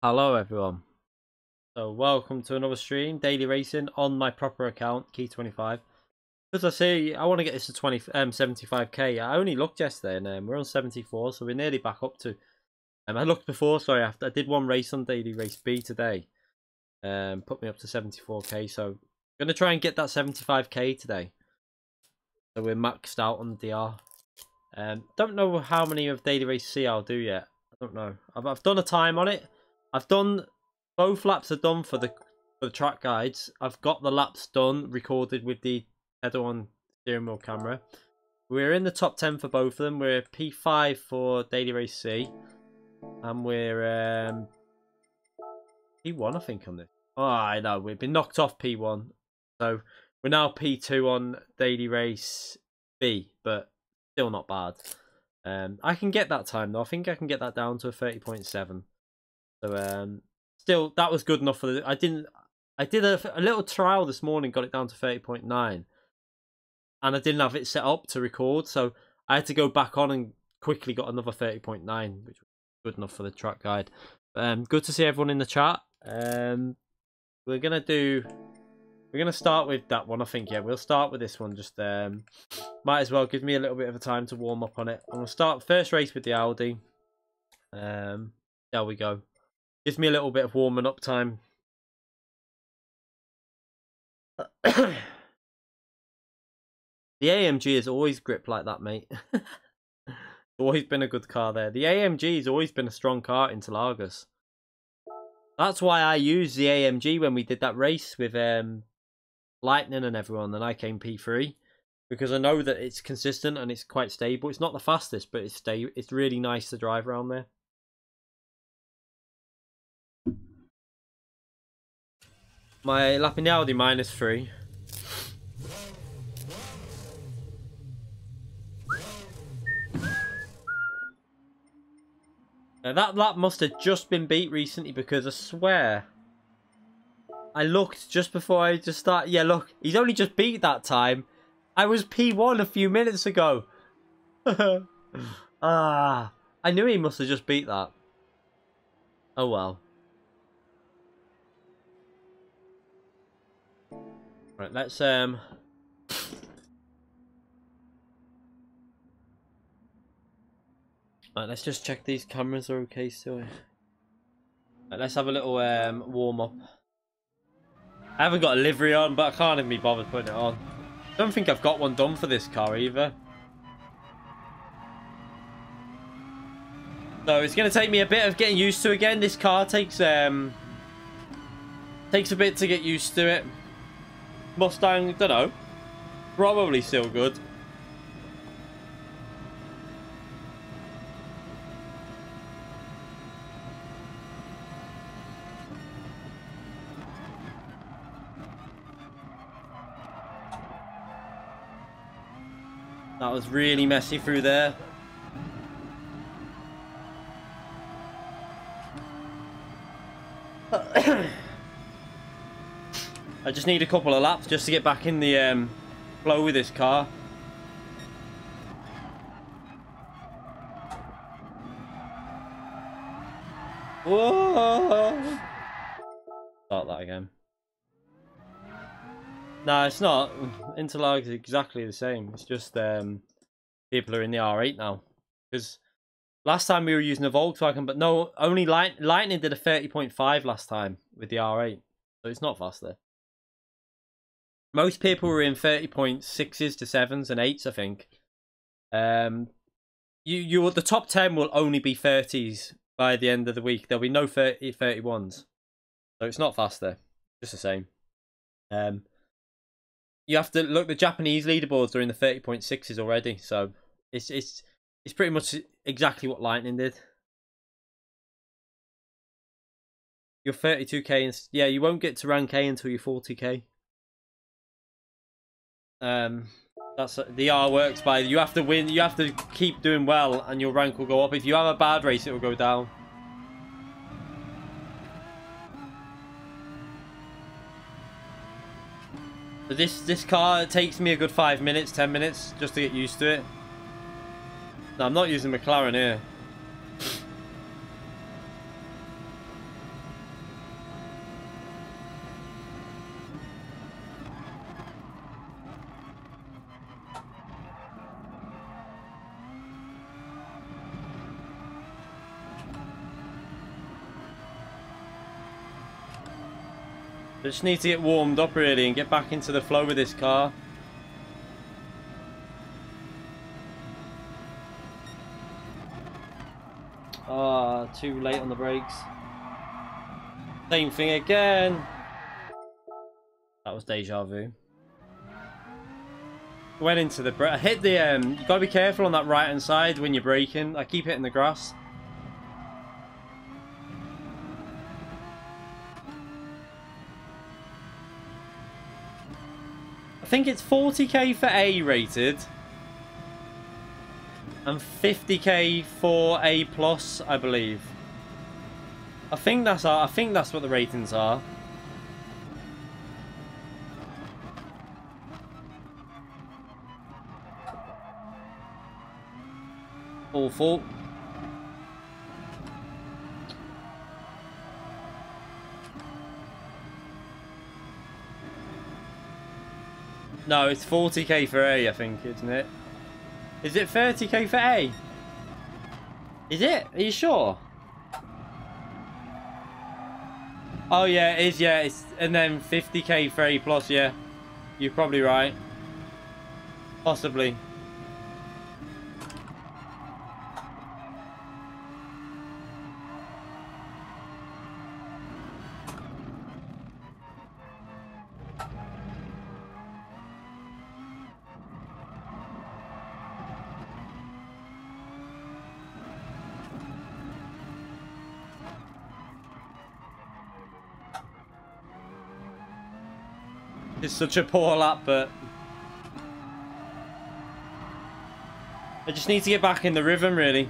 Hello everyone, so welcome to another stream, daily racing on my proper account, Key25. As I say, I want to get this to 75k. I only looked yesterday and we're on 74, so we're nearly back up to... I looked before, sorry, I did one race on daily race B today. Put me up to 74k, so I'm going to try and get that 75k today. So we're maxed out on the DR. Don't know how many of daily race C I'll do yet. I don't know. I've done a time on it. I've done... Both laps are done for the track guides. I've got the laps done, recorded with the header-on steering wheel camera. We're in the top 10 for both of them. We're P5 for daily race C. And we're P1, I think, on this. Oh, I know. We've been knocked off P1. So we're now P2 on daily race B, but still not bad. I can get that time, though. I think I can get that down to a 30.7. So, still, that was good enough for the... I did a little trial this morning, got it down to 30.9. And I didn't have it set up to record, so I had to go back on and quickly got another 30.9, which was good enough for the track guide. Good to see everyone in the chat. We're gonna start with that one, I think. Yeah, we'll start with this one. Just might as well give me a little bit of a time to warm up on it. I'm gonna start first race with the Audi. There we go. Gives me a little bit of warming up time. The AMG has always gripped like that, mate. Always been a good car there. The AMG has always been a strong car in Interlagos. That's why I used the AMG when we did that race with Lightning and everyone, and I came P3. because I know that it's consistent and it's quite stable. It's not the fastest, but it's really nice to drive around there. My Lapinaldi -3. Now that lap must have just been beat recently, because I swear I looked just before I just started. Yeah, look, he's only just beat that time. I was P1 a few minutes ago. Ah, I knew he must have just beat that. Oh well. Right, let's Right, let's just check these cameras are okay still. Right, let's have a little warm up. I haven't got a livery on, but I can't even be bothered putting it on. I don't think I've got one done for this car either. So it's going to take me a bit of getting used to again. This car takes a bit to get used to it. Mustang, don't know. Probably still good. That was really messy through there. I just need a couple of laps just to get back in the flow with this car. Whoa! Start that again. No, it's not. Interlag is exactly the same. It's just people are in the R8 now. Because last time we were using a Volkswagen, but no, only Lightning did a 30.5 last time with the R8. So it's not faster. Most people were in 30.6s to 7s and 8s, I think. The top 10 will only be 30s by the end of the week. There'll be no 31s. So it's not faster. Just the same. You have to look, the Japanese leaderboards are in the 30.6s already, so it's pretty much exactly what Lightning did. You're 32k, and yeah, you won't get to rank A until you're 40k. That's the R works by you have to win, you have to keep doing well, and your rank will go up. If you have a bad race, it will go down. But this car, it takes me a good 5 minutes, 10 minutes just to get used to it. No, I'm not using McLaren here. I just need to get warmed up really and get back into the flow with this car. Ah, too late on the brakes. Same thing again. That was deja vu. Went into the I hit the you gotta be careful on that right hand side when you're braking. I keep hitting the grass. I think it's 40k for A rated and 50k for A plus, I believe. I think that's what the ratings are. Awful. No, it's 40k for A, I think, isn't it? Is it 30k for A? Is it? Are you sure? Oh yeah, it is, yeah. And then 50k for A plus, yeah. You're probably right. Possibly. It's such a poor lap, but I just need to get back in the rhythm, really.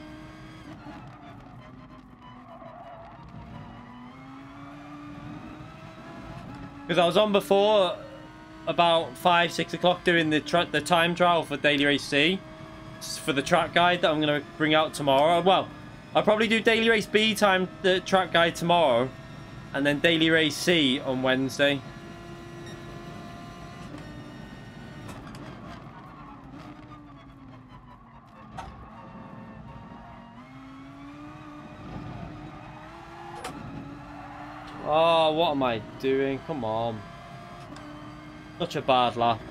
Because I was on before about 5, 6 o'clock doing the time trial for Daily Race C for the track guide that I'm going to bring out tomorrow. Well, I'll probably do Daily Race B the track guide tomorrow, and then Daily Race C on Wednesday. Oh, what am I doing? Come on. Such a bad lap.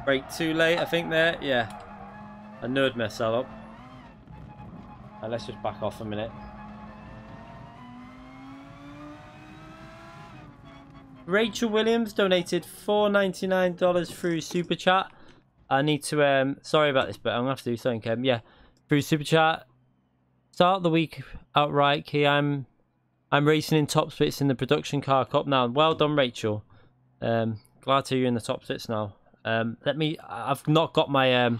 Brake too late, I think there. Yeah. I nerd myself up. Right, let's just back off a minute. Rachel Williams donated $4.99 through Super Chat. I need to, sorry about this, but I'm going to have to do something. Yeah, through Super Chat. Start the week outright, Key. I'm racing in top splits in the Production Car Cup now. Well done, Rachel. Glad to hear you're in the top splits now. I've not got my, do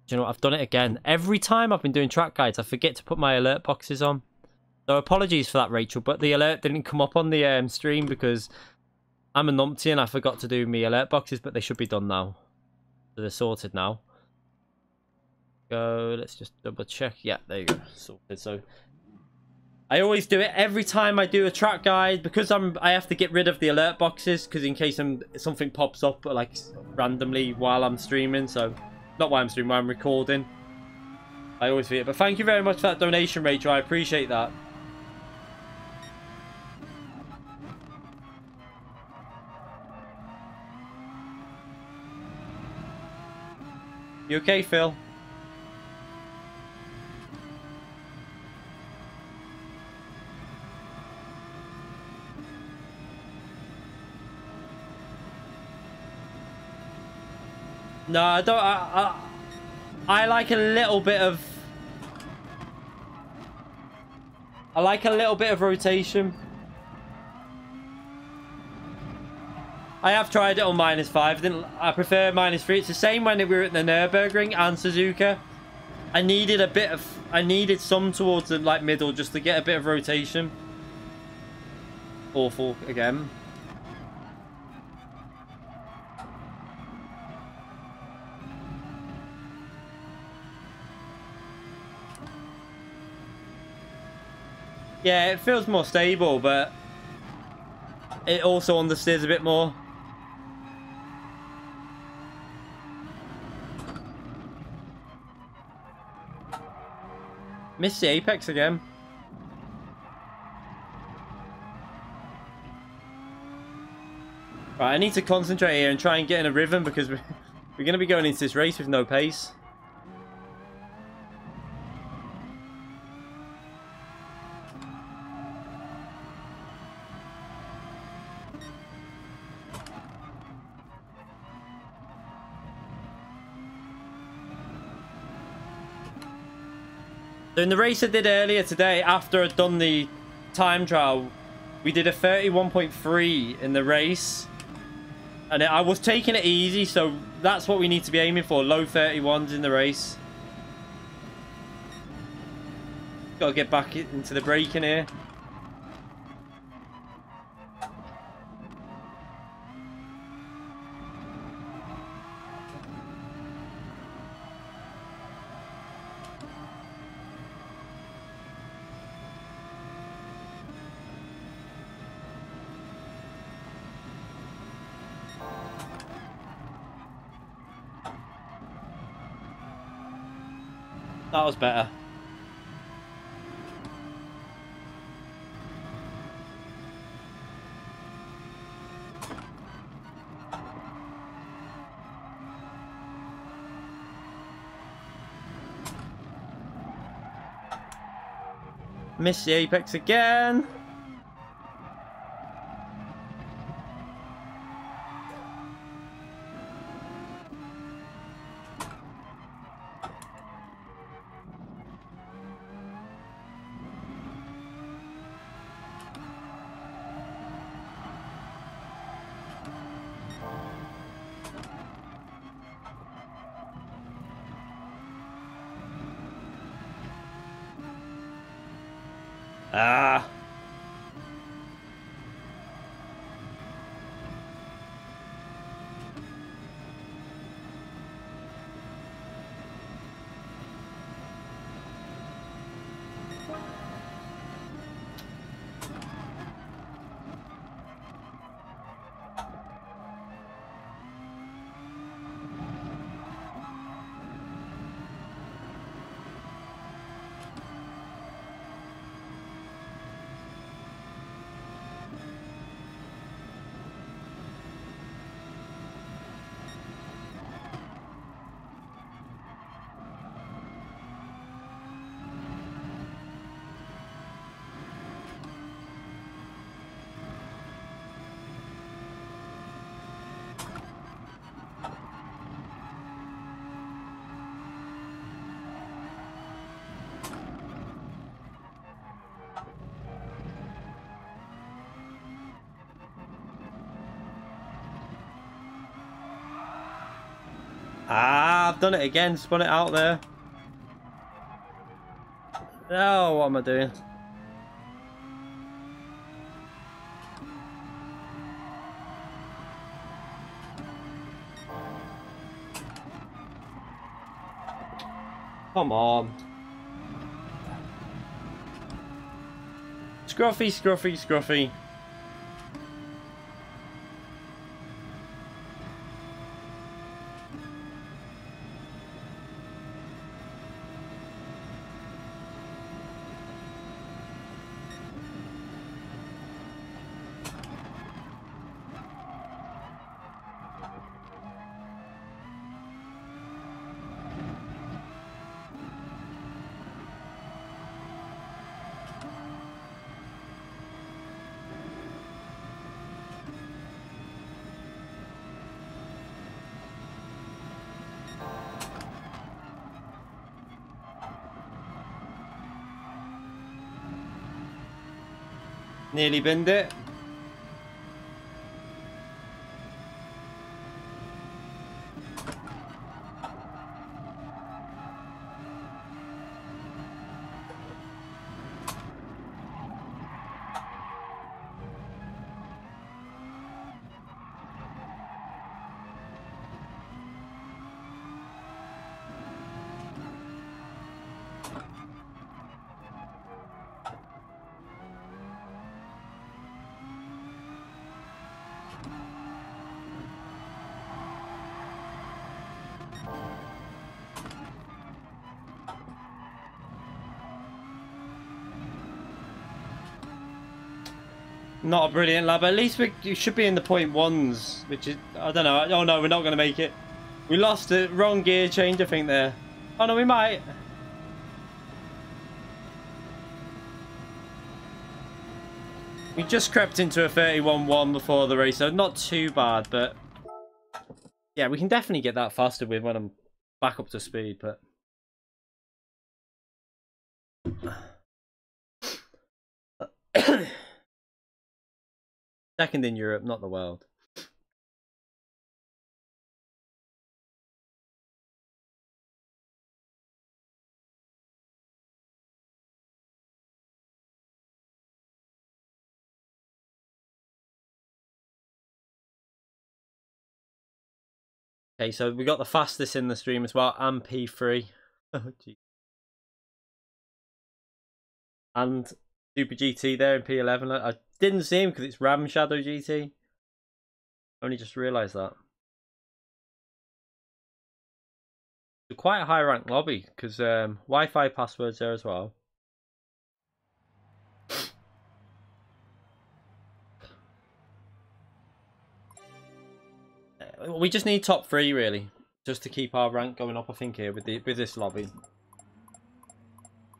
you know what, I've done it again. Every time I've been doing track guides, I forget to put my alert boxes on. So apologies for that, Rachel, but the alert didn't come up on the stream because I'm a numpty and I forgot to do my alert boxes, but they should be done now. So they're sorted now. Go, let's just double check. Yeah, there you go, sorted. So I always do it every time I do a track guide because I have to get rid of the alert boxes because in case something pops up like randomly while I'm streaming. So not while I'm streaming, while I'm recording. I always forget. But thank you very much for that donation, Rachel. I appreciate that. You okay, Phil? No, I don't. I like a little bit of. I like a little bit of rotation. I have tried it on -5. I prefer -3. It's the same when we were at the Nürburgring and Suzuka. I needed some towards the like middle just to get a bit of rotation. Awful again. Yeah, it feels more stable, but it also understeers a bit more. Missed the apex again. Right, I need to concentrate here and try and get in a rhythm because we're going to be going into this race with no pace. So in the race I did earlier today, after I'd done the time trial, we did a 31.3 in the race. And I was taking it easy, so that's what we need to be aiming for. Low 31s in the race. Got to get back into the braking here. That was better. Miss the apex again. Ah. Ah, I've done it again. Spun it out there. Oh, what am I doing? Come on. Scruffy, scruffy, scruffy. Nearly binned it. Not a brilliant lap. At least we should be in the .1s, which is, I don't know. Oh no, we're not going to make it. We lost it. Wrong gear change, I think, there. Oh no, we might. We just crept into a 31.1 before the race, so not too bad, but yeah, we can definitely get that faster with when I'm back up to speed, but second in Europe, not the world. Okay, so we got the fastest in the stream as well, and P3. Oh, and Super GT there in P11. I didn't see him because it's Ram Shadow GT. Only just realised that. It's quite a high rank lobby because Wi-Fi passwords there as well. We just need top 3 really, just to keep our rank going up. I think here with this lobby.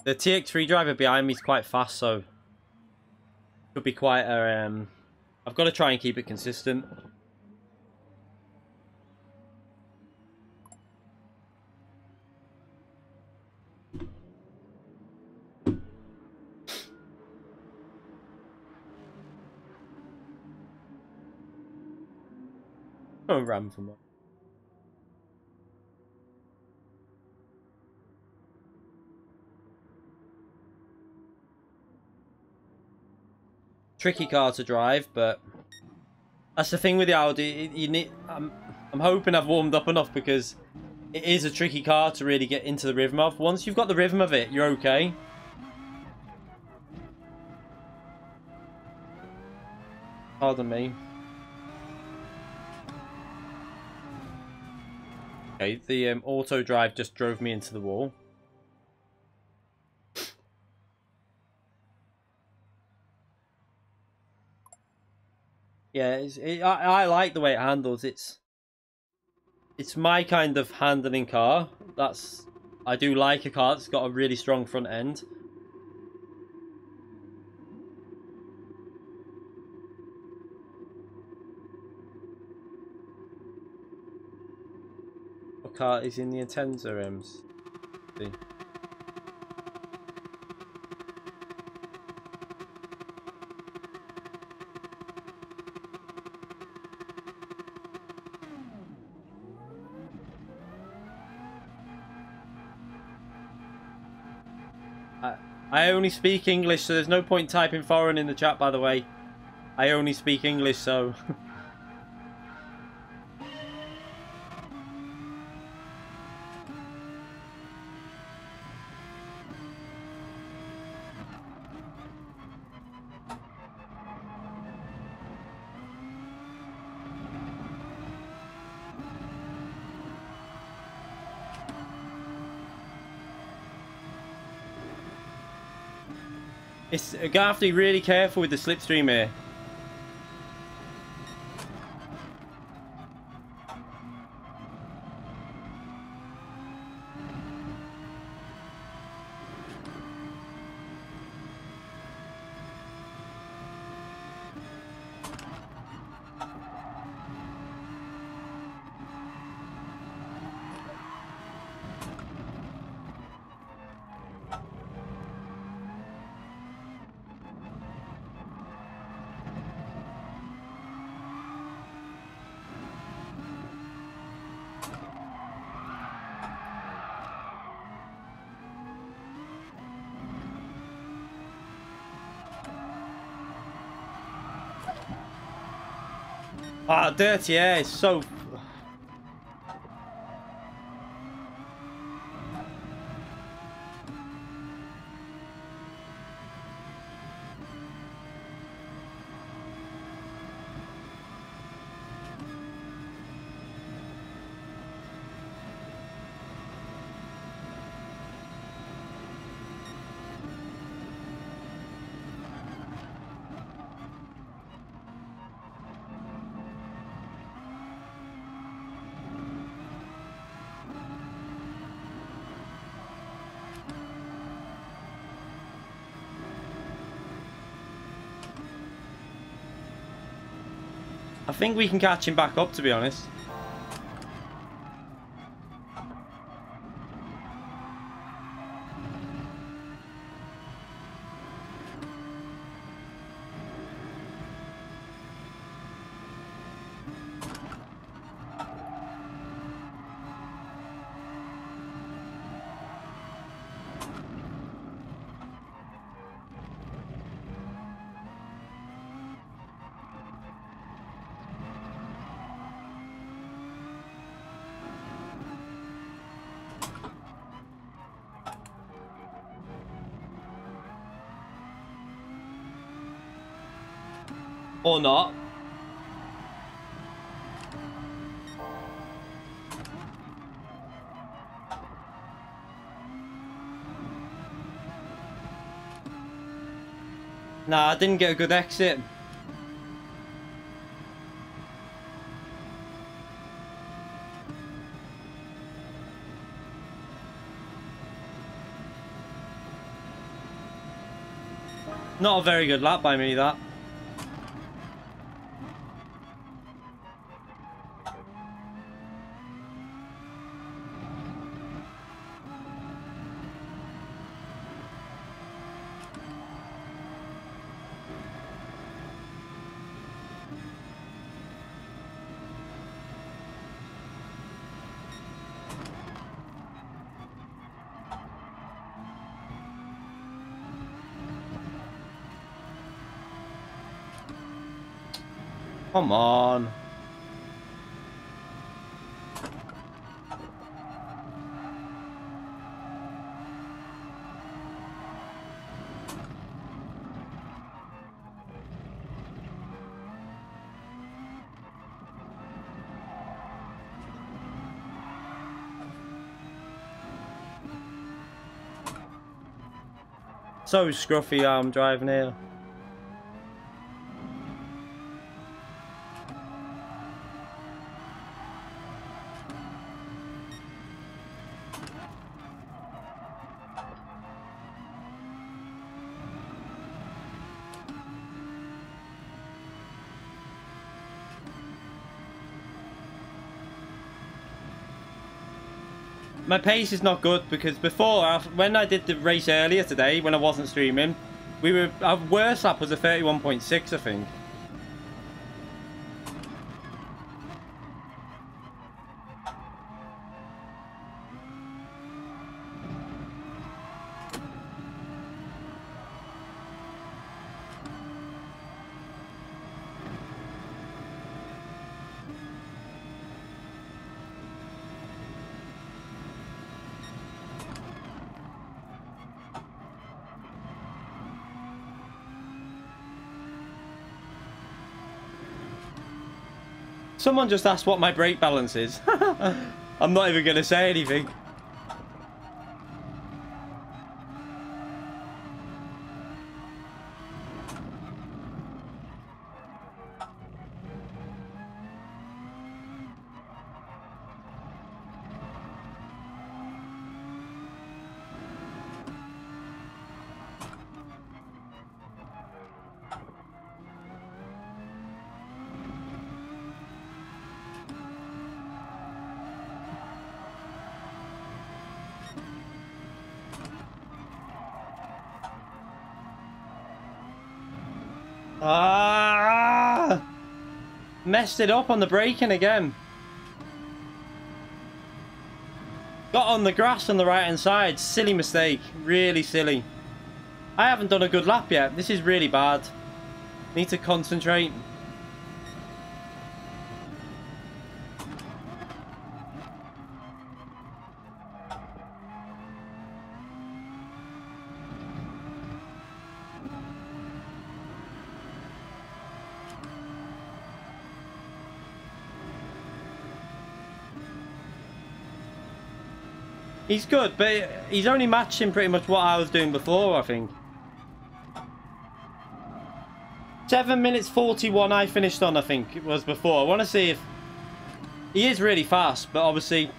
The TX3 driver behind me is quite fast, so should be quite a. I've got to try and keep it consistent. Oh, RAM from what? Tricky car to drive, but that's the thing with the Audi. You need. I'm hoping I've warmed up enough because it is a tricky car to really get into the rhythm of. Once you've got the rhythm of it, you're okay. Pardon me. Okay, the auto drive just drove me into the wall. Yeah, I like the way it handles. It's my kind of handling car. I do like a car that's got a really strong front end. What car is in the Intensa? See. I only speak English, so there's no point typing foreign in the chat, by the way. I only speak English, so... You're gonna have to be really careful with the slipstream here. Ah, dirty air is so... I think we can catch him back up, to be honest. Or not. Nah, I didn't get a good exit. Not a very good lap by me, that. Come on. So scruffy I'm driving here. My pace is not good because before, when I did the race earlier today, when I wasn't streaming, our worst lap was a 31.6, I think. Someone just asked what my brake balance is. I'm not even going to say anything. Ah! Messed it up on the braking again. Got on the grass on the right hand side. Silly mistake. Really silly. I haven't done a good lap yet. This is really bad. Need to concentrate. He's good, but he's only matching pretty much what I was doing before, I think. 7 minutes 41 I finished on, I think it was before. I want to see if... He is really fast, but obviously...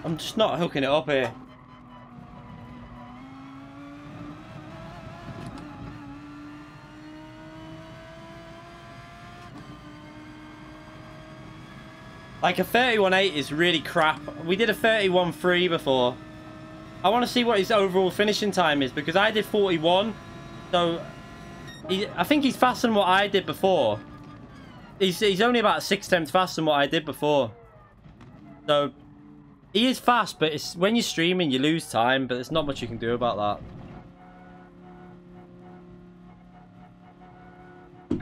I'm just not hooking it up here. Like a 31.8 is really crap. We did a 31.3 before. I want to see what his overall finishing time is because I did 41. So I think he's faster than what I did before. He's only about 6 times faster than what I did before. So he is fast, but it's when you're streaming you lose time, but there's not much you can do about that.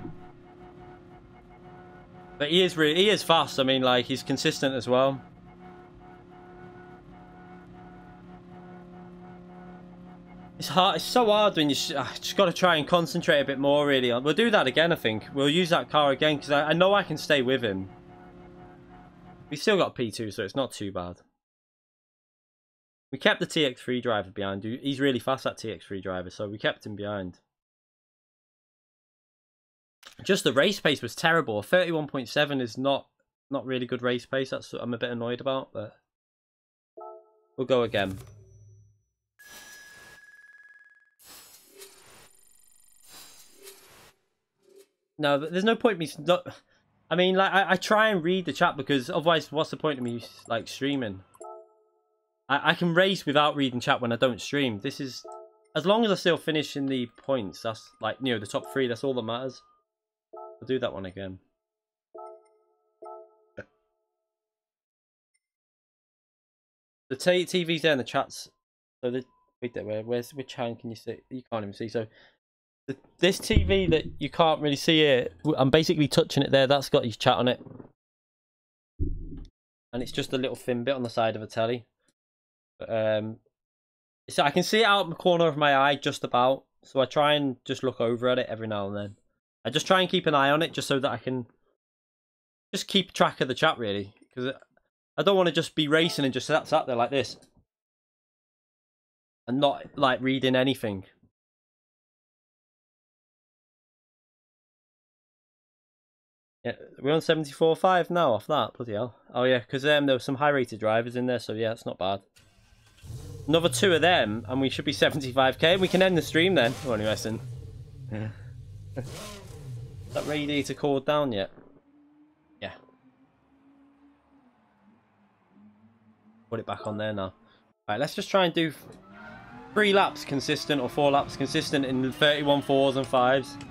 But he is fast. I mean, like, he's consistent as well. It's hard. It's so hard when you just got to try and concentrate a bit more. Really, we'll do that again. I think we'll use that car again because I know I can stay with him. We still got P2, so it's not too bad. We kept the TX3 driver behind. He's really fast, that TX3 driver, so we kept him behind. Just the race pace was terrible. 31.7 is not really good race pace. That's what I'm a bit annoyed about, but we'll go again. No, there's no point me not. I mean, like I try and read the chat because otherwise, what's the point of me like streaming? I can race without reading chat when I don't stream. This is as long as I still finish in the points. That's like the top 3. That's all that matters. I'll do that one again. The TV's there in the chats. So wait there, which hand can you see? You can't even see. So this TV that you can't really see it, I'm basically touching it there. That's got your chat on it, and it's just a little thin bit on the side of a telly. So I can see it out the corner of my eye just about. So I try and just look over at it every now and then. I just try and keep an eye on it just so that I can just keep track of the chat really, because I don't want to just be racing and just sat there like this and not like reading anything. Yeah, we're on 74.5 now off that. Bloody hell. Oh yeah, because there were some high rated drivers in there, so yeah, it's not bad. Another 2 of them, and we should be 75k, and we can end the stream then. Oh, anyway, listen. That radiator cooled down yet? Yeah. Put it back on there now. Alright, let's just try and do 3 laps consistent or 4 laps consistent in the 31 4s and 5s.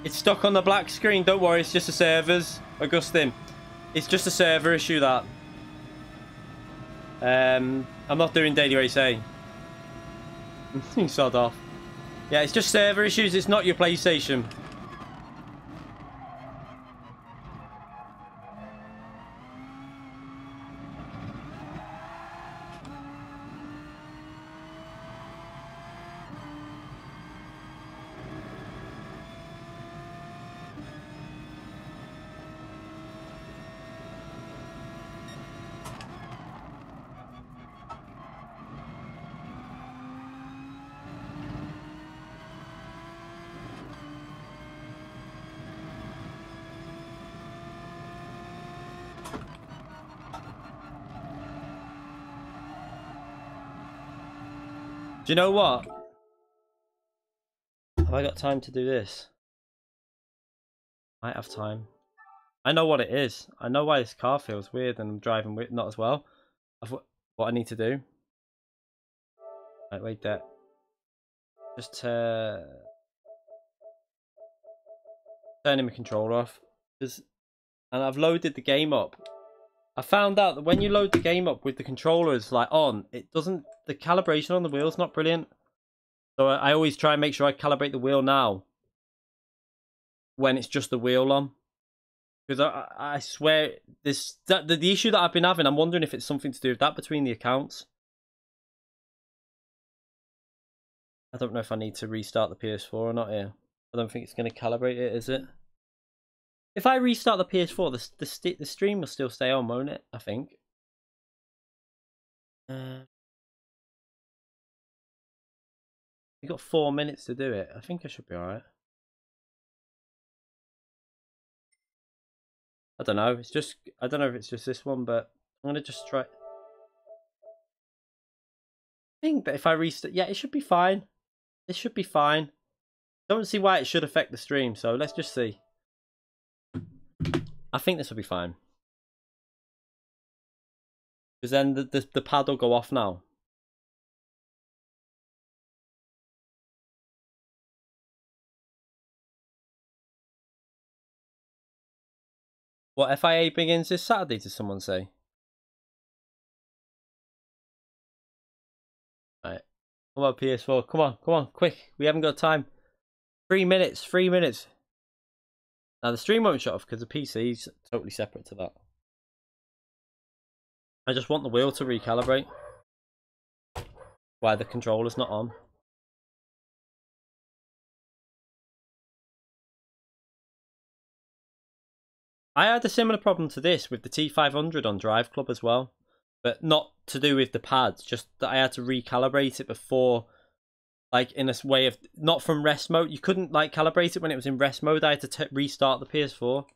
It's stuck on the black screen. Don't worry, it's just the servers, Augustine. It's just a server issue that. I'm not doing Daily Race A. Sod off. Yeah, it's just server issues. It's not your PlayStation. Do you know what? Have I got time to do this? Might have time. I know what it is. I know why this car feels weird and I'm driving not as well. What I need to do. Right, wait there. Just turning my controller off. And I've loaded the game up. I found out that when you load the game up with the controllers like on, it doesn't. The calibration on the wheel's not brilliant. So I always try and make sure I calibrate the wheel now when it's just the wheel on. Because I swear the issue that I've been having, I'm wondering if it's something to do with that between the accounts. I don't know if I need to restart the PS4 or not here. I don't think it's going to calibrate it, is it? If I restart the PS4, the stream will still stay on, won't it? I think. We've got 4 minutes to do it. I think I should be alright. I don't know. It's just, I don't know if it's just this one, but I'm going to just try. I think that if I restart, yeah, it should be fine. It should be fine. Don't see why it should affect the stream, so let's just see. I think this will be fine. Because then the pad will go off now. What, FIA begins this Saturday, did someone say? Right. Come on, PS4. Come on, quick. We haven't got time. 3 minutes, 3 minutes. Now the stream won't shut off because the PC is totally separate to that. I just want the wheel to recalibrate. Why the controller's not on. I had a similar problem to this with the T500 on Drive Club as well. But not to do with the pads, just that I had to recalibrate it before, like in a way of, not from rest mode. You couldn't like calibrate it when it was in rest mode. I had to restart the PS4.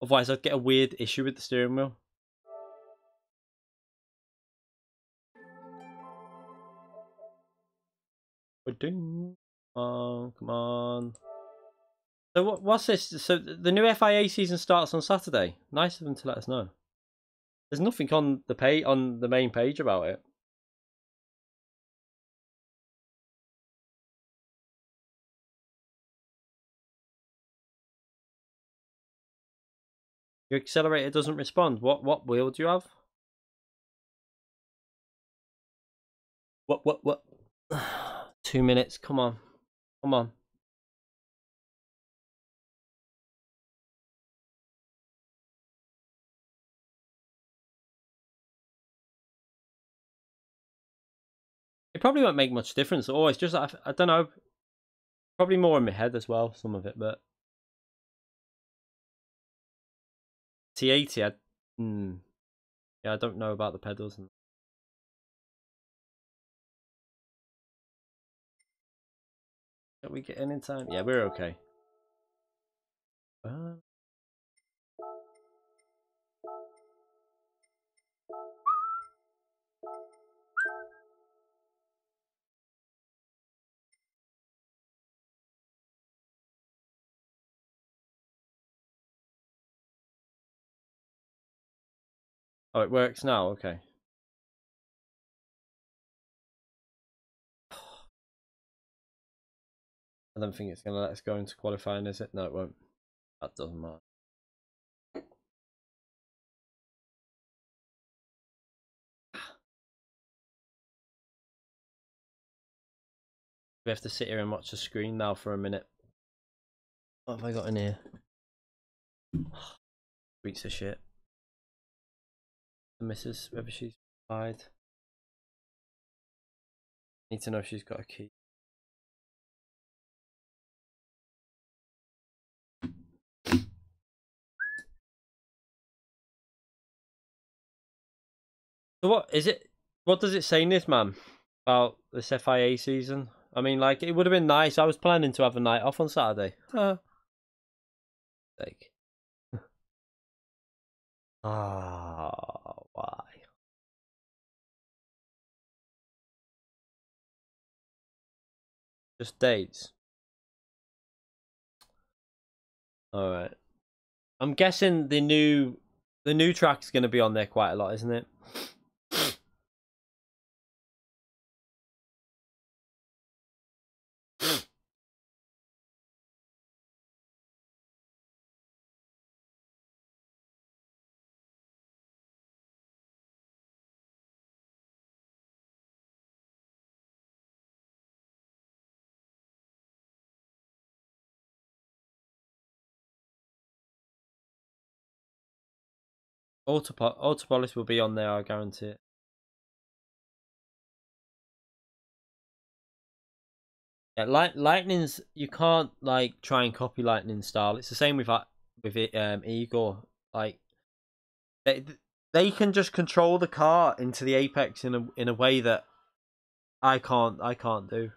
Otherwise I'd get a weird issue with the steering wheel. Oh, come on. So what's this? So the new FIA season starts on Saturday. Nice of them to let us know. There's nothing on the main page about it. Your accelerator doesn't respond. What wheel do you have? What? 2 minutes. Come on. Come on. It probably won't make much difference at all. It's just, I don't know. Probably more in my head as well, some of it, but T80, yeah, I don't know about the pedals. Can we get in time? Yeah, we're okay. Oh, it works now? Okay. I don't think it's going to let us go into qualifying, is it? No, it won't. That doesn't matter. We have to sit here and watch the screen now for a minute. What have I got in here? Weeks of shit. The missus, whether she's replied. Need to know if she's got a key. So what is it? What does it say in this, man, about this FIA season? I mean, like, it would have been nice. I was planning to have a night off on Saturday. Like, why? Just dates. All right. I'm guessing the new track's going to be on there quite a lot, isn't it? Autopolis will be on there, I guarantee it. Yeah, Lightning's, you can't like try and copy Lightning style. It's the same with Igor. Like they can just control the car into the apex in a way that I can't do.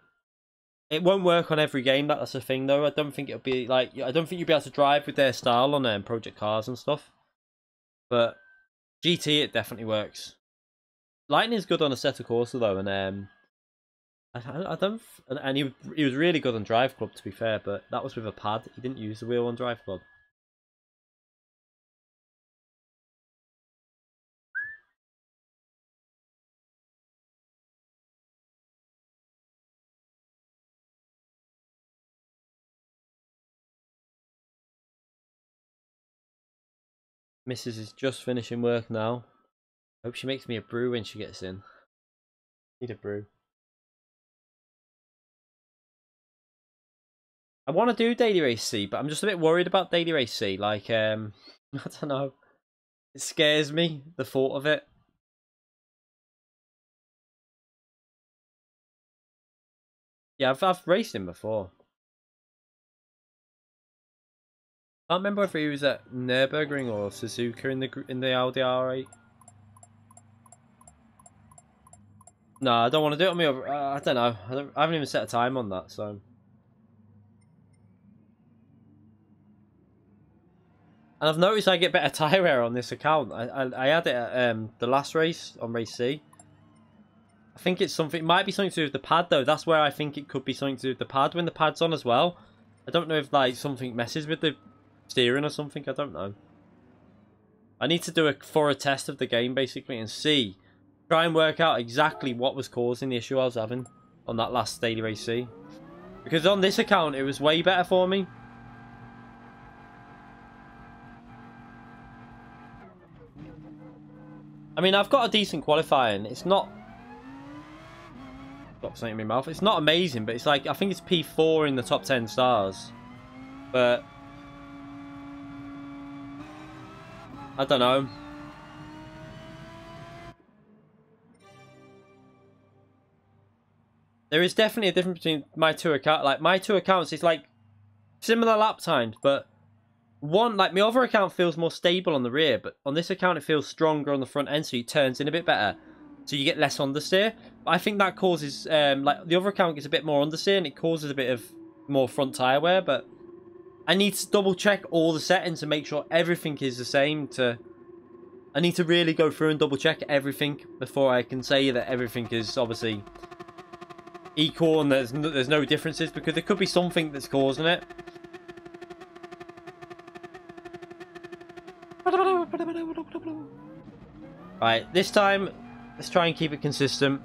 It won't work on every game. That's the thing, though. I don't think it'll be like, I don't think you'll be able to drive with their style on Project Cars and stuff. But GT, it definitely works. Lightning's good on Assetto Corsa though, and I don't, and he was really good on Drive Club, to be fair. But that was with a pad. He didn't use the wheel on Drive Club. Mrs. is just finishing work now. Hope she makes me a brew when she gets in. Need a brew. I want to do Daily Race C, but I'm just a bit worried about Daily Race C. Like, I don't know. It scares me, the thought of it. Yeah, I've raced him before. I can't remember if he was at Nürburgring or Suzuka in the Audi R8. No, I don't want to do it on me. I don't know. I haven't even set a time on that, so. And I've noticed I get better tyre wear on this account. I had it at the last race on race C. I think it's something. It might be something to do with the pad though. That's where I think it could be something to do with the pad when the pad's on as well. I don't know if like something messes with the steering or something. I don't know. I need to do a thorough test of the game basically and see, try and work out exactly what was causing the issue I was having on that last Daily Race C. Because on this account it was way better for me. I mean, I've got a decent qualifying. It's not. Got something in my mouth. It's not amazing, but it's like I think it's P4 in the top 10 stars. But I don't know. There is definitely a difference between my two accounts. Like my two accounts, it's like similar lap times, but one, like my other account feels more stable on the rear, but on this account it feels stronger on the front end, so it turns in a bit better. So you get less understeer. I think that causes, like the other account gets a bit more understeer and it causes a bit of more front tyre wear, but I need to double check all the settings to make sure everything is the same I need to really go through and double check everything before I can say that everything is obviously equal and there's no differences, because there could be something that's causing it. Right, this time let's try and keep it consistent.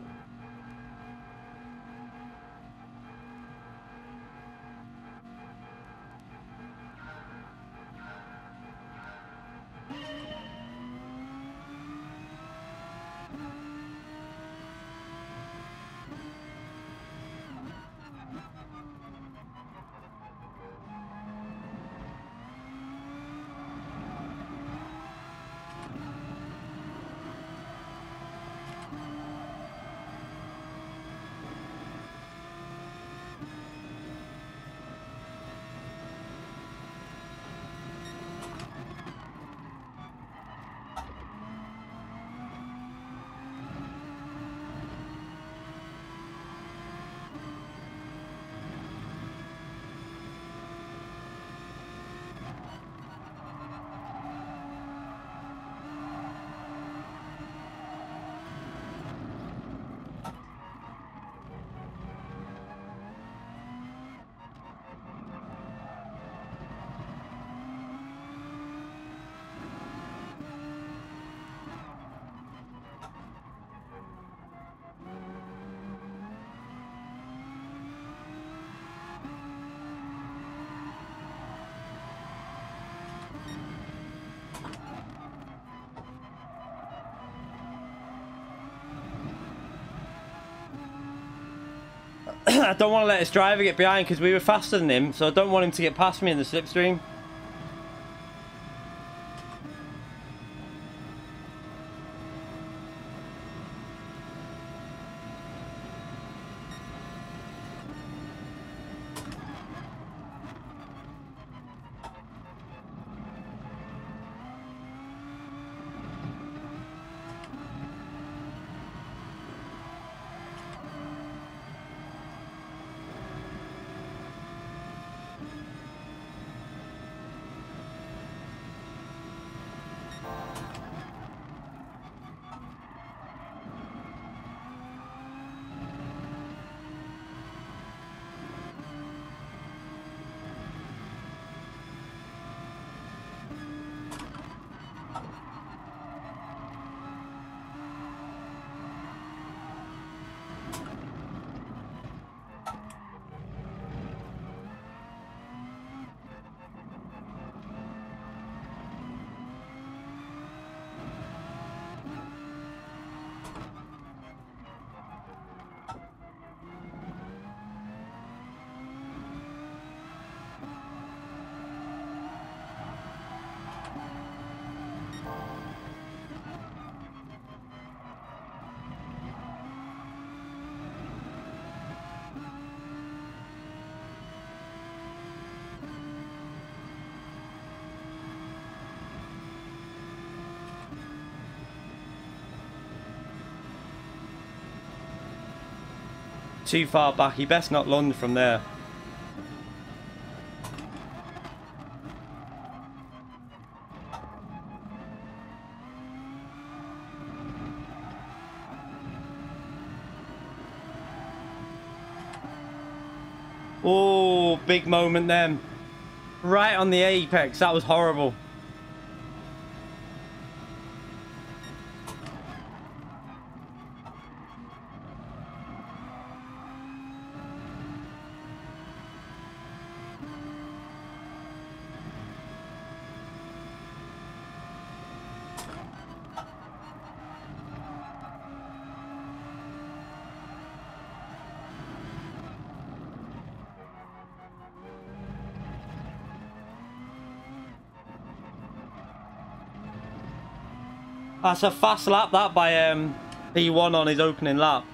I don't want to let this driver get behind because we were faster than him, so I don't want him to get past me in the slipstream. too far back. He best not lunge from there. Oh, big moment then. Right on the apex. That was horrible. That's a fast lap, that, by P1 on his opening lap.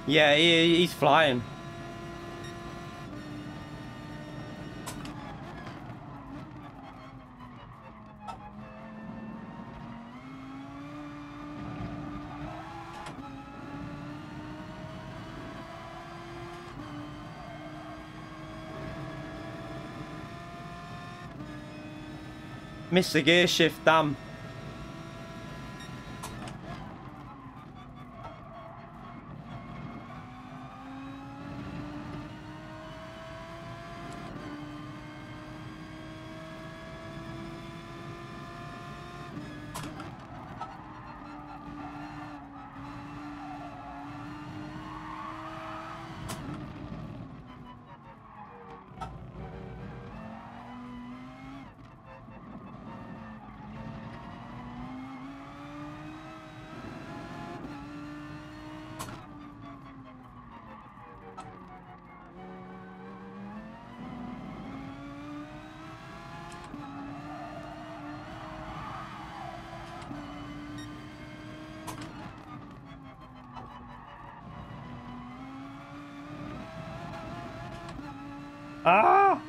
Yeah, he's flying. Missed the gear shift, damn. Ah!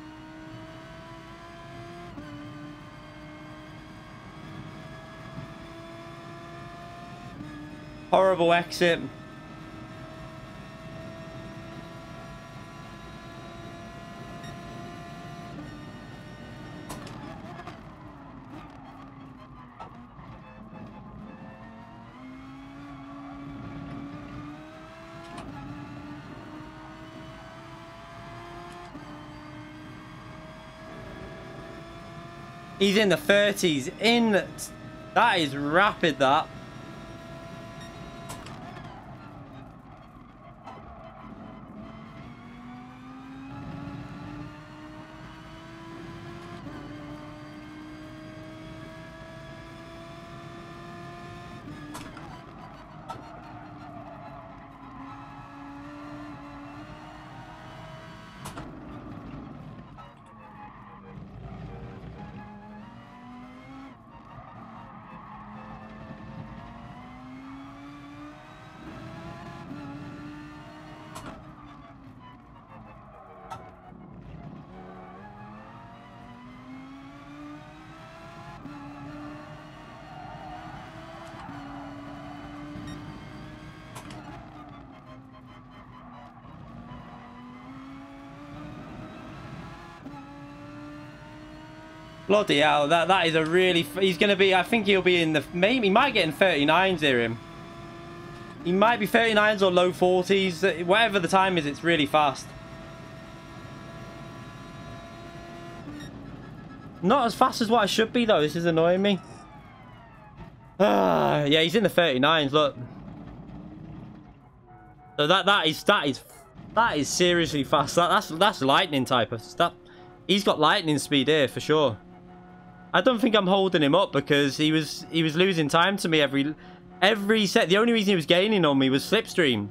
Horrible exit. He's in the 30s. That is rapid, that. Bloody hell, that is a really... He's going to be... I think he'll be in the... Maybe he might get in 39s here, him. He might be 39s or low 40s. Whatever the time is, it's really fast. Not as fast as what I should be, though. This is annoying me. Yeah, he's in the 39s, look. So that is seriously fast. That's lightning type of stuff. He's got lightning speed here for sure. I don't think I'm holding him up because he was losing time to me Every set. The only reason he was gaining on me was slipstream.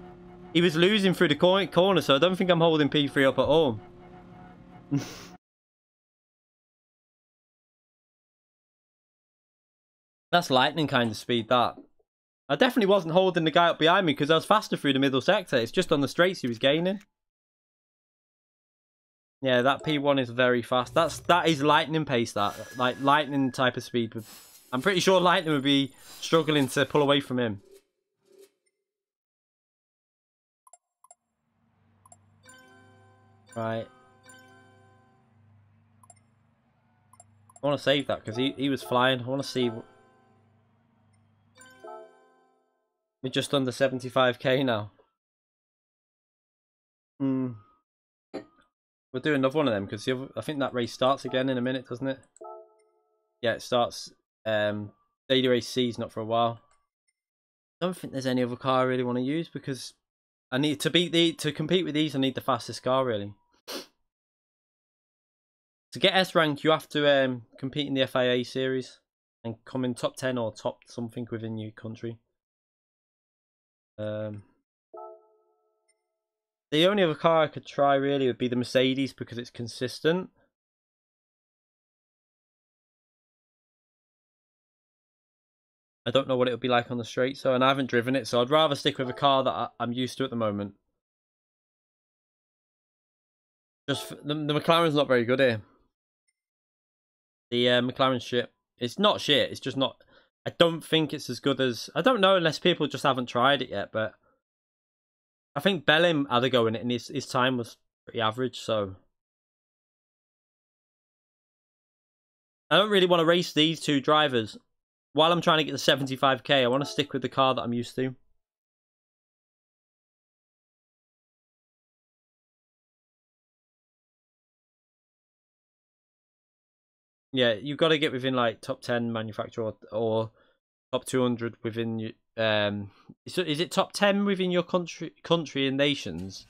He was losing through the corner, so I don't think I'm holding P3 up at all. That's lightning kind of speed, that. I definitely wasn't holding the guy up behind me because I was faster through the middle sector. It's just on the straights he was gaining. Yeah, that P1 is very fast. That is lightning pace, that. Like, lightning type of speed. I'm pretty sure lightning would be struggling to pull away from him. Right. I want to save that because he was flying. I want to see... We're just under 75k now. We'll do another one of them because I think that race starts again in a minute, doesn't it? Yeah, it starts. Daily race C's not for a while. I don't think there's any other car I really want to use because I need to compete with these. I need the fastest car really. To get S rank, you have to compete in the FIA series and come in top 10 or top something within your country. The only other car I could try really would be the Mercedes because it's consistent. I don't know what it would be like on the straight, and I haven't driven it, so I'd rather stick with a car that I'm used to at the moment. Just the McLaren's not very good here. The McLaren's shit. It's not shit. It's just not. I don't think it's as good as. I don't know unless people just haven't tried it yet, but I think Bellim had a go in it, and his time was pretty average. So I don't really want to race these two drivers. While I'm trying to get the 75k, I want to stick with the car that I'm used to. Yeah, you've got to get within like top 10 manufacturer or top 200 within your so is it top 10 within your country and nations,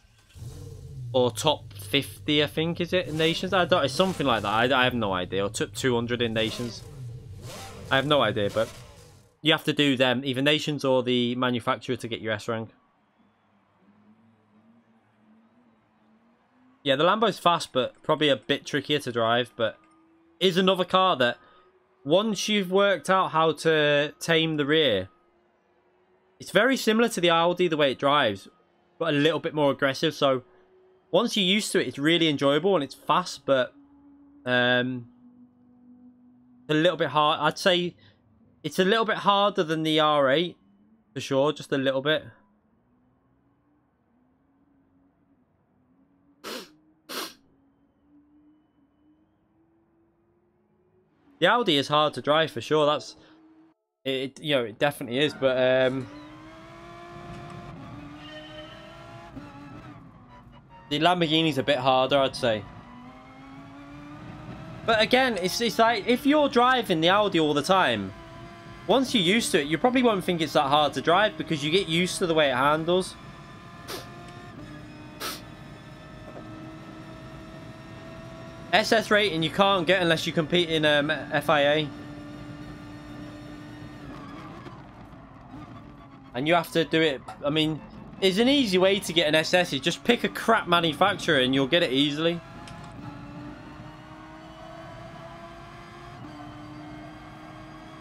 or top 50? I think is it in nations. I don't. It's something like that. I have no idea. Or top 200 in nations. I have no idea, but you have to do them either nations or the manufacturer to get your S rank. Yeah, the Lambo's fast, but probably a bit trickier to drive. But is another car that once you've worked out how to tame the rear, it's very similar to the Audi the way it drives, but a little bit more aggressive. So once you're used to it, it's really enjoyable and it's fast, but a little bit hard. I'd say it's a little bit harder than the R8 for sure, just a little bit. The Audi is hard to drive for sure. That's it. You know, it definitely is. But the Lamborghini's a bit harder, I'd say. But again, it's like if you're driving the Audi all the time, once you're used to it, you probably won't think it's that hard to drive because you get used to the way it handles. SS rating you can't get unless you compete in FIA. And you have to do it. I mean, it's an easy way to get an SS. Is just pick a crap manufacturer and you'll get it easily.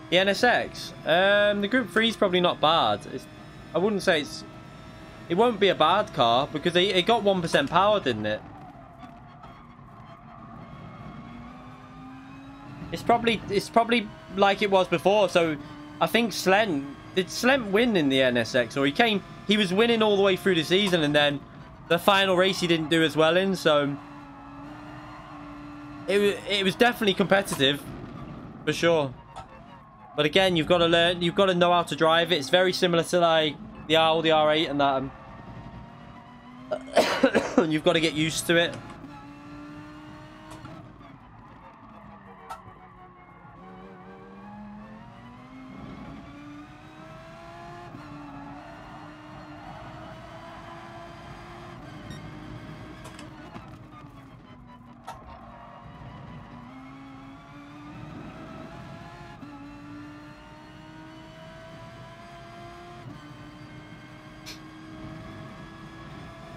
The NSX? The Group 3 is probably not bad. I wouldn't say it's... It won't be a bad car because it got 1% power, didn't it? It's probably like it was before. So I think did Slent win in the NSX, or he was winning all the way through the season, and then the final race he didn't do as well in. So it was definitely competitive for sure. But again, you've got to learn. You've got to know how to drive it. It's very similar to like the Audi R8 and that. You've got to get used to it.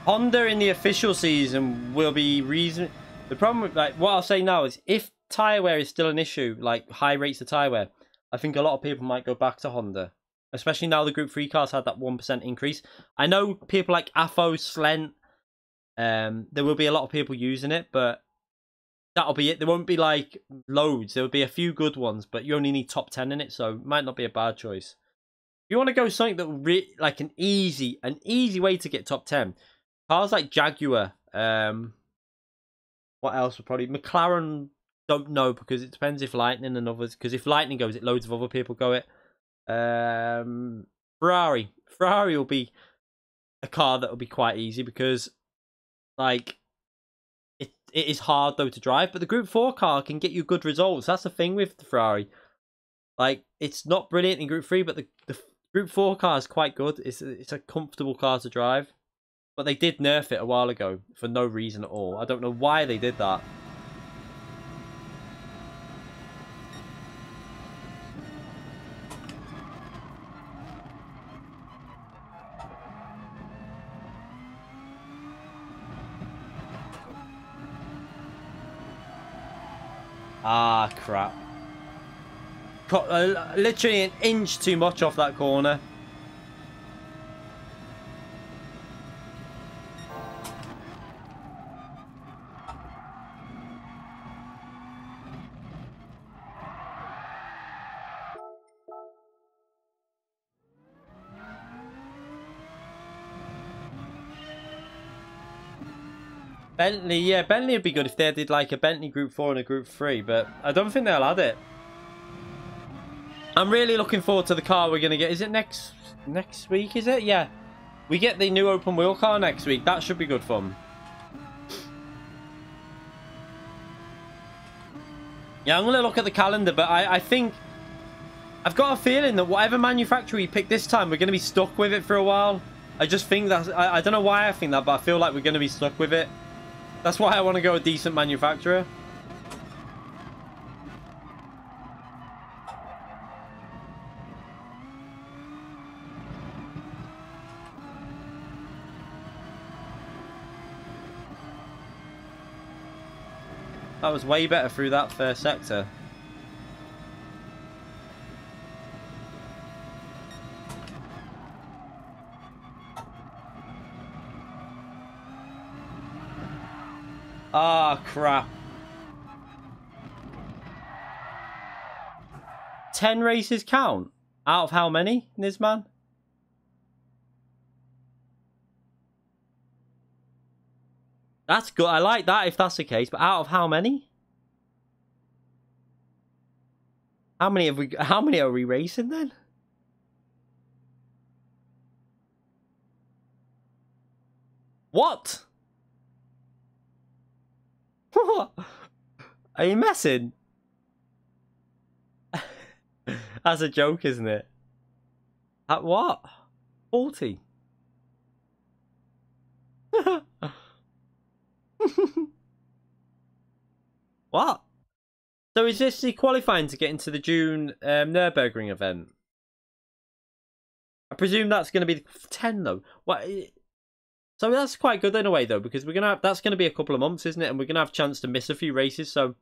Honda in the official season will be reason. The problem with, like, what I'll say now is if tyre wear is still an issue, like high rates of tyre wear, I think a lot of people might go back to Honda. Especially now the Group 3 cars had that 1% increase. I know people like Afo, Slent, there will be a lot of people using it, but that'll be it. There won't be like loads. There will be a few good ones, but you only need top 10 in it, so it might not be a bad choice. If you want to go something that like an easy way to get top 10, cars like Jaguar, what else would probably McLaren, don't know because it depends if Lightning and others, because if Lightning goes it, loads of other people go it. Ferrari will be a car that will be quite easy because like it is hard though to drive, but the Group 4 car can get you good results. That's the thing with the Ferrari. Like, it's not brilliant in Group 3, but the Group 4 car is quite good. It's a comfortable car to drive. But they did nerf it a while ago for no reason at all. I don't know why they did that. Ah, crap. Literally an inch too much off that corner. Bentley, yeah, Bentley would be good if they did like a Bentley Group 4 and a Group 3, but I don't think they'll add it. I'm really looking forward to the car we're going to get. Is it next week, is it? Yeah. We get the new open wheel car next week. That should be good fun. Yeah, I'm going to look at the calendar, but I think... I've got a feeling that whatever manufacturer we pick this time, we're going to be stuck with it for a while. I just think that... I don't know why I think that, but I feel like we're going to be stuck with it. That's why I want to go a decent manufacturer. That was way better through that first sector. Ah, crap. 10 races count? Out of how many, Nizman? That's good. I like that if that's the case, but out of how many? How many are we racing then? What? What? Are you messing? That's a joke, isn't it? At what? 40? What? So is this the qualifying to get into the June Nürburgring event? I presume that's going to be 10 though. What? So that's quite good in a way though, because we're gonna have, that's going to be a couple of months, isn't it? And we're going to have a chance to miss a few races, so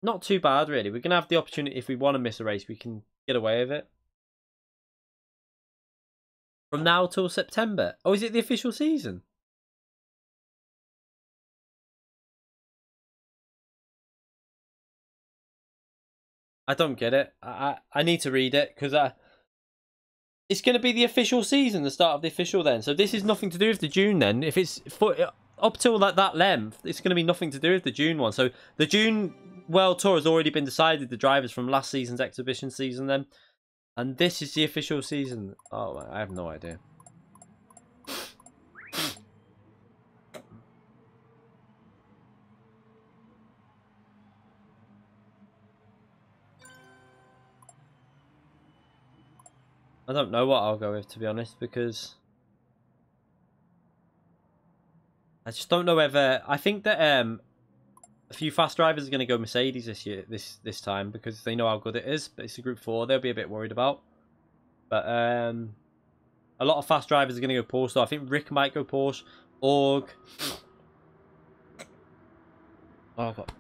not too bad really. We're going to have the opportunity, if we want to miss a race, we can get away with it. From now till September. Oh, is it the official season? I don't get it. I need to read it because it's going to be the official season, the start of the official then. So this is nothing to do with the June then. If it's up till that length, it's going to be nothing to do with the June one. So the June World Tour has already been decided, the drivers from last season's exhibition season then. And this is the official season. Oh, I have no idea. I don't know what I'll go with, to be honest, because I just don't know whether... I think that a few fast drivers are going to go Mercedes this year, this time, because they know how good it is. But it's a Group 4, they'll be a bit worried about. But a A lot of fast drivers are going to go Porsche. So I think Rick might go Porsche. Org. Oh, God.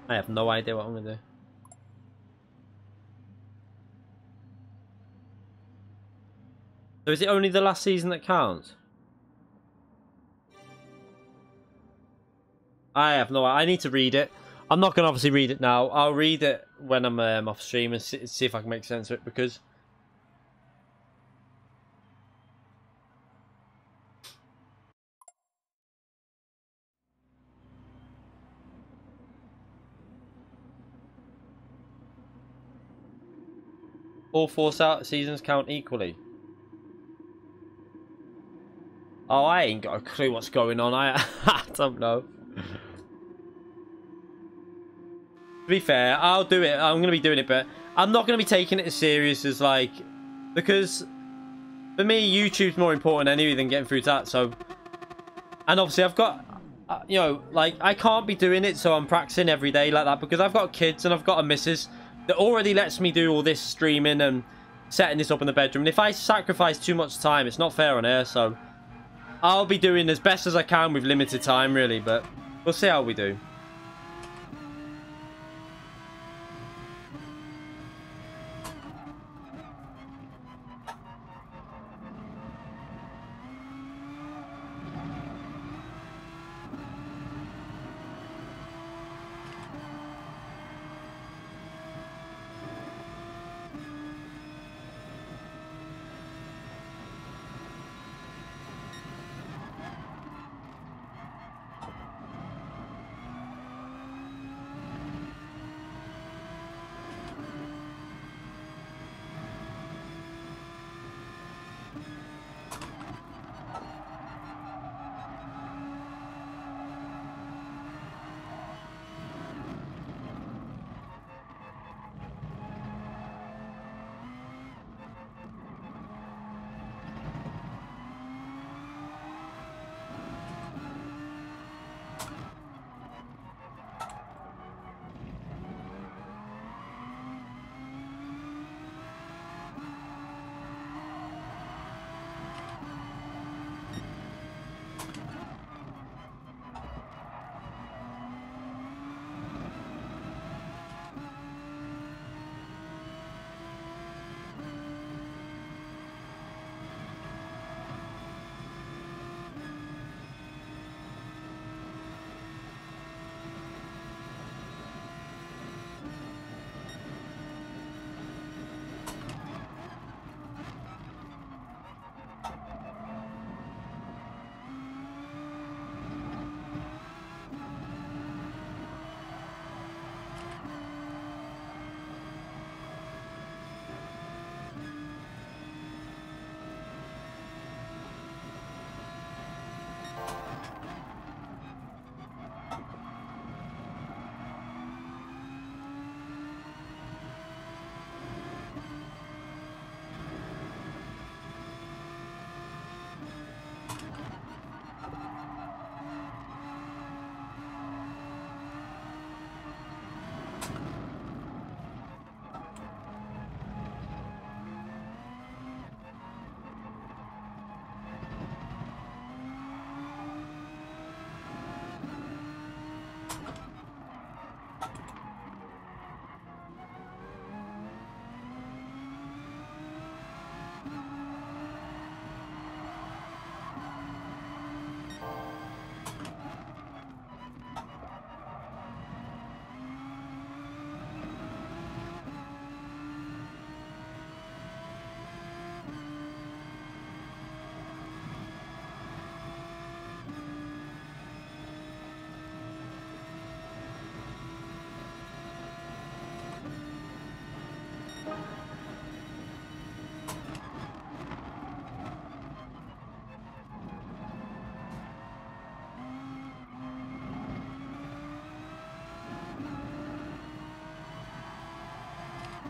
I have no idea what I'm going to do. So is it only the last season that counts? I have no. I need to read it. I'm not going to obviously read it now. I'll read it when I'm off stream and see if I can make sense of it, because all 4 seasons count equally. Oh, I ain't got a clue what's going on. I don't know. To be fair, I'll do it. I'm going to be doing it, but I'm not going to be taking it as serious as, like, because for me, YouTube's more important anyway than getting through that. So, and obviously I've got, you know, like, I can't be doing it, so I'm practicing every day like that, because I've got kids and I've got a missus that already lets me do all this streaming and setting this up in the bedroom. And if I sacrifice too much time, it's not fair on her. So I'll be doing as best as I can with limited time, really, but we'll see how we do.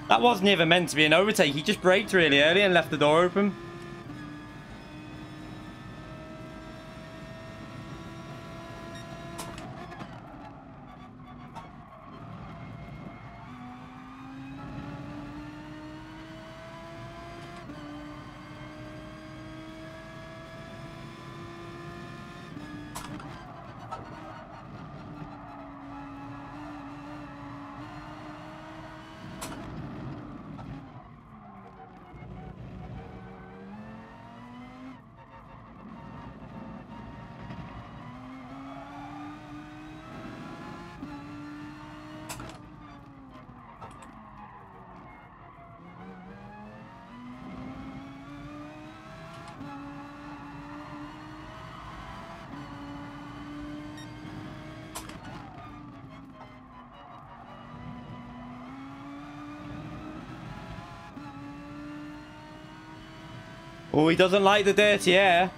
That wasn't even meant to be an overtake. He just braked really early and left the door open. Oh, he doesn't like the dirty air.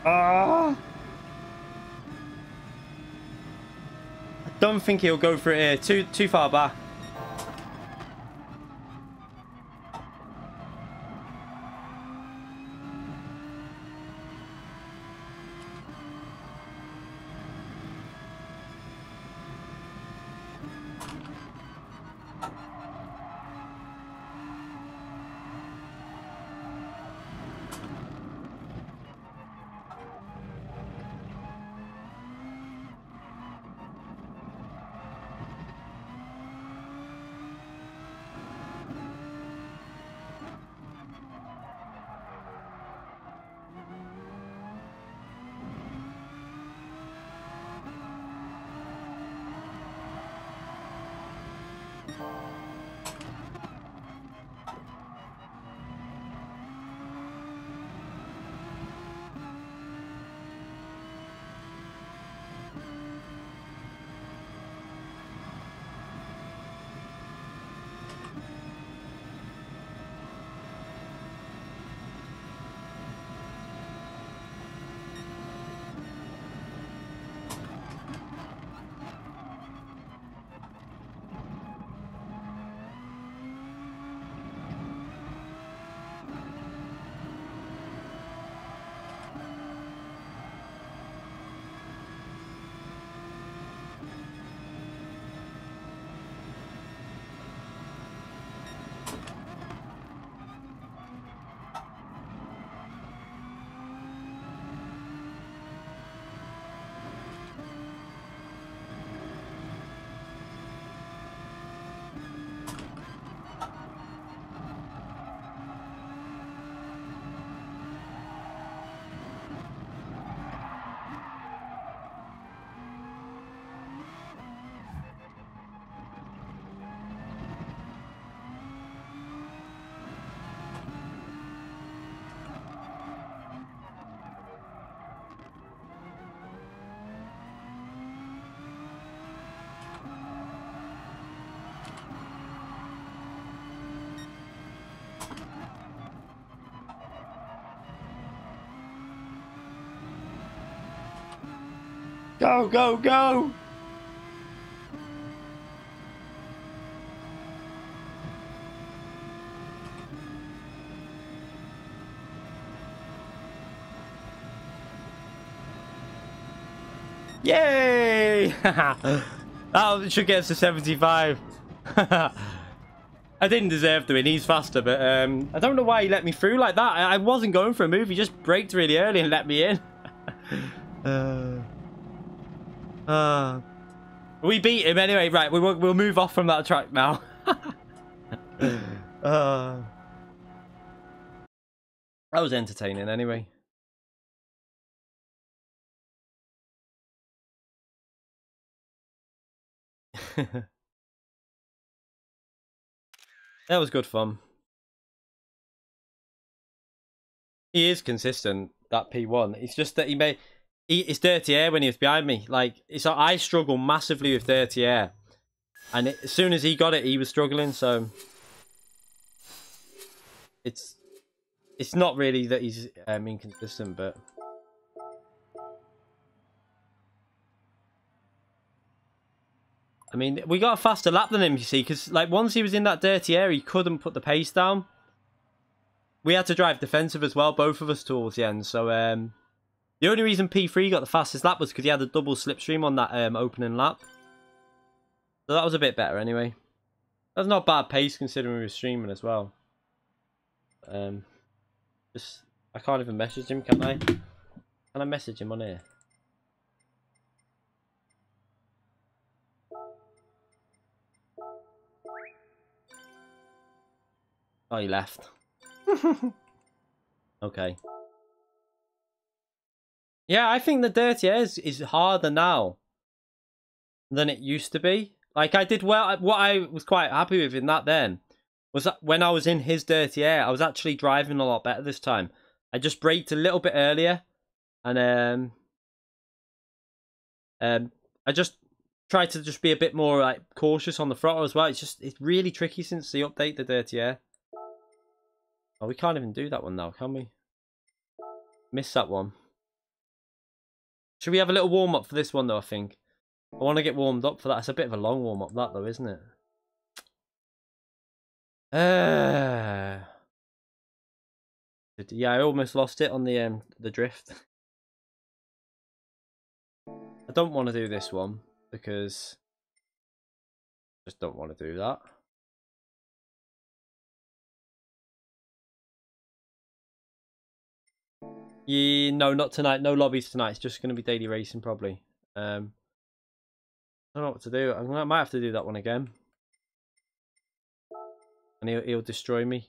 I don't think he'll go for it here. Too far back. Go, go, go! Yay! That should get us to 75. I didn't deserve to win. He's faster, but I don't know why he let me through like that. I wasn't going for a move. He just braked really early and let me in. We beat him anyway. Right, we'll move off from that track now. That was entertaining anyway. That was good fun. He is consistent, that P1. It's just that it's dirty air when he was behind me. Like, I struggle massively with dirty air. And as soon as he got it, he was struggling, so... It's not really that he's inconsistent, but... I mean, we got a faster lap than him, you see, because like once he was in that dirty air, he couldn't put the pace down. We had to drive defensive as well, both of us towards the end. So the only reason P3 got the fastest lap was because he had a double slipstream on that opening lap. So that was a bit better anyway. That's not bad pace considering we were streaming as well. I can't even message him, can I? Can I message him on here? Oh, he left. Okay. Yeah, I think the Dirty Air is harder now than it used to be. Like, I did well. What I was quite happy with in that then was that when I was in his Dirty Air, I was actually driving a lot better this time. I just braked a little bit earlier, and I just tried to just be a bit more like cautious on the throttle as well. It's really tricky since the update, the Dirty Air. Oh, we can't even do that one now, can we? Miss that one. Should we have a little warm up for this one though? I think I want to get warmed up for that. It's a bit of a long warm up, that though, isn't it? Yeah, I almost lost it on the drift. I don't want to do this one because I just don't want to do that. Yeah, no, not tonight. No lobbies tonight. It's just going to be daily racing probably. I don't know what to do. I might have to do that one again, and he'll destroy me.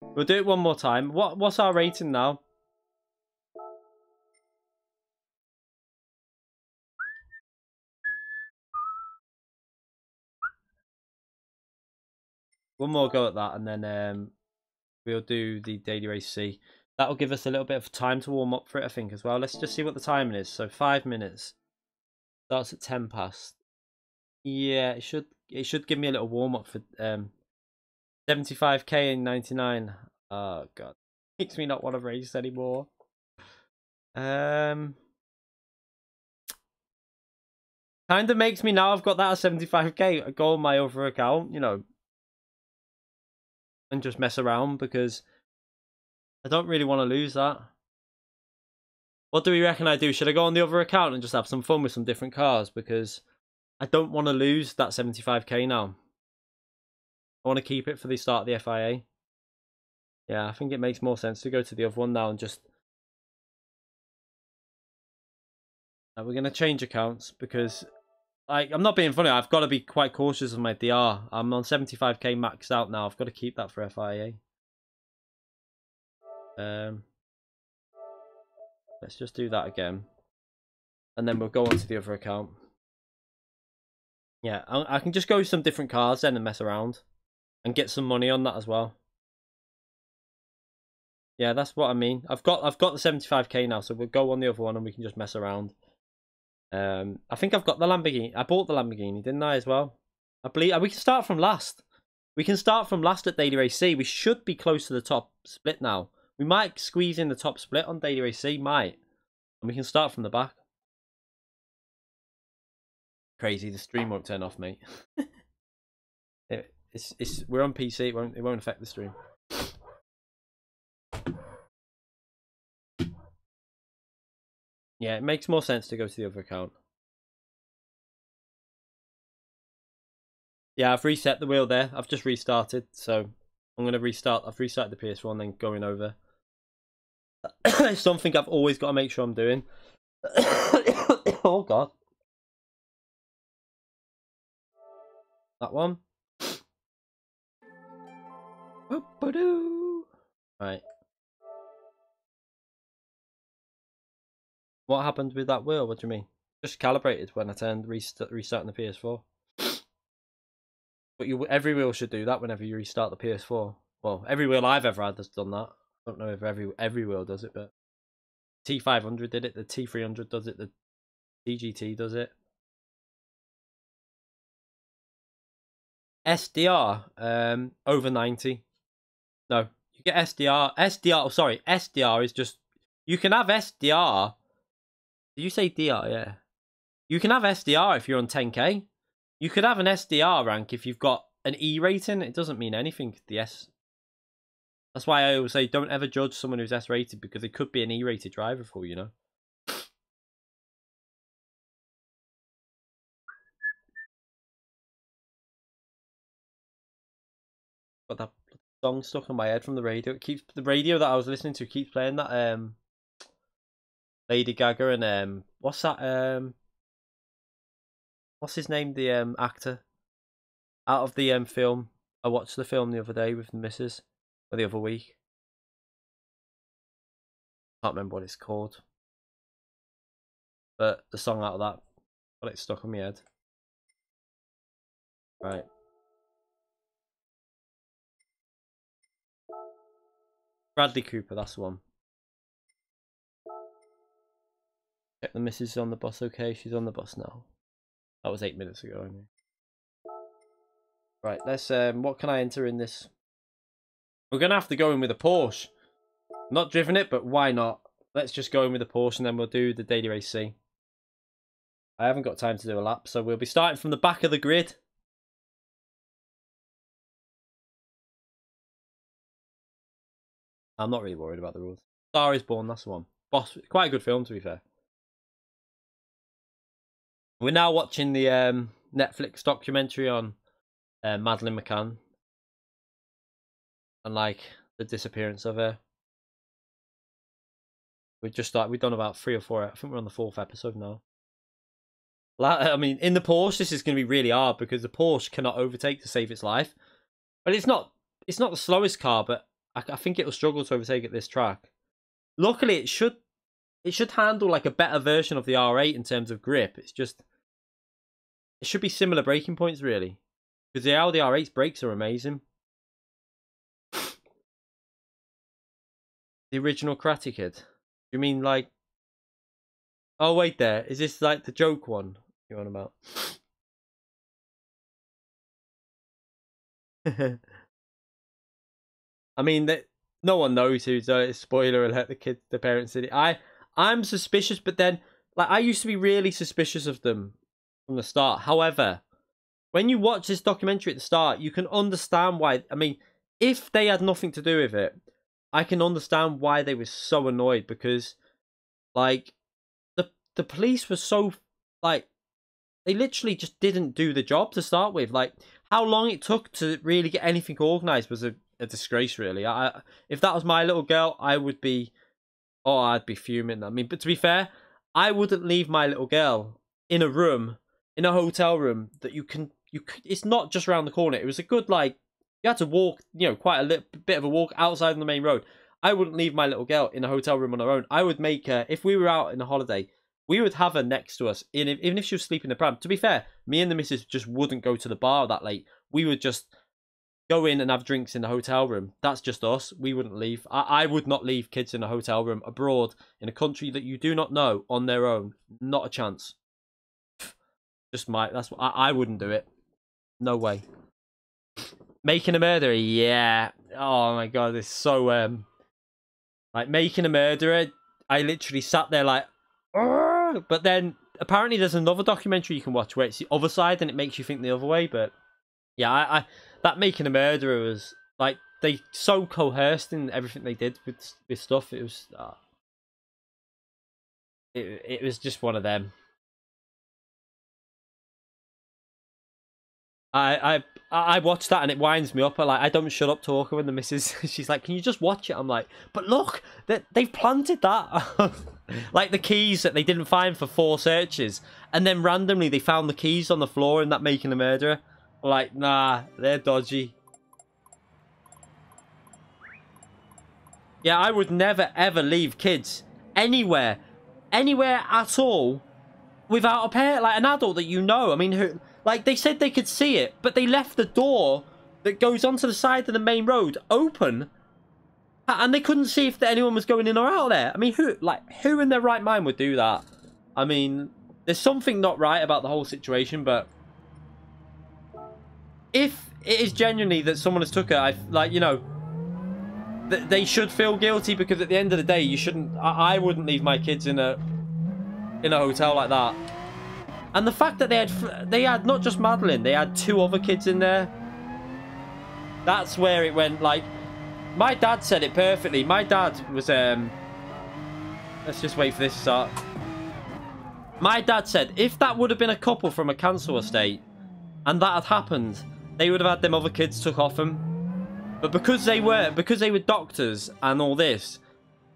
We'll do it one more time. What's our rating now? One more go at that, and then we'll do the daily race C. That'll give us a little bit of time to warm up for it, I think, as well. Let's just see what the timing is. So 5 minutes. Starts at 10 past. Yeah, it should give me a little warm up for 75k in 99. Oh god. Makes me not want to race anymore. Kind of makes me now I've got that at 75k go on my other account, you know, and just mess around because I don't really want to lose that. What do we reckon I do? Should I go on the other account and just have some fun with some different cars? Because I don't want to lose that 75k now. I want to keep it for the start of the FIA. Yeah, I think it makes more sense to go to the other one now and just... we're going to change accounts because... I'm not being funny, I've got to be quite cautious of my DR. I'm on 75k maxed out now. I've got to keep that for FIA. Let's just do that again. And then we'll go on to the other account. Yeah, I can just go with some different cars then and mess around. And get some money on that as well. Yeah, that's what I mean. I've got the 75k now, so we'll go on the other one and we can just mess around. I think I've got the Lamborghini. I bought the Lamborghini, didn't I, as well? I believe we can start from last. We can start from last at Daily Race C. We should be close to the top split now. We might squeeze in the top split on Daily Race C, might. And we can start from the back. Crazy, the stream won't turn off, mate. We're on PC, it won't affect the stream. Yeah, it makes more sense to go to the other account. Yeah, I've reset the wheel there. I've just restarted, so I'm going to restart. I've restarted the PS4 and then going over. It's something I've always got to make sure I'm doing. Oh, God. That one. Right. What happened with that wheel? What do you mean? Just calibrated when I turned restarting the PS4. But every wheel should do that whenever you restart the PS4. Well, every wheel I've ever had has done that. I don't know if every wheel does it, but T500 did it, the T300 does it, the DGT does it. SDR, over 90. No, you get SDR. SDR is just... You can have SDR. Did you say DR? Yeah. You can have SDR if you're on 10k. You could have an SDR rank if you've got an E rating. It doesn't mean anything, the S. That's why I always say don't ever judge someone who's S rated because it could be an E rated driver for you know. Got that song stuck in my head from the radio. It keeps the radio that I was listening to keeps playing that Lady Gaga and what's that what's his name, the actor out of the film. I watched the film the other day with the missus, or the other week. Can't remember what it's called. but the song out of that got it stuck on my head. Right. Bradley Cooper, that's the one. Check the missus on the bus. Okay, she's on the bus now. That was 8 minutes ago, I mean. Right, let's what can I enter in this? We're gonna have to go in with a Porsche. Not driven it, but why not? Let's just go in with a Porsche and then we'll do the daily race C. I haven't got time to do a lap, so we'll be starting from the back of the grid. I'm not really worried about the rules. Star is Born, that's the one. Boss, quite a good film, to be fair. We're now watching the Netflix documentary on Madeleine McCann and like the disappearance of her. We've done about 3 or 4. I think we're on the 4th episode now. I mean, in the Porsche, this is going to be really hard because the Porsche cannot overtake to save its life. But it's not the slowest car, but I think it will struggle to overtake at this track. Luckily, it should handle like a better version of the R8 in terms of grip. It should be similar braking points, really. Because the Audi R8's brakes are amazing. The original Karate Kid. You mean like... Oh, wait there. Is this like the joke one you're on about? I mean, no one knows who's spoiler alert, the parents did it. I'm suspicious, but then, like, I used to be really suspicious of them from the start. However, when you watch this documentary at the start, you can understand why. I mean, if they had nothing to do with it, I can understand why they were so annoyed because, like, the police were so, like, they literally just didn't do the job to start with. Like, how long it took to really get anything organised was a disgrace, really. If that was my little girl, I'd be fuming. I mean, but to be fair, I wouldn't leave my little girl in a room, in a hotel room that it's not just around the corner. It was a good, like, you had to walk, quite a bit of a walk outside on the main road. I wouldn't leave my little girl in a hotel room on her own. I would make her, if we were out on a holiday, we would have her next to us, even if she was sleeping in the pram. To be fair, me and the missus just wouldn't go to the bar that late. We would just go in and have drinks in the hotel room. That's just us. We wouldn't leave. I would not leave kids in a hotel room abroad in a country that you do not know on their own. Not a chance. That's what I wouldn't do it. No way. Making a Murderer, yeah. Oh my god, it's so like Making a Murderer. I literally sat there like, "Argh!" But then apparently there's another documentary you can watch where it's the other side and it makes you think the other way. But yeah, that Making a Murderer was like they so coerced in everything they did with stuff. It was it was just one of them. I watched that and it winds me up. I don't shut up talking when the missus she's like, "Can you just watch it?" I'm like, "But look, they've planted that." Like the keys that they didn't find for 4 searches, and then randomly they found the keys on the floor in that Making a Murderer. Like, nah, they're dodgy. Yeah, I would never ever leave kids anywhere at all without a parent, like an adult that you know. I mean, who? Like, they said they could see it, but they left the door that goes onto the side of the main road open, and they couldn't see if anyone was going in or out there. I mean, who in their right mind would do that? I mean, there's something not right about the whole situation, but if it is genuinely that someone has took her, they should feel guilty, because at the end of the day, you shouldn't. I wouldn't leave my kids in a hotel like that. And the fact that they had not just Madeline, they had 2 other kids in there. That's where it went. Like, my dad said it perfectly. My dad was let's just wait for this to start. My dad said if that would have been a couple from a council estate and that had happened, they would have had them other kids took off them. But because they were doctors and all this,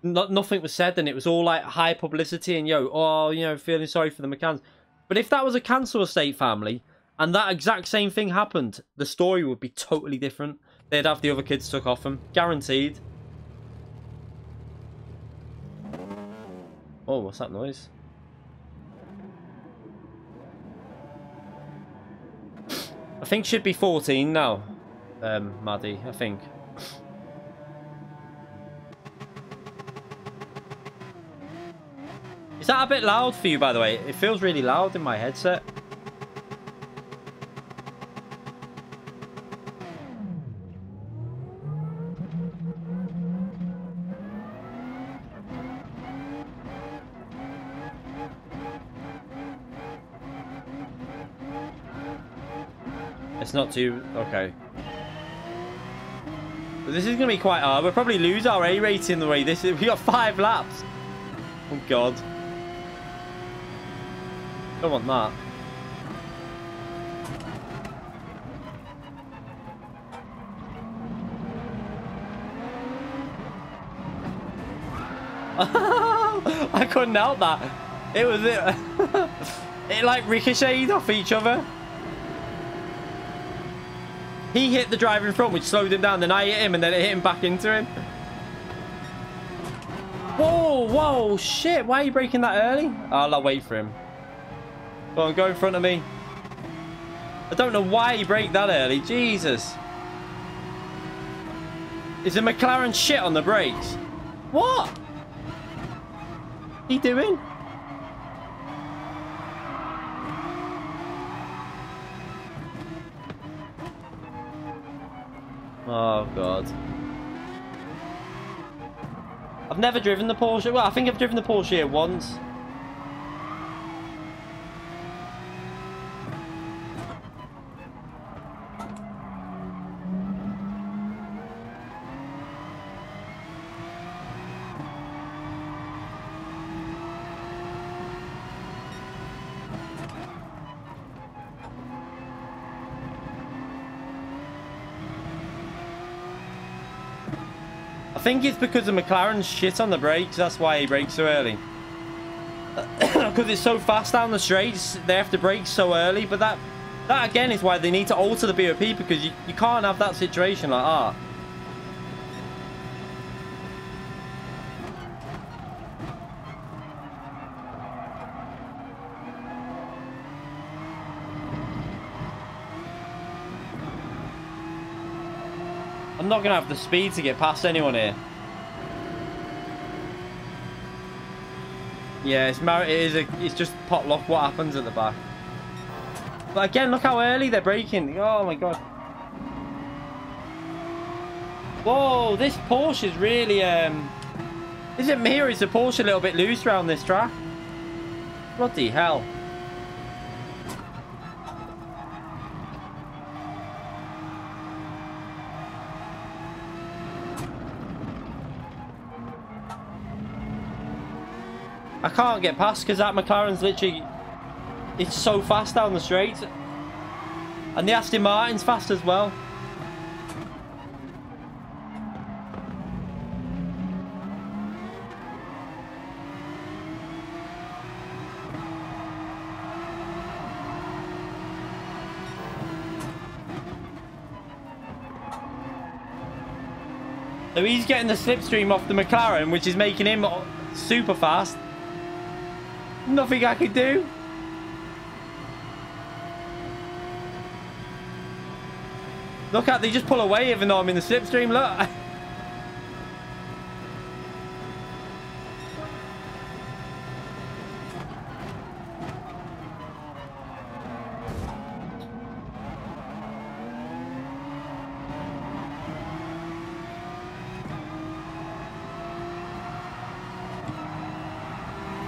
nothing was said, and it was all like high publicity and feeling sorry for the McCanns. But if that was a council estate family and that exact same thing happened, the story would be totally different. They'd have the other kids took off them, guaranteed. Oh, what's that noise? think should be 14 now, Maddie, I think. Is that a bit loud for you, by the way? It feels really loud in my headset. It's not too... okay. But this is going to be quite hard. We'll probably lose our A rating the way this is. We got 5 laps. Oh, God. Don't want that. I couldn't help that. It was it. It like ricocheted off each other. He hit the driver in front, which slowed him down. Then I hit him, and then it hit him back into him. Whoa, whoa, shit! Why are you braking that early? I'll wait for him. Go on, go in front of me. I don't know why he braked that early. Jesus. Is the McLaren shit on the brakes? What? He doing? Oh, God. I've never driven the Porsche. Well, I think I've driven the Porsche here once. I think it's because of McLaren's shit on the brakes. That's why he brakes so early. Because it's so fast down the straights, they have to brake so early. But that again is why they need to alter the BOP, because you can't have that situation like that. I'm not going to have the speed to get past anyone here. Yeah, it's just pot lock what happens at the back. But again, look how early they're braking. Oh my God. Whoa, this Porsche is really... Is it me or is the Porsche a little bit loose around this track? Bloody hell. I can't get past because that McLaren's literally... It's so fast down the straight. And the Aston Martin's fast as well. So he's getting the slipstream off the McLaren, which is making him super fast. Nothing I could do. Look at, they just pull away even though I'm in the slipstream. Look.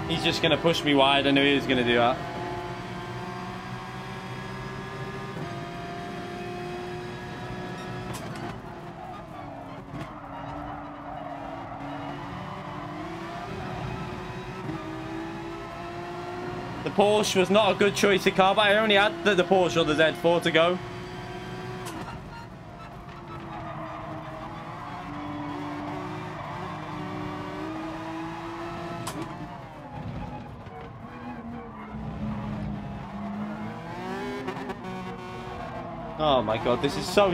He's just going to push me wide. I knew he was going to do that. The Porsche was not a good choice of car, but I only had the Porsche or the Z4 to go. Oh my God, this is so...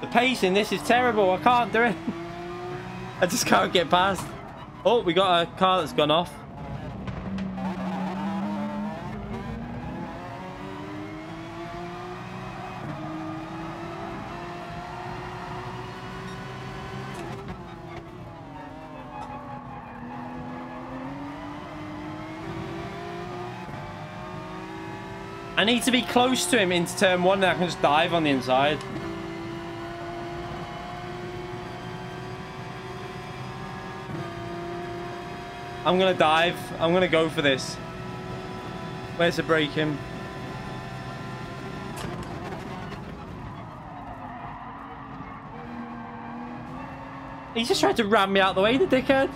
The pace in this is terrible. I can't do it. I just can't get past. Oh, we got a car that's gone off. I need to be close to him into turn 1 and I can just dive on the inside. I'm gonna dive. I'm gonna go for this. Where's the braking? He just tried to ram me out the way, the dickhead.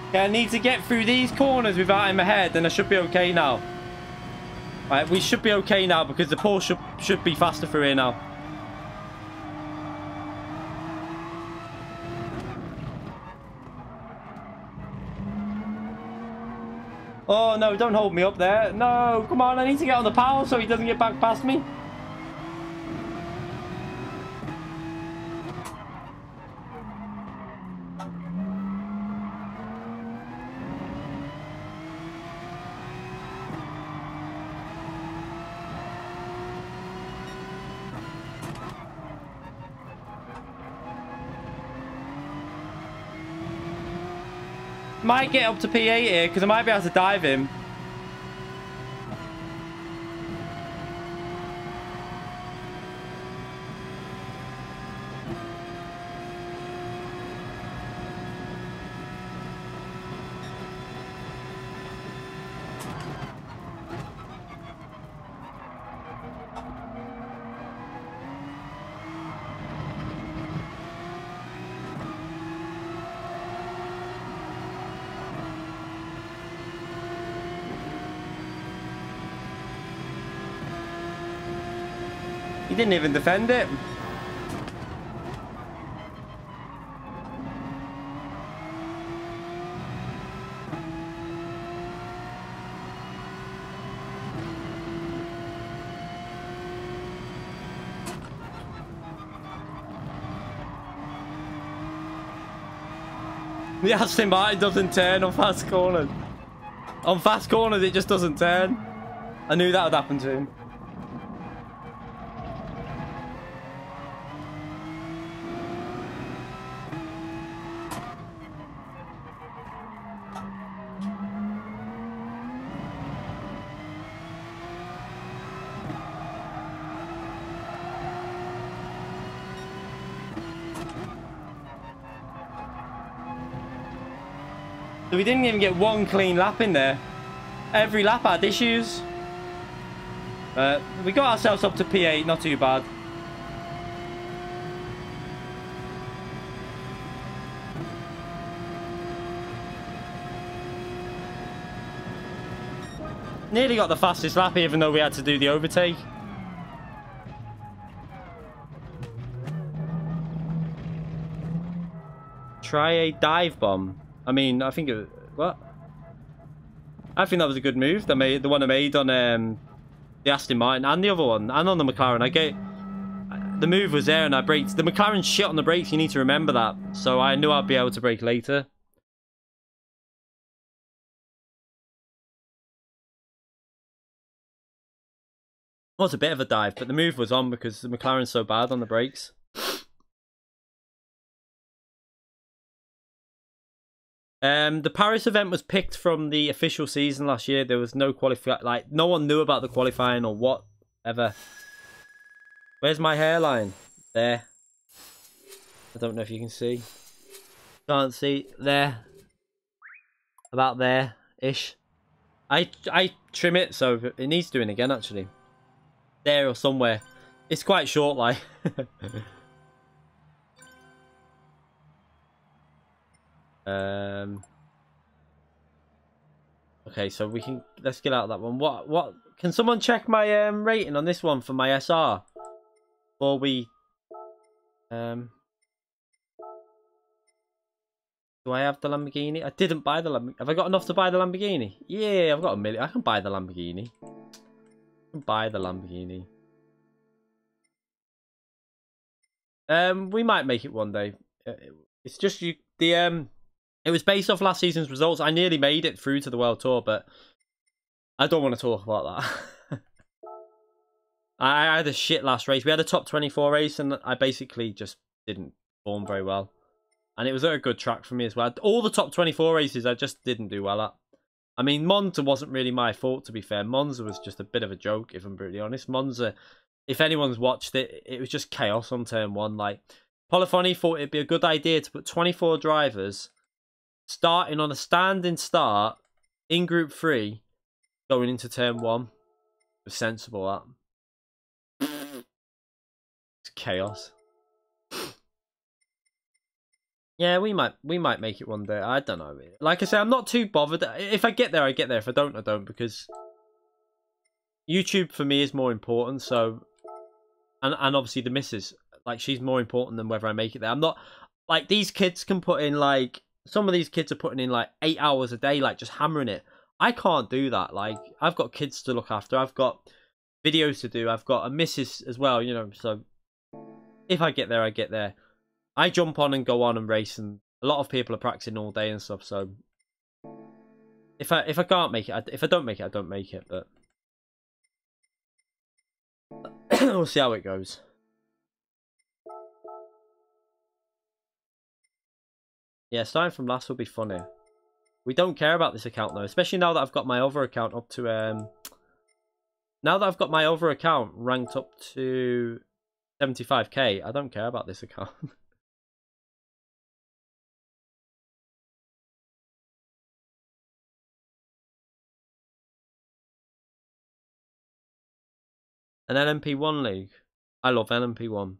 Okay, I need to get through these corners without him ahead, and I should be okay now. Right, we should be okay now because the Porsche should be faster through here now. Oh no, don't hold me up there. No, come on, I need to get on the power so he doesn't get back past me. Might get up to P8 here because I might be able to dive him. He didn't even defend it. The Aston Martin doesn't turn on fast corners. On fast corners, it just doesn't turn. I knew that would happen to him. So we didn't even get one clean lap in there. Every lap had issues. We got ourselves up to P8, not too bad. Nearly got the fastest lap even though we had to do the overtake. Try a dive bomb. I mean, I think it... What? I think that was a good move. The one I made on the Aston Martin and the other one. And on the McLaren. The move was there and I braked. The McLaren shit on the brakes. You need to remember that. So I knew I'd be able to brake later. It was a bit of a dive, but the move was on because the McLaren's so bad on the brakes. The Paris event was picked from the official season last year. There was no no one knew about the qualifying or whatever. Where's my hairline? There. I don't know if you can see. Can't see. There. About there-ish. I trim it, so it needs doing again, actually. There or somewhere. It's quite short, like. Okay, so let's get out of that one. What can someone check my rating on this one for my SR before we do I have the Lamborghini? I didn't buy the Lamborghini. Have I got enough to buy the Lamborghini? Yeah, I've got a million. I can buy the Lamborghini. I can buy the Lamborghini. We might make it one day. It's just it was based off last season's results. I nearly made it through to the World Tour, but I don't want to talk about that. I had a shit last race. We had a top 24 race, and I basically just didn't perform very well. And it was a good track for me as well. All the top 24 races, I just didn't do well at. I mean, Monza wasn't really my fault, to be fair. Monza was just a bit of a joke, if I'm brutally honest. Monza, if anyone's watched it, it was just chaos on turn 1. Like, Polifoni thought it'd be a good idea to put 24 drivers starting on a standing start in Group 3 going into turn 1. It was sensible, that. It's chaos. Yeah, we might make it one day. I don't know. Like I say, I'm not too bothered. If I get there, I get there. If I don't, I don't. Because YouTube for me is more important. So, and obviously the missus, like, she's more important than whether I make it there. I'm not like, these kids can put in, like, some of these kids are putting in like 8 hours a day, like just hammering it. I can't do that. Like, I've got kids to look after. I've got videos to do. I've got a missus as well, you know. So if I get there, I get there. I jump on and go on and race, and a lot of people are practicing all day and stuff. So if I can't make it, if I don't make it, I don't make it. But we'll see how it goes. Yeah, starting from last will be funny. We don't care about this account though, especially now that I've got my other account up to now that I've got my other account ranked up to 75k. I don't care about this account. An LMP1 league. I love LMP1.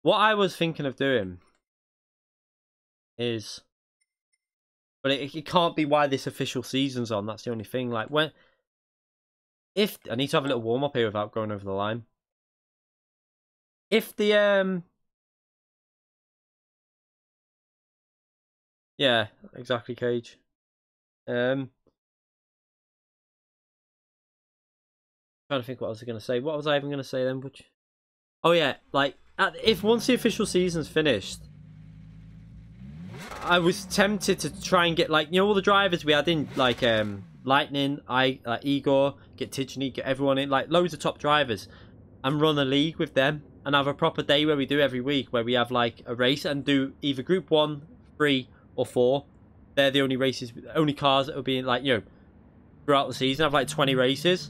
What I was thinking of doing is, but it can't be why this official season's on. That's the only thing. Like, if I need to have a little warm up here without going over the line. If the yeah, exactly, Cage. Trying to think what I was going to say. What was I even going to say then, Butch? Oh yeah, like, if once the official season's finished, I was tempted to try and get, like, you know, all the drivers we had in, like, Lightning, Igor, get Tijani, get everyone in, like, loads of top drivers, and run a league with them, and have a proper day where we do every week, where we have, like, a race, and do either Group 1, 3, or 4. They're the only races, only cars that will be in, like, you know, throughout the season. Have, like, 20 races.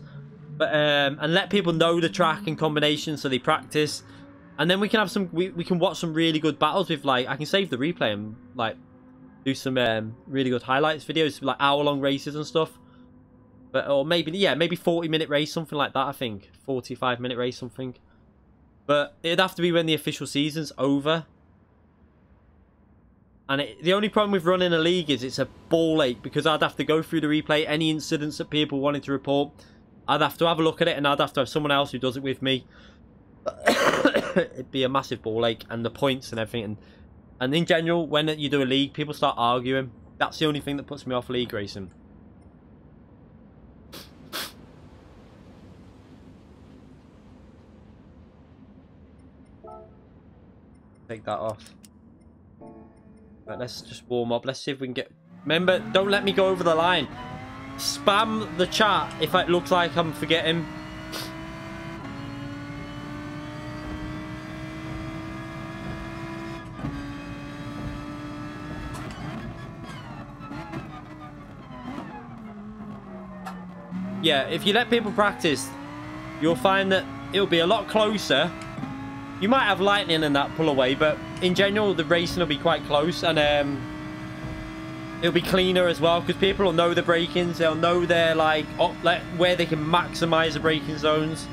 But and let people know the track and combinations so they practice, and then we can have some. We can watch some really good battles with, like, I can save the replay and, like, do some really good highlights videos, like hour-long races and stuff. But or maybe, yeah, maybe 40-minute race, something like that. I think 45-minute race, something. But it'd have to be when the official season's over. And the only problem with running a league is it's a ball ache, because I'd have to go through the replay, any incidents that people wanted to report. I'd have to have a look at it, and I'd have to have someone else who does it with me. It'd be a massive ball ache, and the points and everything. And in general, when you do a league, people start arguing. That's the only thing that puts me off league racing. Take that off. Right, let's just warm up. Let's see if we can get... Remember, don't let me go over the line. Spam the chat if it looks like I'm forgetting. Yeah, if you let people practice, you'll find that it'll be a lot closer. You might have lightning and that pull away, but in general, the racing will be quite close, and it'll be cleaner as well, because people will know the braking. They'll know their, like where they can maximize the braking zones.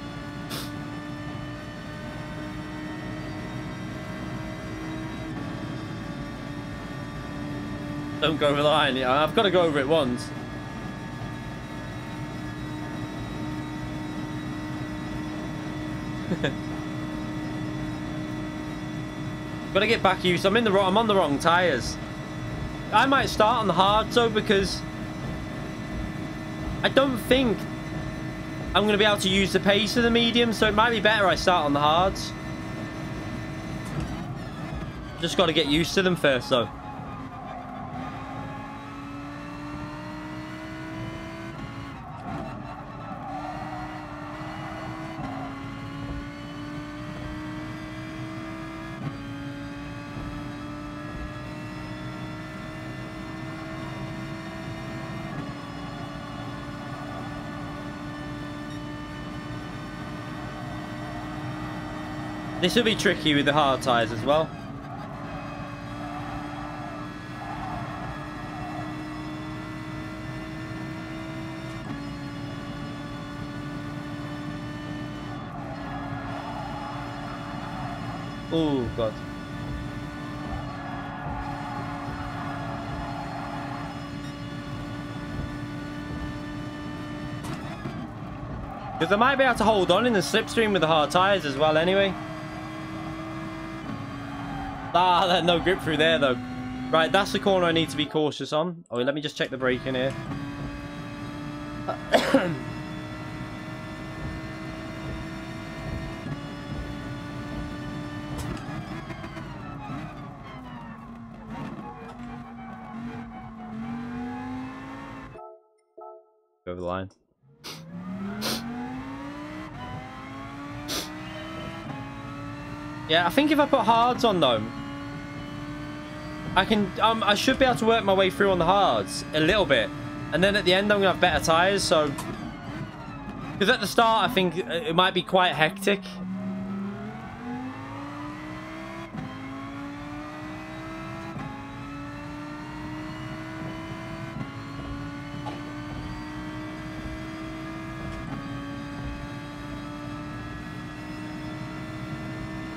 Don't go over the line. Yeah, I've got to go over it once. Got to get back used. I'm on the wrong tires. I might start on the hard though, because I don't think I'm going to be able to use the pace of the medium, so it might be better I start on the hards. Just got to get used to them first, though. This will be tricky with the hard tyres as well. Oh, God. Because I might be able to hold on in the slipstream with the hard tyres as well anyway. Ah, no grip through there though. Right, that's the corner I need to be cautious on. Oh, let me just check the brake in here. Go over the line. Yeah, I think if I put hards on though, I should be able to work my way through on the hards a little bit, and then at the end I'm gonna have better tires. So, because at the start I think it might be quite hectic.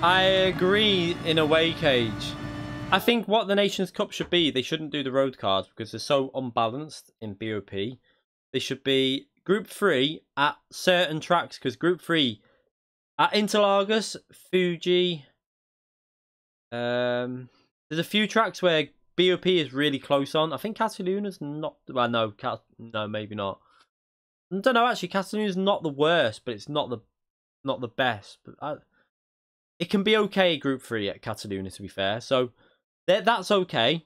I agree in a way, Cage. I think what the Nations Cup should be, they shouldn't do the road cars because they're so unbalanced in BOP. They should be Group 3 at certain tracks, because Group 3 at Interlagos, Fuji, there's a few tracks where BOP is really close on. I think Cataluna's not, well, no, no, maybe not. I don't know, actually, Cataluna's not the worst, but it's not the best. But it can be okay Group 3 at Cataluna, to be fair. So that's okay.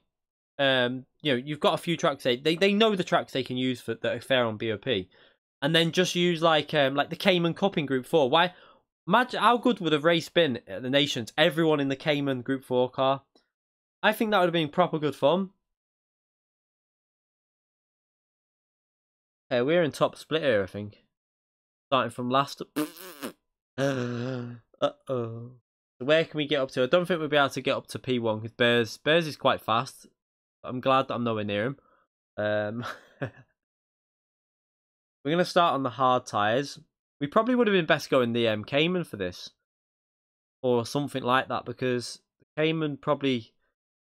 You know, you've got a few tracks. They know the tracks they can use that are fair on BOP, and then just use like the Cayman Cup in Group 4. Why? Imagine how good would a race been at the Nations? Everyone in the Cayman Group 4 car. I think that would have been proper good fun. We're in top split here, I think. Starting from last. Uh-oh. Where can we get up to? I don't think we'll be able to get up to P1 because Bears is quite fast. I'm glad that I'm nowhere near him. We're going to start on the hard tyres. We probably would have been best going the Cayman for this. Or something like that, because the Cayman probably,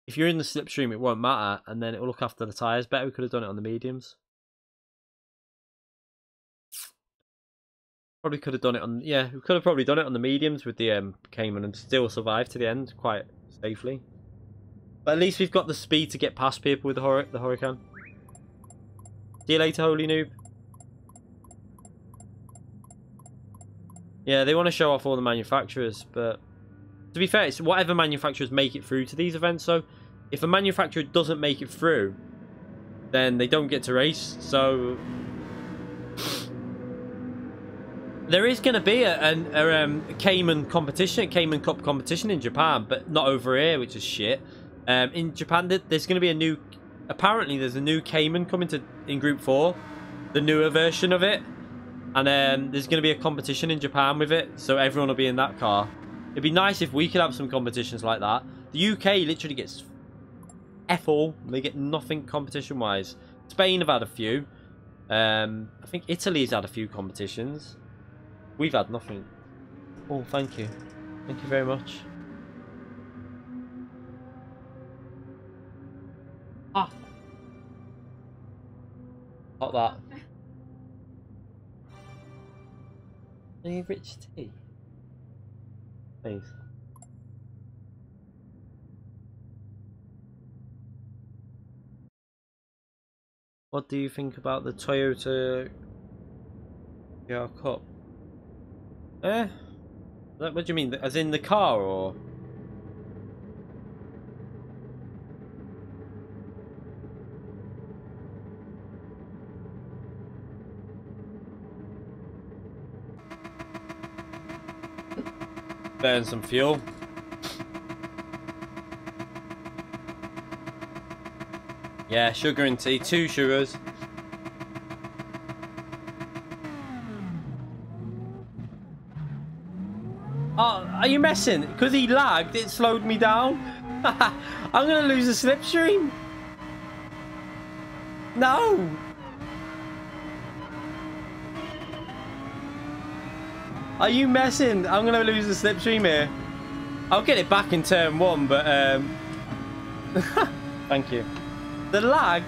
if you're in the slipstream, it won't matter. And then it will look after the tyres better. We could have done it on the mediums. Probably could have done it on, yeah, we could have probably done it on the mediums with the Cayman and still survive to the end quite safely. But at least we've got the speed to get past people with the Huracan. See you later, holy noob. Yeah, they want to show off all the manufacturers, but to be fair, it's whatever manufacturers make it through to these events. So if a manufacturer doesn't make it through, then they don't get to race. So there is going to be a Cayman competition, Cayman Cup competition in Japan, but not over here, which is shit. In Japan, there's going to be a new, apparently there's a new Cayman coming in Group 4, the newer version of it. And there's going to be a competition in Japan with it, so everyone will be in that car. It'd be nice if we could have some competitions like that. The UK literally gets F all. They get nothing competition-wise. Spain have had a few. I think Italy's had a few competitions. We've had nothing. Oh, thank you. Thank you very much. Ah. Not that. Any rich tea? Please. What do you think about the Toyota GR Cup? What do you mean? As in the car, or? burn some fuel. Yeah, sugar and tea. 2 sugars. Oh, are you messing? Because he lagged, it slowed me down. I'm going to lose a slipstream. No. Are you messing? I'm going to lose the slipstream here. I'll get it back in turn 1, but... Thank you. The lag...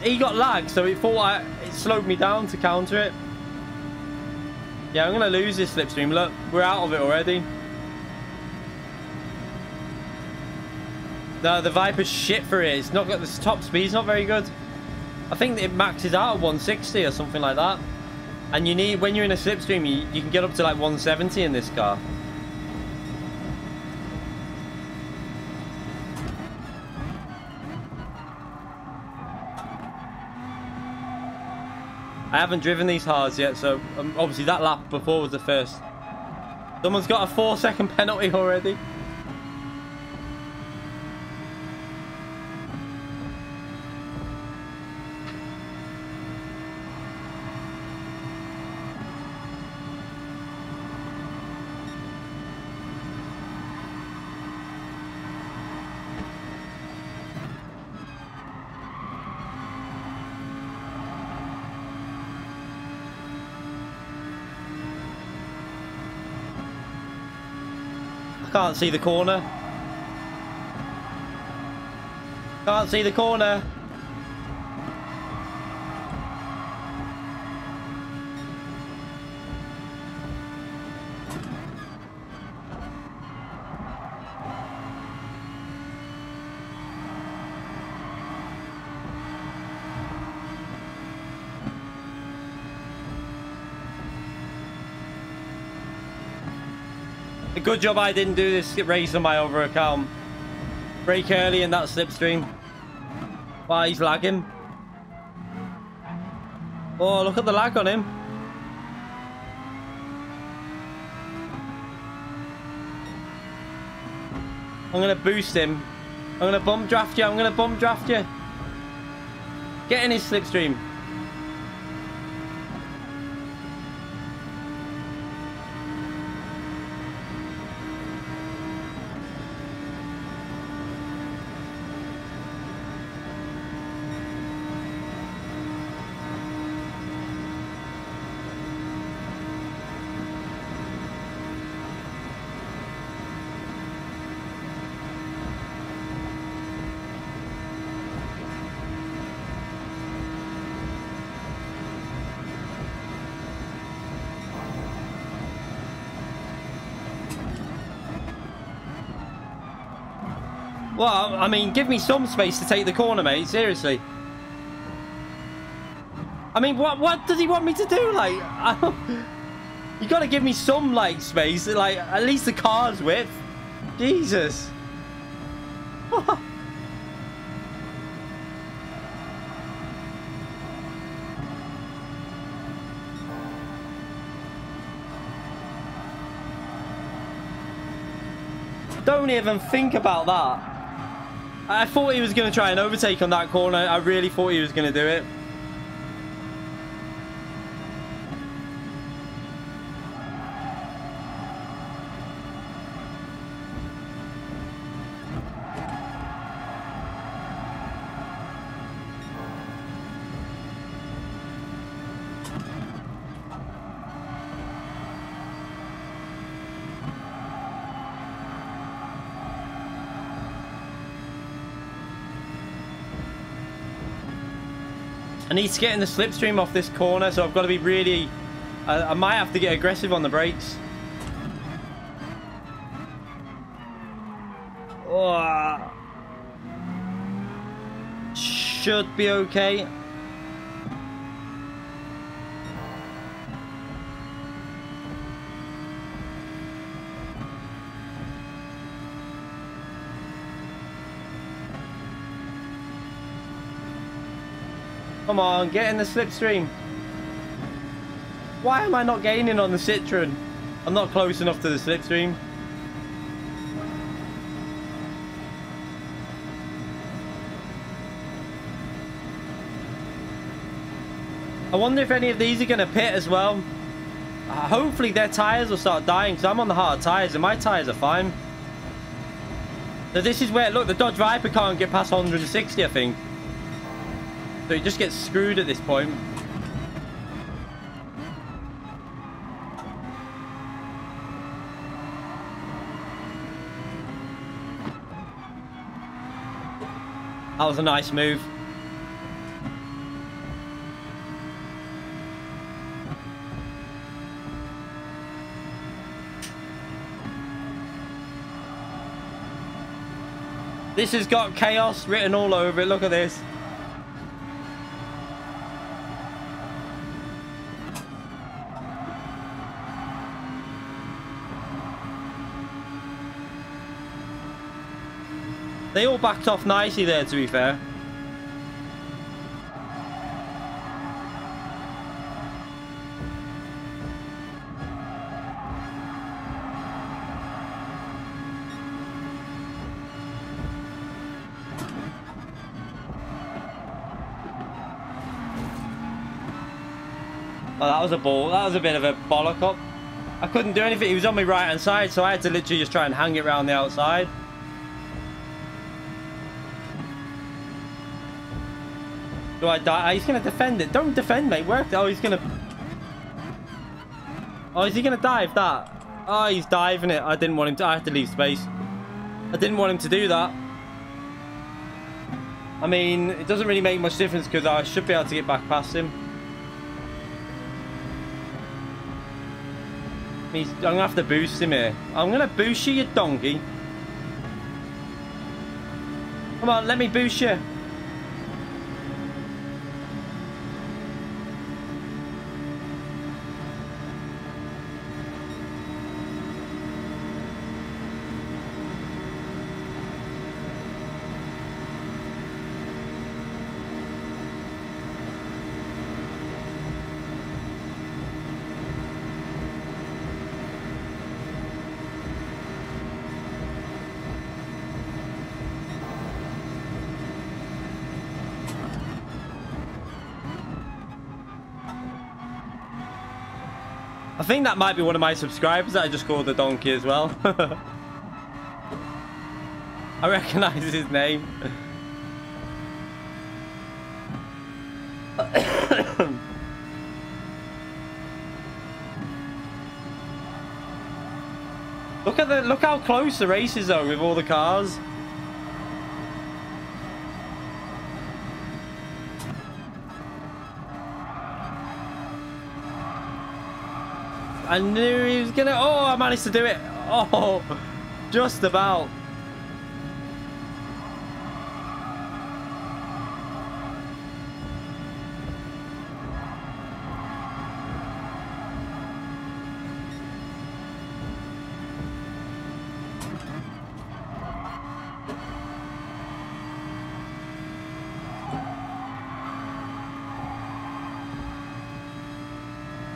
He got lag, so it thought it slowed me down to counter it. Yeah, I'm going to lose this slipstream. Look, we're out of it already. No, the Viper's shit for it. It's not got the top speed's not very good. I think it maxes out at 160 or something like that. And you need, when you're in a slipstream, you can get up to like 170 in this car. I haven't driven these hards yet, so obviously that lap before was the first. Someone's got a 4-second penalty already. Can't see the corner. Can't see the corner. Good job I didn't do this race on my other account. Brake early in that slipstream. Wow, he's lagging. Oh, look at the lag on him. I'm going to boost him. I'm going to bump draft you. I'm going to bump draft you. Get in his slipstream. Well, I mean, give me some space to take the corner, mate. Seriously. I mean, what does he want me to do? Like, you got to give me some, like, space. Like, at least the car's width. Jesus. Don't even think about that. I thought he was going to try and overtake on that corner. I really thought he was going to do it. I need to get in the slipstream off this corner, so I've got to be really... I might have to get aggressive on the brakes. Oh. Should be okay. Come on, get in the slipstream. Why am I not gaining on the Citroen? I'm not close enough to the slipstream. I wonder if any of these are going to pit as well. Hopefully their tyres will start dying, because I'm on the hard tyres and my tyres are fine. So this is where, look, the Dodge Viper can't get past 160, I think. So it just gets screwed at this point. That was a nice move. This has got chaos written all over it. Look at this. They all backed off nicely there, to be fair. Oh, that was a ball. That was a bit of a bollock up. I couldn't do anything. He was on my right hand side, so I had to literally just try and hang it around the outside. Do I die? Oh, he's going to defend it. Don't defend, mate. Work. Oh, he's going to... Oh, is he going to dive that? Oh, he's diving it. I didn't want him to... I had to leave space. I didn't want him to do that. I mean, it doesn't really make much difference because I should be able to get back past him. I'm going to have to boost him here. I'm going to boost you, you donkey. Come on, let me boost you. I think that might be one of my subscribers that I just called the donkey as well. I recognise his name. Look how close the race is though with all the cars. I knew he was gonna... Oh, I managed to do it. Oh, just about.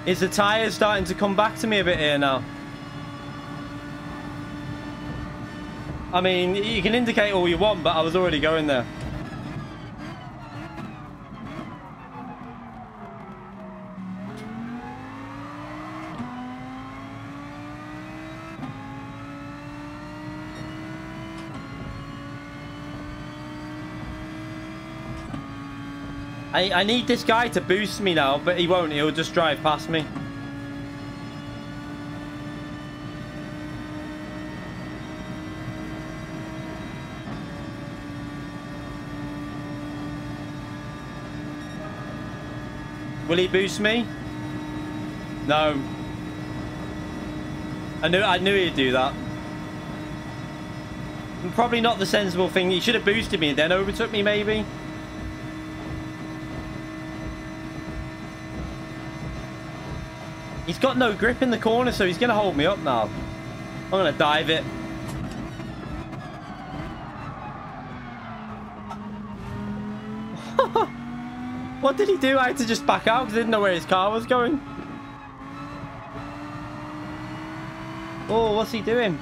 Is the tyre starting to come back to me a bit here now? I mean, you can indicate all you want, but I was already going there. I need this guy to boost me now, but he won't. He'll just drive past me. Will he boost me? No. I knew he'd do that. Probably not the sensible thing. He should have boosted me and then overtook me, maybe. He's got no grip in the corner, so he's going to hold me up now. I'm going to dive it. What did he do? I had to just back out because I didn't know where his car was going. Oh, what's he doing?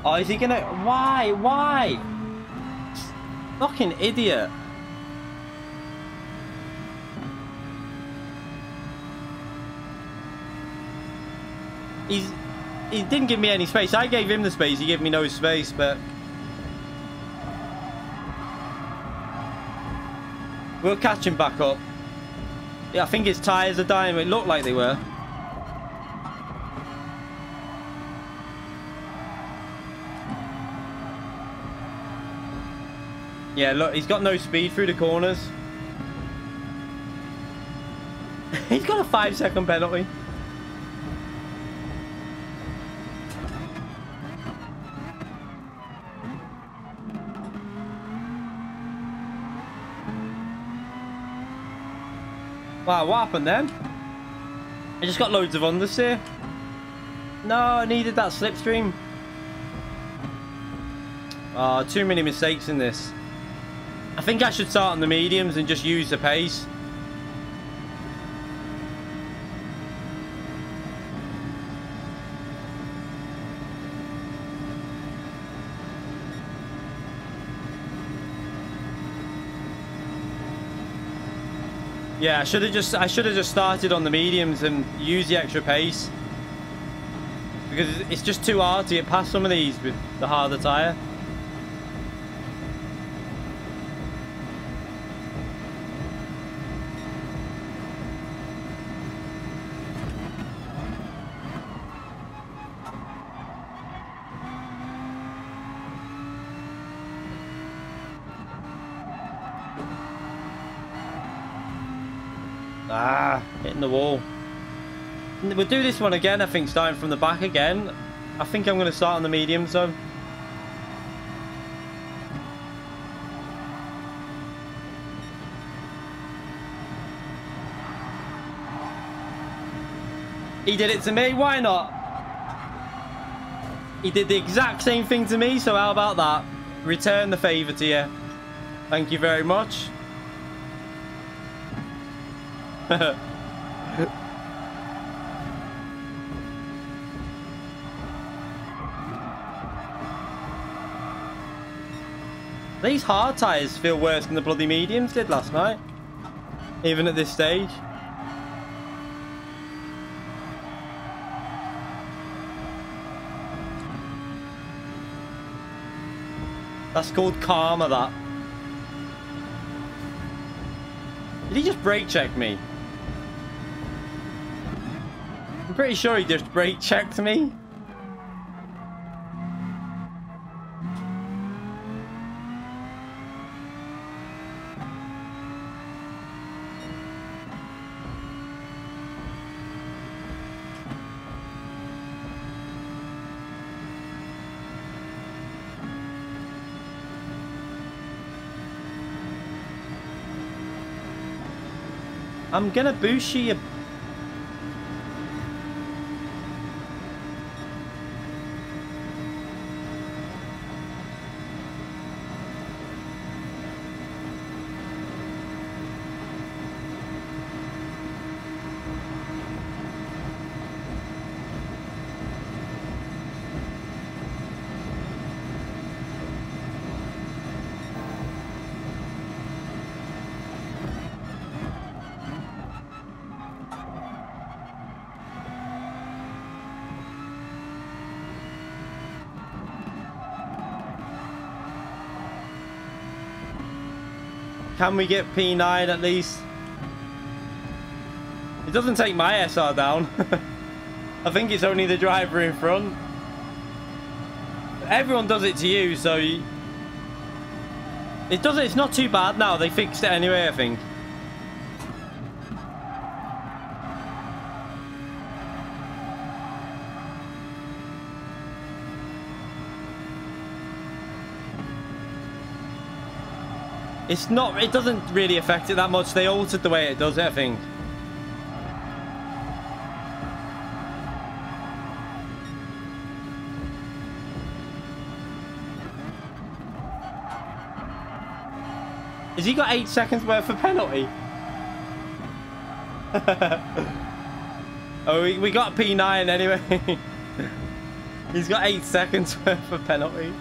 Oh, is he gonna... Why? Why? Fucking idiot. He didn't give me any space. I gave him the space. He gave me no space, but... We'll catch him back up. Yeah, I think his tyres are dying. It looked like they were. Yeah, look, he's got no speed through the corners. He's got a 5-second penalty. Wow, what happened then? I just got loads of understeer. No, I needed that slipstream. Oh, too many mistakes in this. I think I should start on the mediums and just use the pace. Yeah, I should have just started on the mediums and used the extra pace. Because it's just too hard to get past some of these with the harder tyre. Ah, hitting the wall. We'll do this one again, I think, starting from the back again. I think I'm going to start on the medium zone. He did it to me, why not? He did the exact same thing to me, so how about that? Return the favour to you. Thank you very much. These hard tyres feel worse than the bloody mediums did last night, even at this stage. That's called karma, that. Did he just brake check me? I'm pretty sure he just brake checked me. I'm gonna boost you. Can we get P9 at least? It doesn't take my SR down. I think it's only the driver in front. Everyone does it to you, so it's not too bad now. They fixed it anyway, I think. It's not, it doesn't really affect it that much. They altered the way it does it, I think. Has he got 8 seconds worth of penalty? Oh, we got P9 anyway. He's got 8 seconds worth of penalty.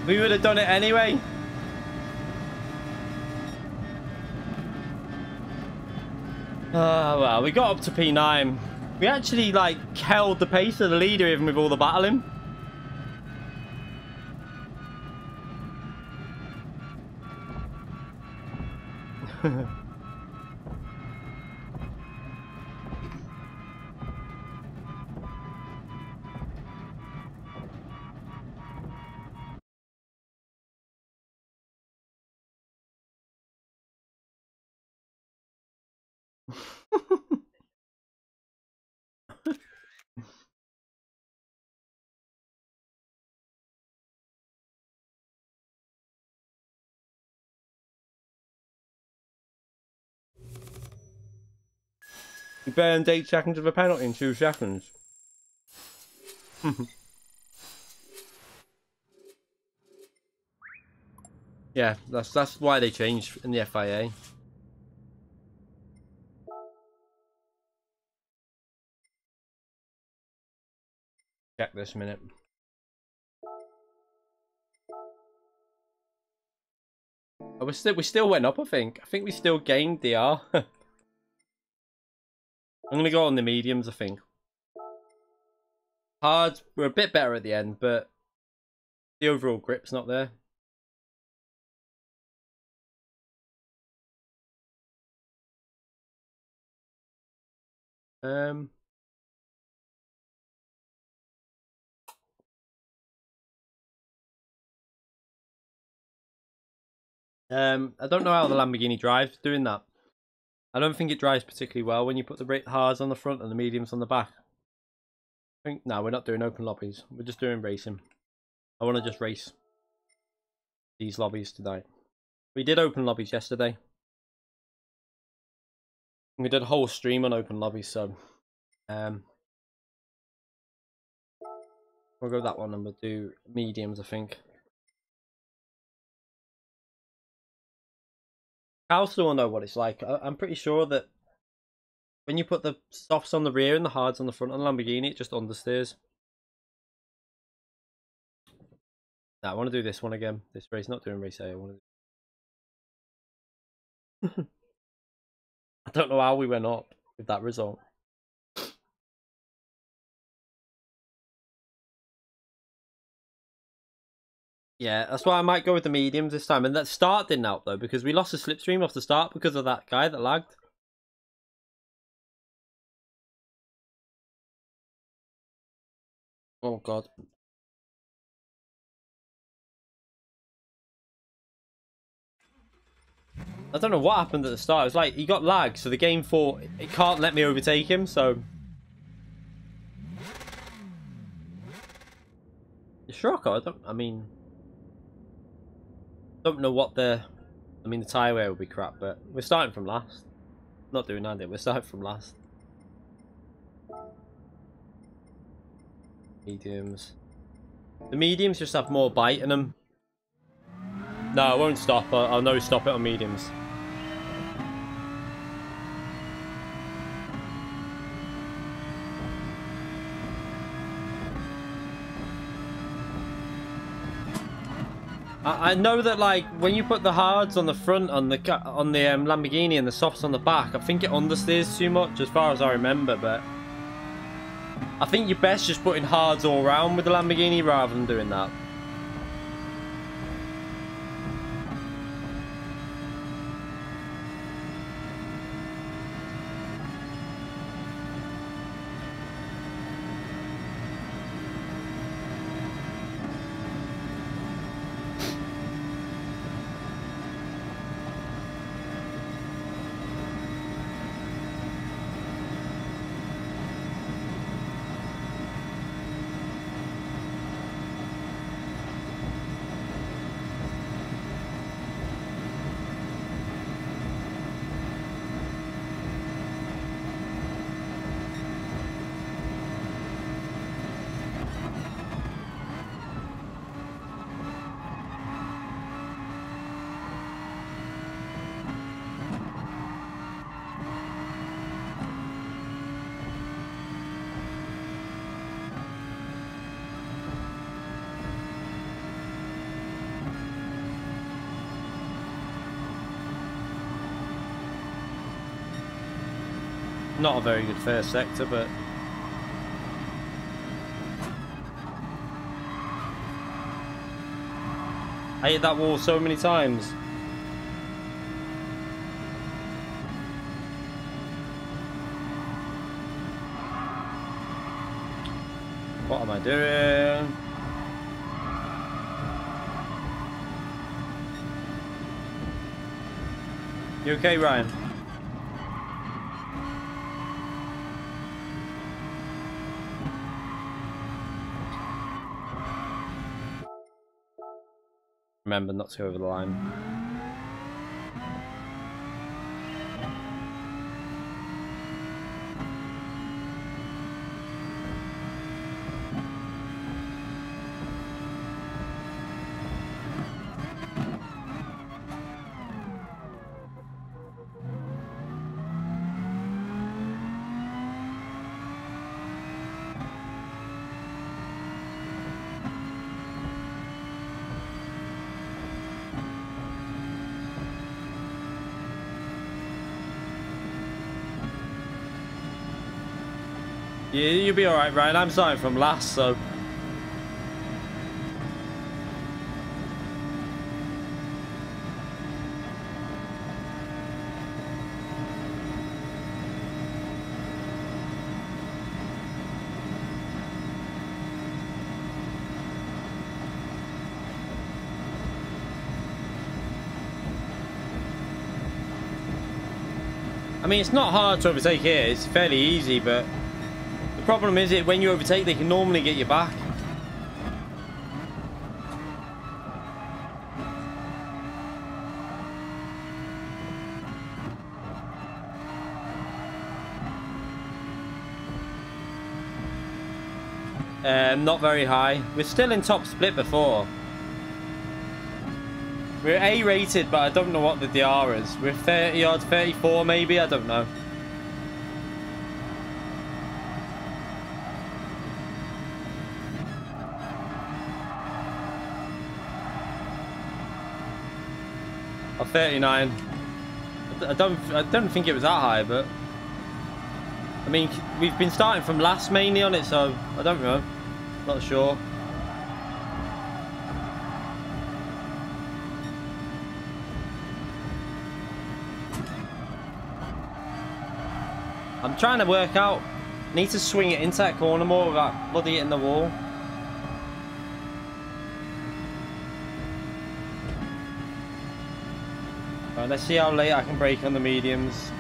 We would have done it anyway. Well, we got up to P9. We actually, like, held the pace of the leader even with all the battling. We burned 8 seconds of a penalty in 2 seconds. Yeah, that's why they changed in the FIA. Check this minute. Oh, we still went up, I think. I think we still gained DR. I'm gonna go on the mediums, I think. Hards were a bit better at the end, but the overall grip's not there. I don't know how the Lamborghini drives doing that. I don't think it drives particularly well when you put the hards on the front and the mediums on the back. I think, no, we're not doing open lobbies. We're just doing racing. I want to just race these lobbies tonight. We did open lobbies yesterday. We did a whole stream on open lobbies, so we'll go that one and we'll do mediums, I think. I'll still know what it's like. I'm pretty sure that when you put the softs on the rear and the hards on the front on the Lamborghini, it just understeers. Nah, I want to do this one again. This race, not doing race A. I want to. I don't know how we went up with that result. Yeah, that's why I might go with the mediums this time. And that start didn't help though, because we lost the slipstream off the start because of that guy that lagged. Oh god. I don't know what happened at the start. It was like he got lagged, so the game thought it can't let me overtake him, so. You sure, I mean, don't know what the tyre wear would be crap, but we're starting from last. Not doing that, we're starting from last. Mediums. The mediums just have more bite in them. No, I won't stop. I'll no stop it on mediums. I know that, like, when you put the hards on the front on the Lamborghini and the softs on the back, I think it understeers too much as far as I remember, but I think you're best just putting hards all around with the Lamborghini rather than doing that. Not a very good first sector, but I hit that wall so many times. What am I doing? You okay, Ryan? Remember not to go over the line. Yeah, you'll be alright, Ryan. I'm starting from last, so. I mean, it's not hard to overtake here. It's fairly easy, but the problem is when you overtake, they can normally get you back. Not very high. We're still in top split before. We're A rated, but I don't know what the DR is. We're 30 odd, 34 maybe, I don't know. Or 39. I don't think it was that high, but I mean, we've been starting from last mainly on it, so I don't know. Not sure. I'm trying to work out. Need to swing it into that corner more without bloody hitting the wall. Right, let's see how late I can brake on the mediums.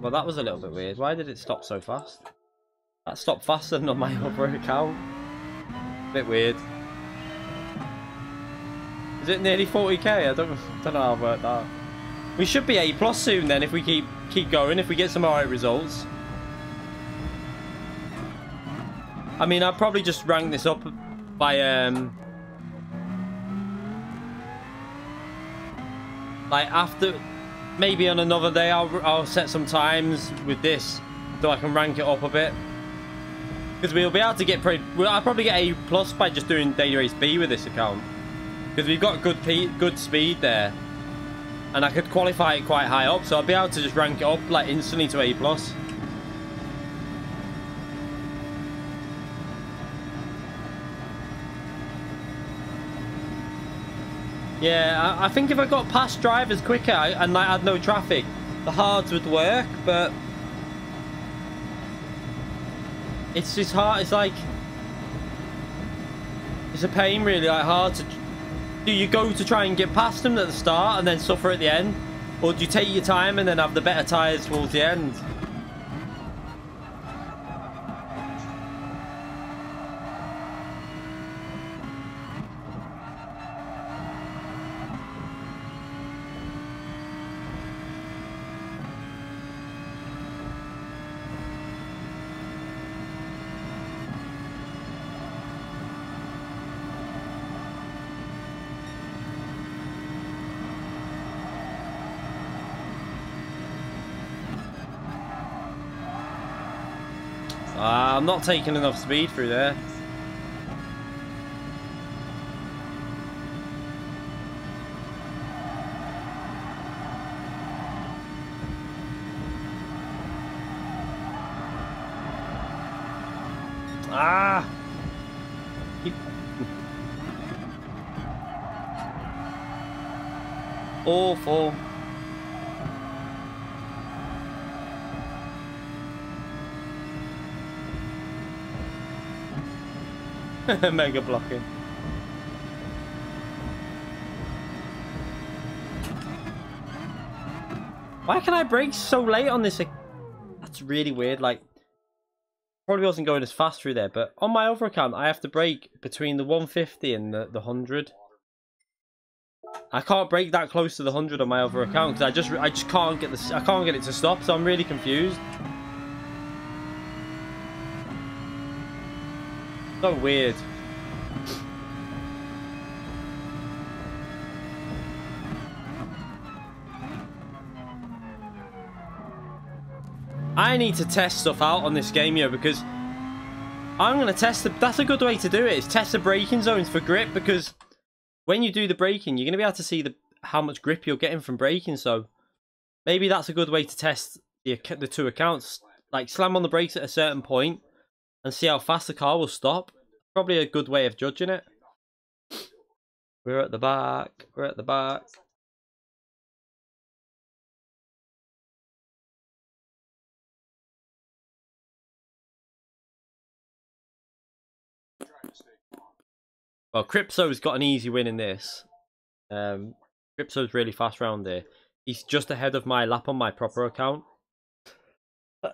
Well, that was a little bit weird. Why did it stop so fast? That stopped faster than on my other account. Bit weird. Is it nearly 40k? I don't know how I've worked that. We should be A+ soon then if we keep going, if we get some alright results. I mean, I'll probably just rank this up by like after, maybe on another day I'll set some times with this so I can rank it up a bit. Because we'll be able to get I'll probably get A+ by just doing Daily Race B with this account. Because we've got good speed there. And I could qualify it quite high up, so I'll be able to just rank it up like instantly to A+. Yeah, I think if I got past drivers quicker and like had no traffic, the hards would work, but it's just hard. It's like, it's a pain really, like hard to. Do you go to try and get past them at the start and then suffer at the end? Or do you take your time and then have the better tyres towards the end? I'm not taking enough speed through there. Ah! Awful. Mega blocking. Why can I brake so late on this? That's really weird. Like, probably wasn't going as fast through there, but on my other account, I have to brake between the 150 and the 100. I can't brake that close to the 100 on my other account because I just can't get this. I can't get it to stop. So I'm really confused. So weird. I need to test stuff out on this game here because I'm going to test the... That's a good way to do it, is test the braking zones for grip, because when you do the braking, you're going to be able to see how much grip you're getting from braking. So maybe that's a good way to test the two accounts. Like, slam on the brakes at a certain point and see how fast the car will stop. Probably a good way of judging it. We're at the back. We're at the back. Well, Crypto's got an easy win in this. Crypto's really fast round here. He's just ahead of my lap on my proper account. So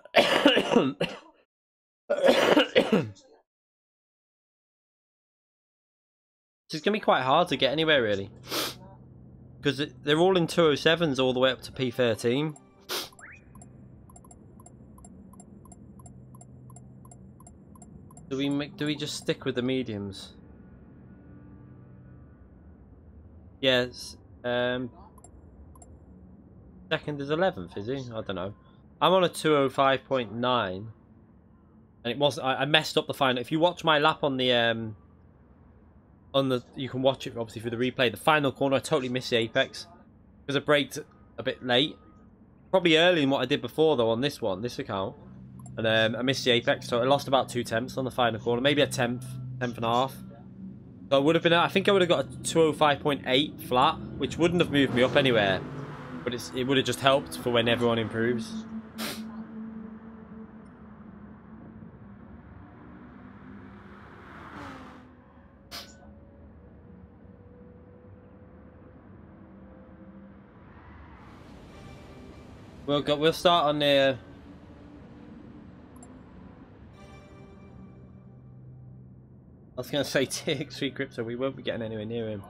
it's going to be quite hard to get anywhere, really. Because they're all in 207s all the way up to P13. Do we just stick with the mediums? Yes. Second is 11th, is he? I don't know. I'm on a 205.9, and it wasn't. I messed up the final. If you watch my lap on the you can watch it obviously through the replay. The final corner, I totally missed the apex because I braked a bit late. Probably earlier than what I did before though on this account, and I missed the apex, so I lost about 2 tenths on the final corner, maybe a tenth and a half. So it would have been, I think I would have got a 205.8 flat, which wouldn't have moved me up anywhere, but it would have just helped for when everyone improves. We'll start on the. I was going to say TX3 Crypto, we won't be getting anywhere near him.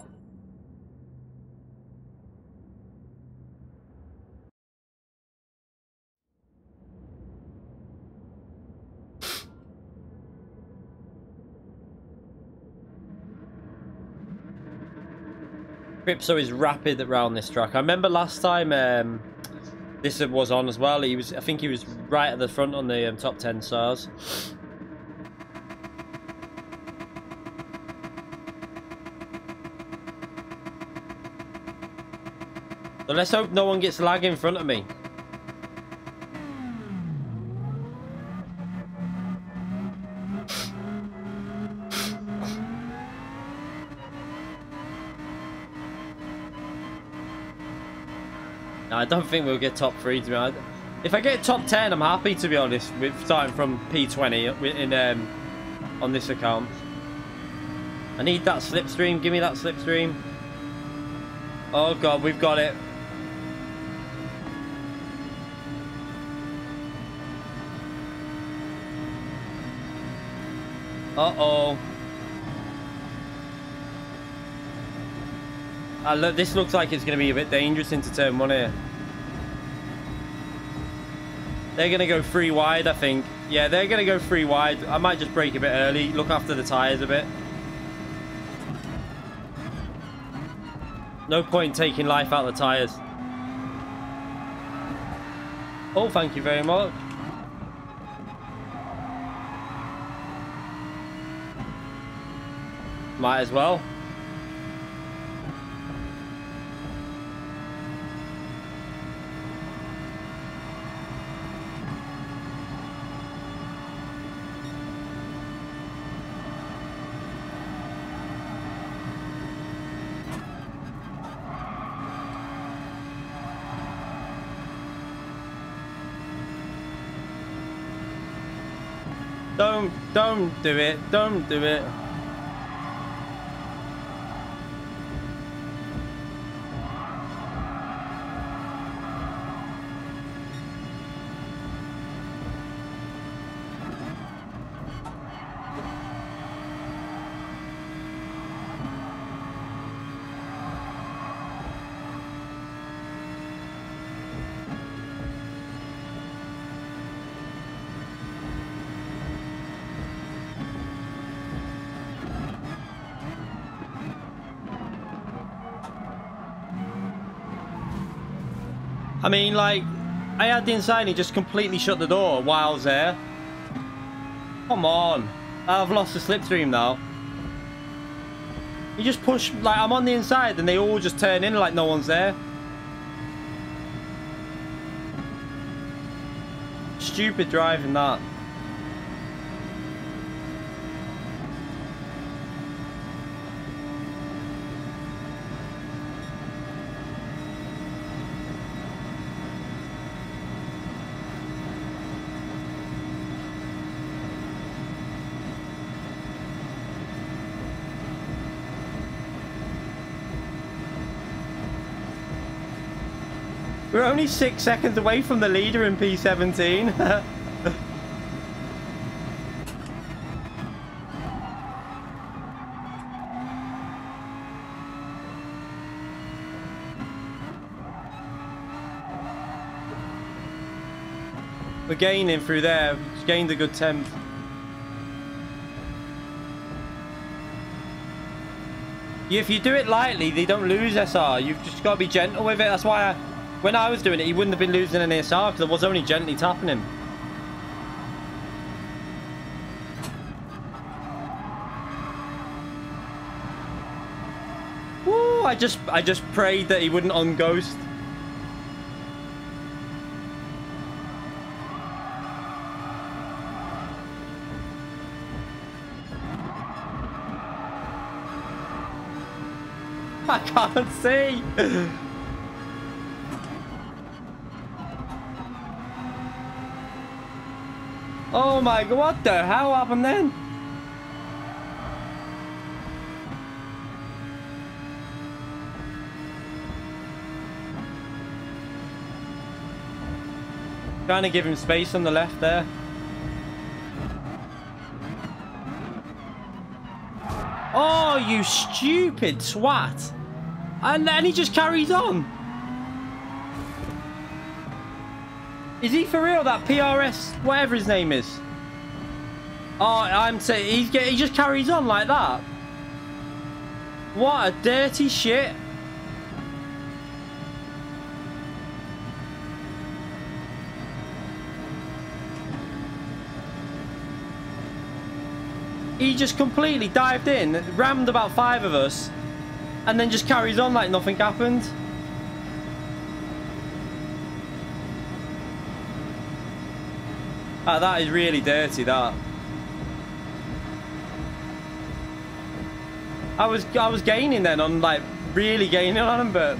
Crypto is rapid around this track. I remember last time this was on as well. I think he was right at the front on the top 10 stars. So let's hope no one gets lag in front of me. No, I don't think we'll get top 3 to be honest. If I get top 10, I'm happy, to be honest, with starting from P20 on this account. I need that slipstream. Give me that slipstream. Oh god, we've got it. Uh-oh. This looks like it's going to be a bit dangerous into turn 1 here. They're going to go 3 wide, I think. Yeah, they're going to go 3 wide. I might just brake a bit early. Look after the tyres a bit. No point taking life out of the tyres. Oh, thank you very much. Might as well. Don't do it. Don't do it. I mean, like, I had the inside, he just completely shut the door while I was there. Come on. I've lost the slipstream now. You just push, like, I'm on the inside and they all just turn in like no one's there. Stupid driving that. We're only 6 seconds away from the leader in P17. We're gaining through there. We've gained a good 10th. If you do it lightly, they don't lose SR. You've just got to be gentle with it. That's why when I was doing it, he wouldn't have been losing an SR because I was only gently tapping him. Woo! I just prayed that he wouldn't unghost. I can't see. Oh my god, what the hell happened then? Trying to give him space on the left there. Oh, you stupid twat. And then he just carries on. Is he for real, that PRS, whatever his name is? Oh, I'm saying he just carries on like that. What a dirty shit. He just completely dived in, rammed about 5 of us, and then just carries on like nothing happened. Ah, that is really dirty, that. I was gaining then on, like, really gaining on him, but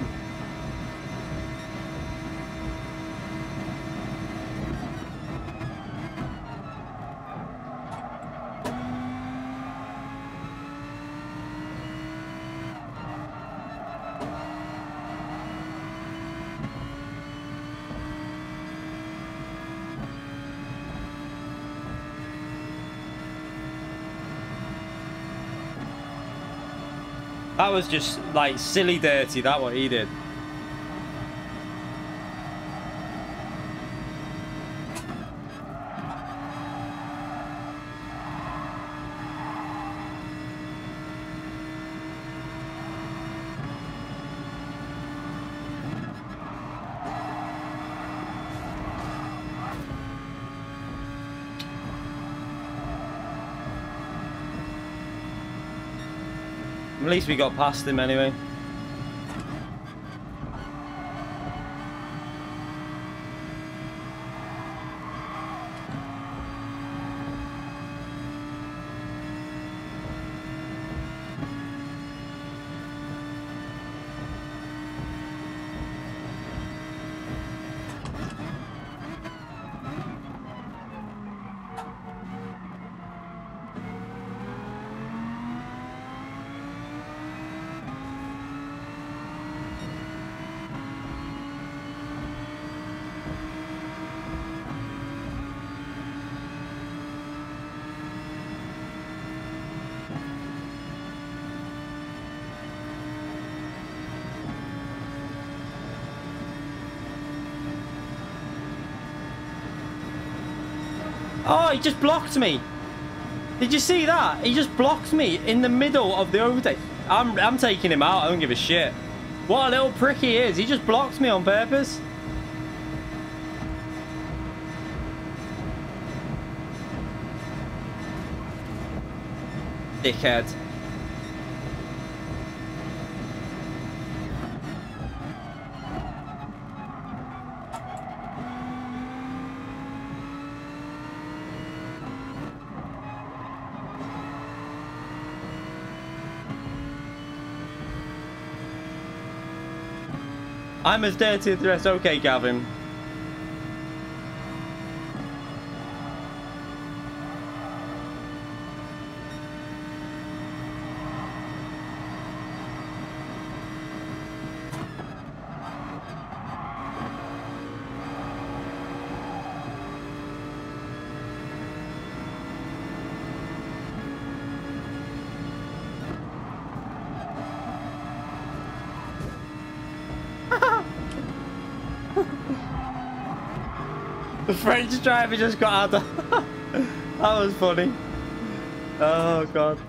that was just like silly dirty, that what he did. At least we got past him anyway. Oh, he just blocked me. Did you see that? He just blocked me in the middle of the overtake. I'm taking him out. I don't give a shit. What a little prick he is. He just blocked me on purpose. Dickhead. I'm as dirty as the rest. Okay, Gavin. The French driver just got out of... That was funny. Oh, God.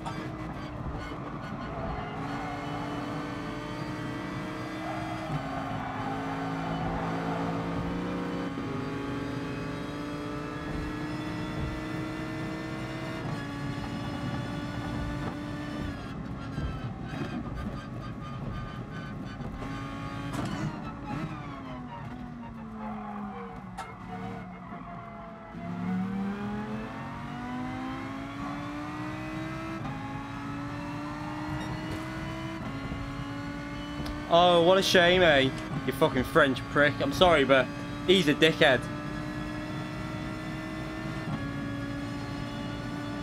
Oh, what a shame, eh? You fucking French prick. I'm sorry, but he's a dickhead.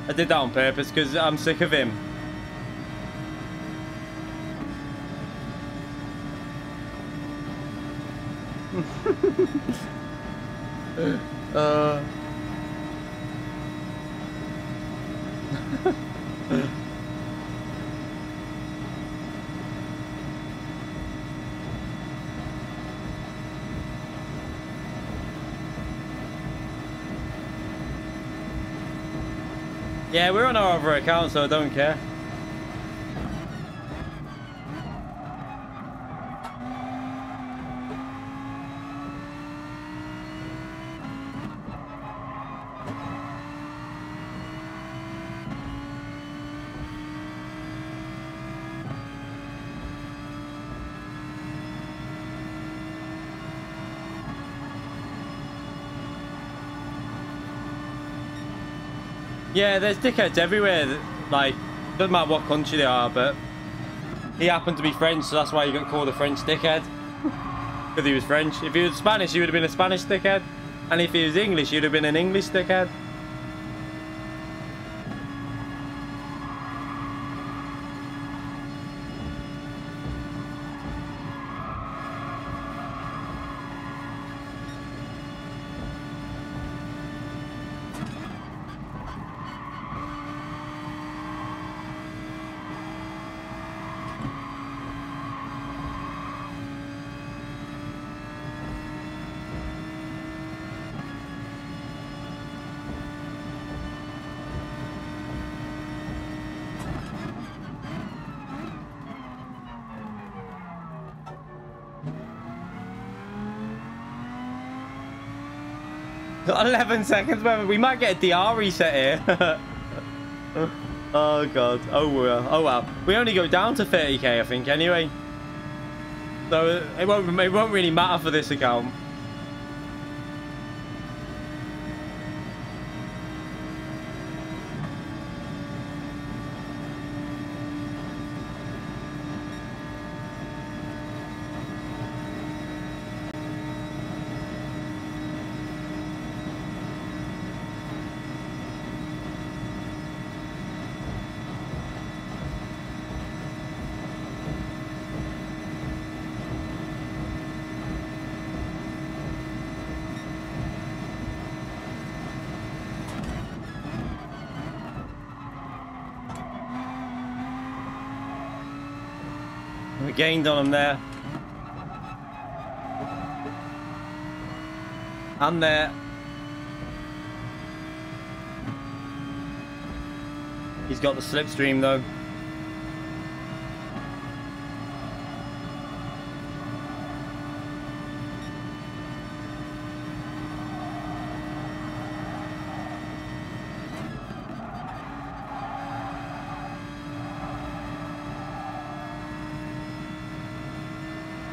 I did that on purpose because I'm sick of him. Yeah, we're on our other account, so I don't care. Yeah, there's dickheads everywhere. Like, doesn't matter what country they are, but he happened to be French, so that's why he got called a French dickhead. Because he was French. If he was Spanish, he would have been a Spanish dickhead. And if he was English, he would have been an English dickhead. Got 11 seconds, man. We might get a DR reset here. Oh, God. Oh, well. Oh, well. We only go down to 30k, I think, anyway. So it won't really matter for this account. We gained on him there. And there. He's got the slipstream though.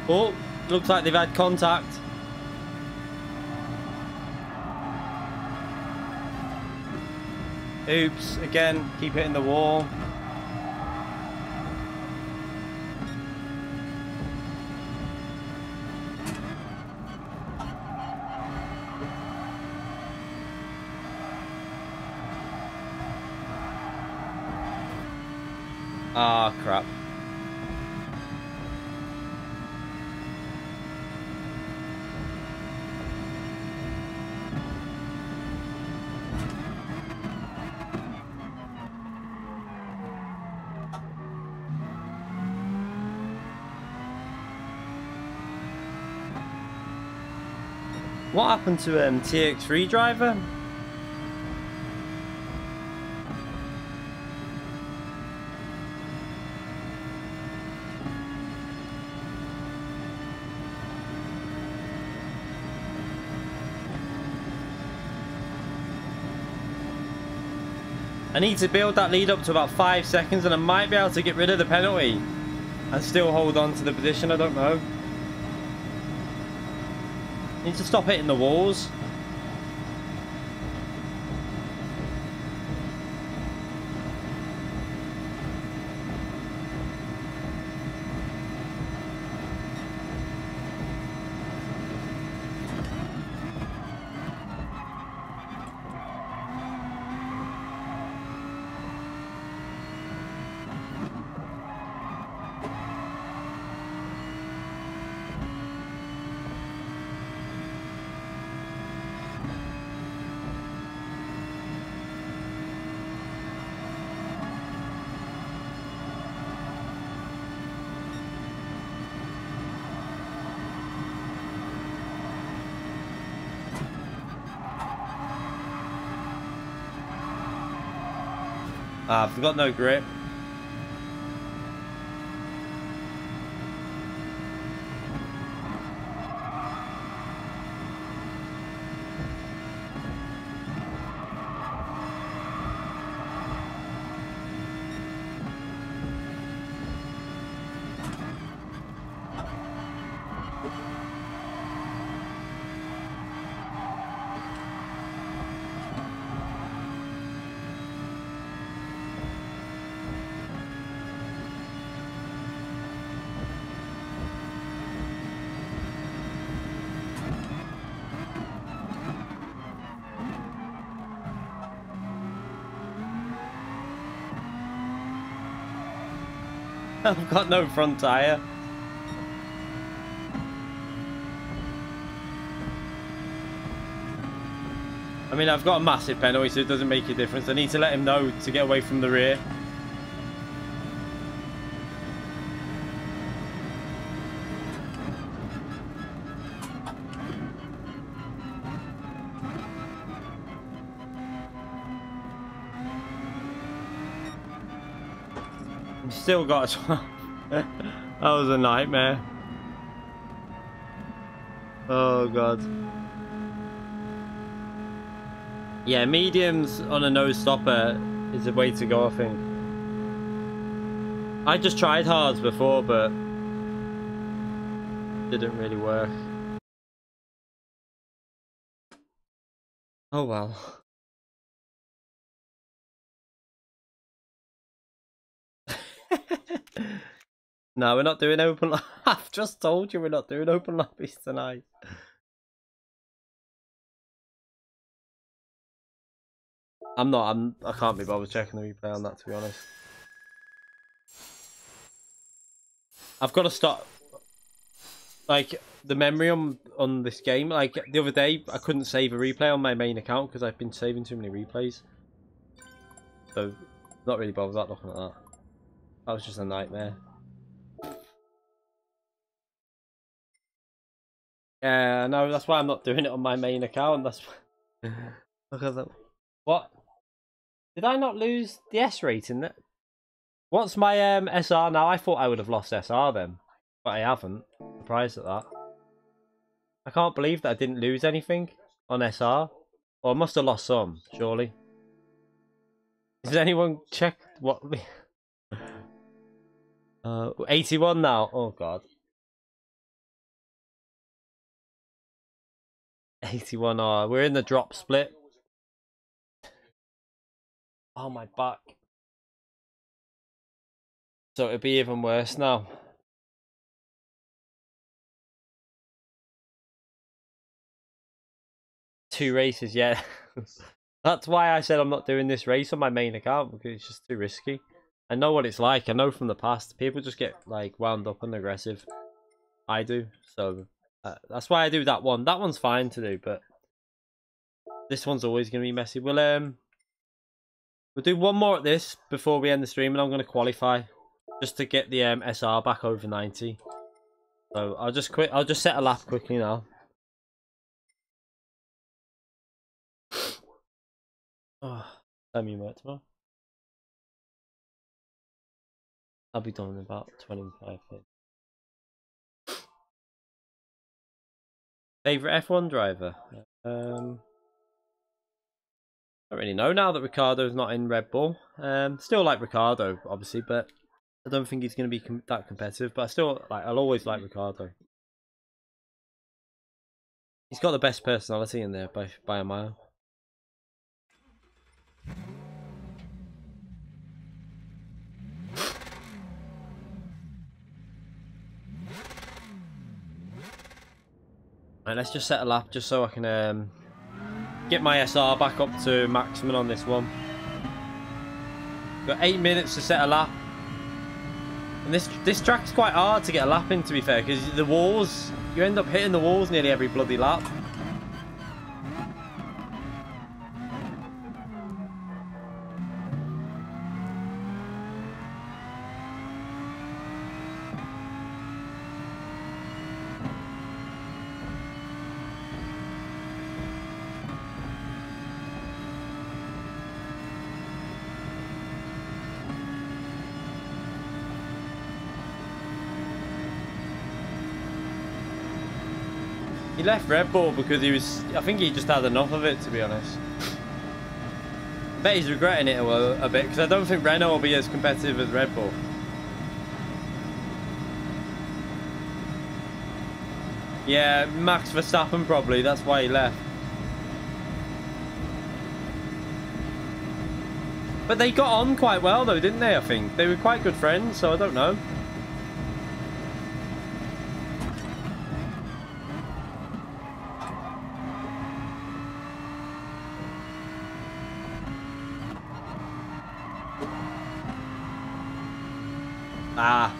Oh, looks like they've had contact. Oops, again, keep hitting the wall. Ah, crap. What happened to TX3 driver? I need to build that lead up to about 5 seconds and I might be able to get rid of the penalty and still hold on to the position. I don't know. Need to stop hitting the walls. I've got no grip. I've got no front tire. I mean, I've got a massive penalty, so it doesn't make a difference. I need to let him know to get away from the rear. Still got a 12. That was a nightmare. Oh god. Yeah, mediums on a no stopper is the way to go, I think. I just tried hards before, but didn't really work. Oh well. No, we're not doing open. I've just told you we're not doing open lobbies tonight. I can't be bothered checking the replay on that, to be honest. I've got to stop. Like, the memory on this game, like, the other day, I couldn't save a replay on my main account because I've been saving too many replays. So, not really bothered about looking at that. That was just a nightmare. Yeah, no, that's why I'm not doing it on my main account. That's because what? Did I not lose the S rating? What's my SR now? I thought I would have lost SR then, but I haven't. Surprised at that. I can't believe that I didn't lose anything on SR. Or I must have lost some, surely. Has anyone checked what... 81 now. Oh, God. 81. Oh, we're in the drop split. Oh, my back. So it'll be even worse now. Two races, yeah. That's why I said I'm not doing this race on my main account, because it's just too risky. I know what it's like. I know from the past. People just get like wound up and aggressive. I do. So that's why I do that one. That one's fine to do, but this one's always going to be messy. We'll do one more at this before we end the stream, and I'm going to qualify just to get the SR back over 90. So I'll just quit. I'll just set a lap quickly now. Oh, time you work tomorrow. I'll be done in about 25 minutes. Favorite F1 driver? Don't really know now that Ricardo's not in Red Bull. Still like Ricardo, obviously, but I don't think he's going to be that competitive. But I still like. I'll always like Ricardo. He's got the best personality in there by a mile. Right, let's just set a lap just so I can get my SR back up to maximum on this one. Got 8 minutes to set a lap. And this track's quite hard to get a lap in, to be fair, because the walls, you end up hitting the walls nearly every bloody lap. He left Red Bull because I think he just had enough of it, to be honest. I bet he's regretting it a bit, because I don't think Renault will be as competitive as Red Bull. Yeah, Max Verstappen probably, that's why he left. But they got on quite well though, didn't they, I think? They were quite good friends, so I don't know. Ah.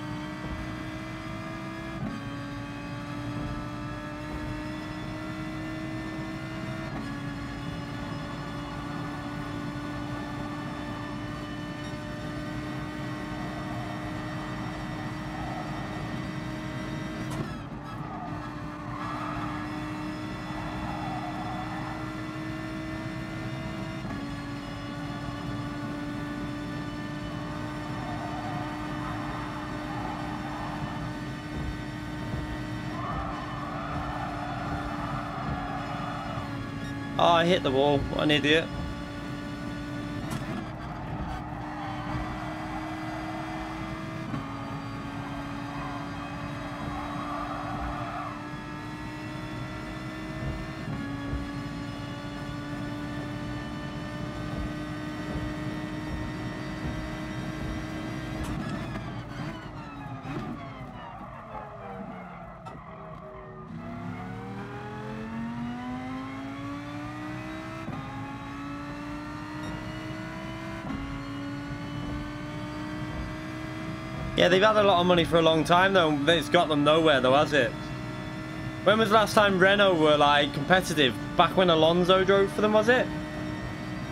Oh, I hit the wall. What an idiot. Yeah, they've had a lot of money for a long time though. It's got them nowhere though, has it? When was the last time Renault were like competitive? Back when Alonso drove for them, was it?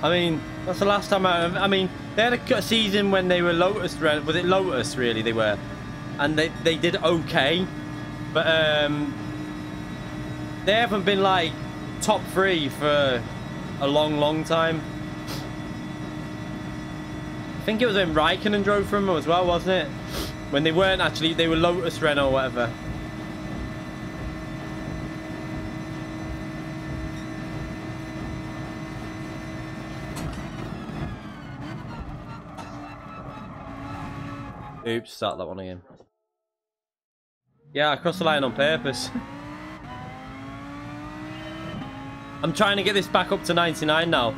I mean, that's the last time I mean, they had a season when they were Lotus, was it Lotus really they were? And they did okay. But they haven't been like top 3 for a long time. think it was when Raikkonen drove for him as well, wasn't it? When they weren't actually, they were Lotus, Renault, whatever. Oops, start that one again. Yeah, I crossed the line on purpose. I'm trying to get this back up to 99 now.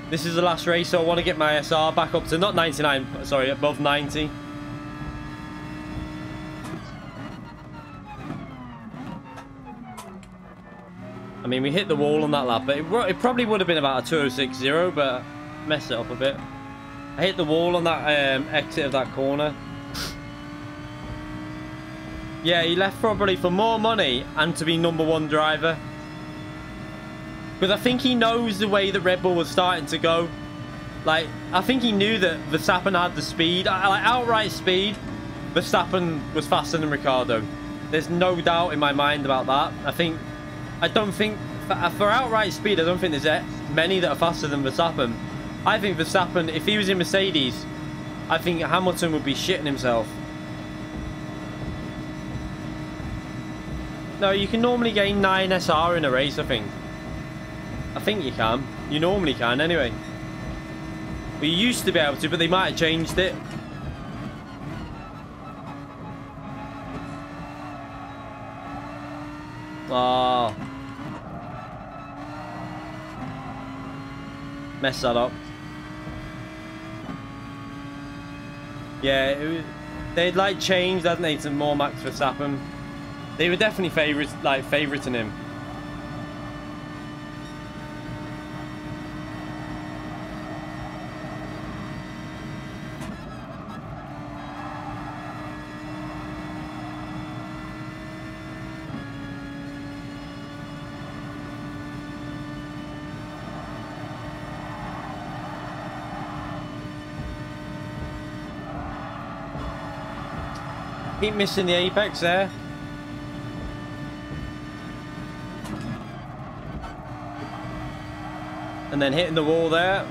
This is the last race, so I want to get my SR back up to, not 99, sorry, above 90. I mean, we hit the wall on that lap, but it probably would have been about a 206.0, but messed it up a bit. I hit the wall on that exit of that corner. Yeah, he left probably for more money and to be #1 driver. Because I think he knows the way that Red Bull was starting to go. Like, I think he knew that Verstappen had the speed. Like, outright speed, Verstappen was faster than Ricciardo. There's no doubt in my mind about that. I don't think, for outright speed, I don't think there's many that are faster than Verstappen. I think Verstappen, if he was in Mercedes, I think Hamilton would be shitting himself. No, you can normally gain 9 SR in a race, I think. I think you can. You normally can, anyway. We used to be able to, but they might have changed it. Oh. Mess that up. Yeah, they'd like changed, hadn't they, to more Max Verstappen. They were definitely favoriting him. Keep missing the apex there. And then hitting the wall there.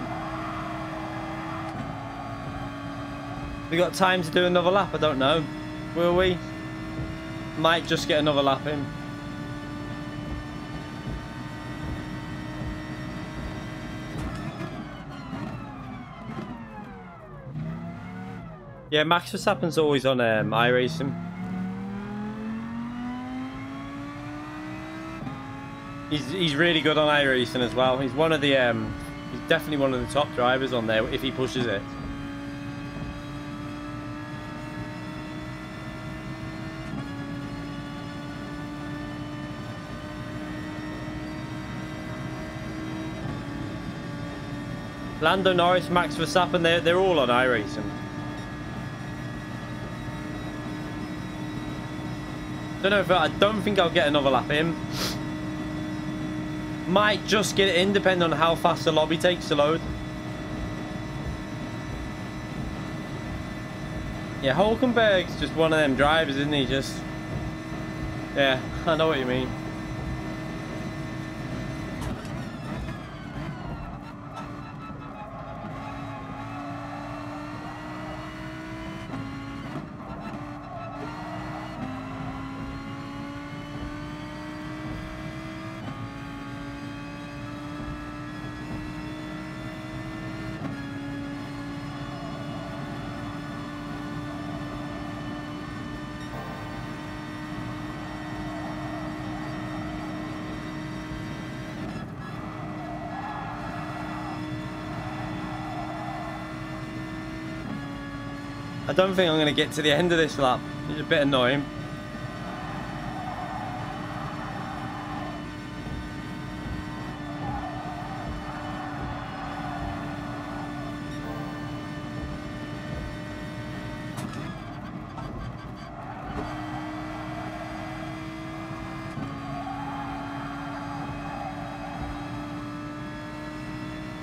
We got time to do another lap? I don't know. Will we? Might just get another lap in. Yeah, Max Verstappen's always on iRacing. He's really good on iRacing as well. He's one of the he's definitely one of the top drivers on there if he pushes it. Lando Norris, Max Verstappen, they're all on iRacing. I don't think I'll get another lap in. Might just get it in depending on how fast the lobby takes to load. Yeah, Hulkenberg's just one of them drivers, isn't he? Just, yeah, I know what you mean. I don't think I'm going to get to the end of this lap. It's a bit annoying.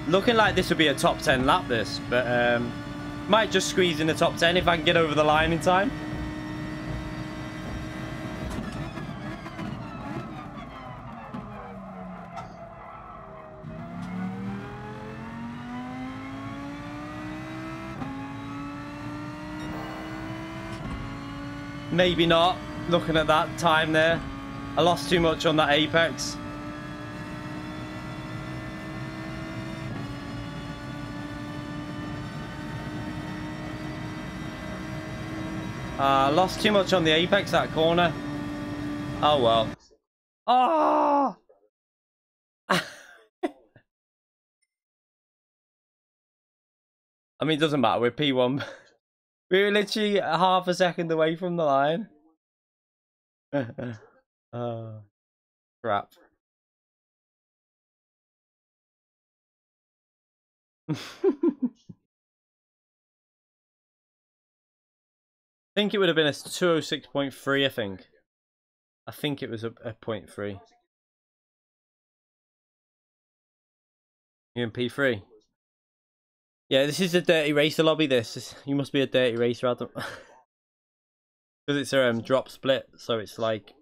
Looking like this would be a top 10 lap, this, but might just squeeze in the top 10 if I can get over the line in time. Maybe not, looking at that time there. I lost too much on that apex. Lost too much on the apex, that corner. Oh well. Oh! I mean, it doesn't matter. We're P1. We were literally half a second away from the line. Oh, crap. I think it would have been a 206.3, I think. I think it was a 0.3. You in P3? Yeah, this is a dirty racer lobby, this. You must be a dirty racer, Adam. Because it's a drop split, so it's like...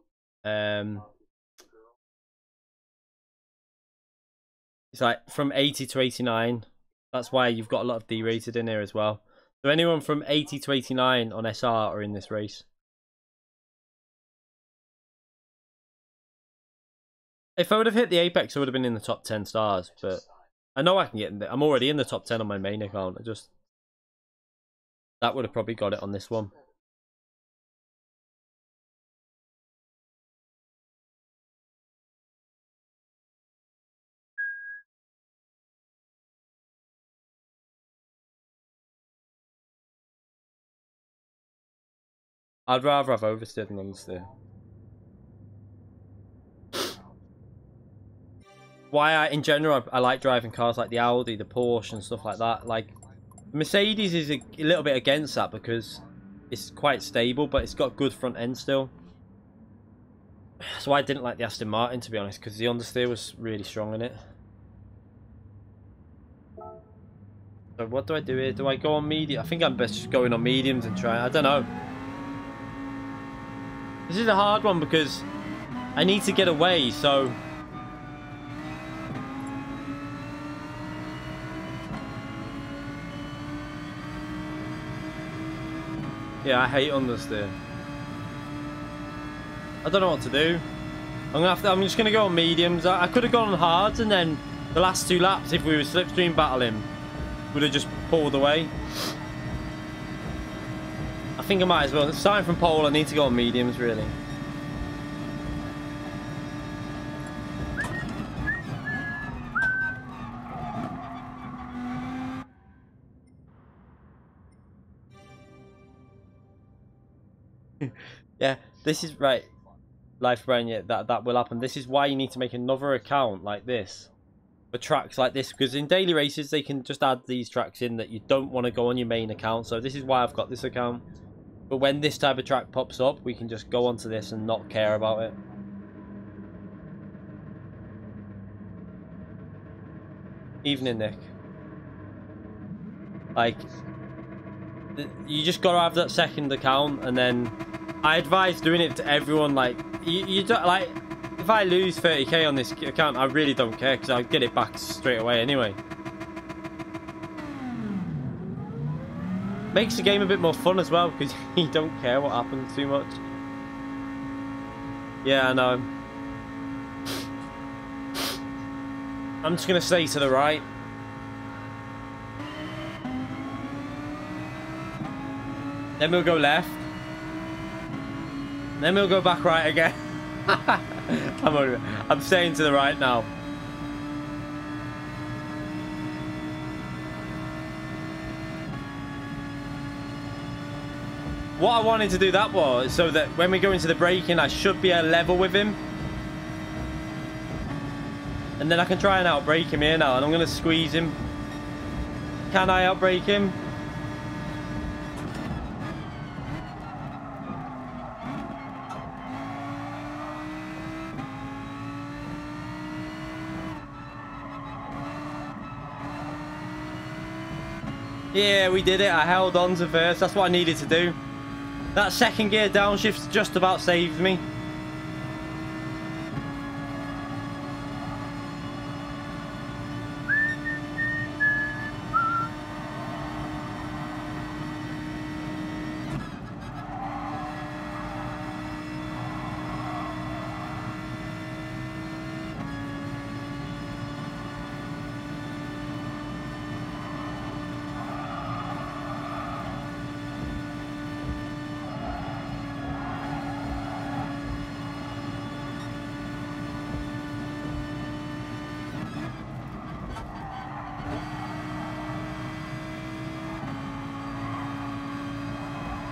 it's like from 80 to 89. That's why you've got a lot of D-rated in here as well. So anyone from 80 to 89 on SR are in this race. If I would have hit the apex, I would have been in the top 10 stars, but I know I can get in there. I'm already in the top 10 on my main account. That would have probably got it on this one. I'd rather have oversteered than understeer. In general, I like driving cars like the Audi, the Porsche and stuff like that. Like, Mercedes is a little bit against that because it's quite stable, but it's got good front end still. So I didn't like the Aston Martin, to be honest, because the understeer was really strong in it. So what do I do here? Do I go on medium? I think I'm best just going on mediums and try. I don't know. This is a hard one because I need to get away, so... Yeah, I hate understeer. I don't know what to do. I'm just gonna go on mediums. I could have gone on hards, and then the last 2 laps, if we were slipstream battling, would have just pulled away. I think I might as well. Starting from pole, I need to go on mediums, really. Yeah, this is right. Life Brain, yeah, that will happen. This is why you need to make another account like this for tracks like this, because in daily races they can just add these tracks in that you don't want to go on your main account. So this is why I've got this account. But when this type of track pops up, we can just go onto this and not care about it. Evening, Nick. Like, you just gotta have that second account, and then I advise doing it to everyone. Like, you don't, like, if I lose 30k on this account, I really don't care because I'll get it back straight away anyway. Makes the game a bit more fun as well because you don't care what happens too much. Yeah, I know. I'm just gonna stay to the right. Then we'll go left. Then we'll go back right again. I'm staying to the right now. What I wanted to do that was so that when we go into the braking, I should be at a level with him. And then I can try and outbrake him here now, and I'm going to squeeze him. Can I outbrake him? Yeah, we did it. I held on to first. That's what I needed to do. That second gear downshift just about saved me.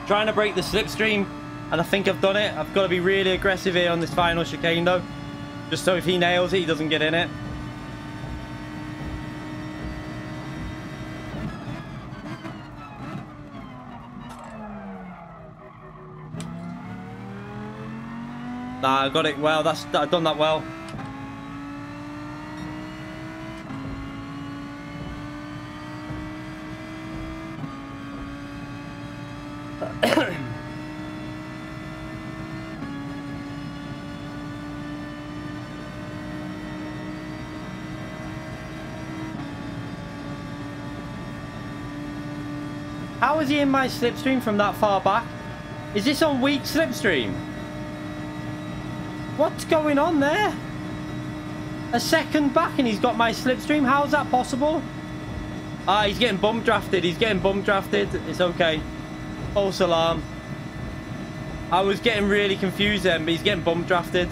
Trying to break the slipstream, and I think I've done it. I've got to be really aggressive here on this final chicane though, just so if he nails it, he doesn't get in it. Nah, I got it well. I've done that well. How is he in my slipstream from that far back? Is this on weak slipstream? What's going on there? A second back and he's got my slipstream? How's that possible? Ah, he's getting bump drafted. He's getting bump drafted. It's okay. False alarm. I was getting really confused then, but he's getting bump drafted.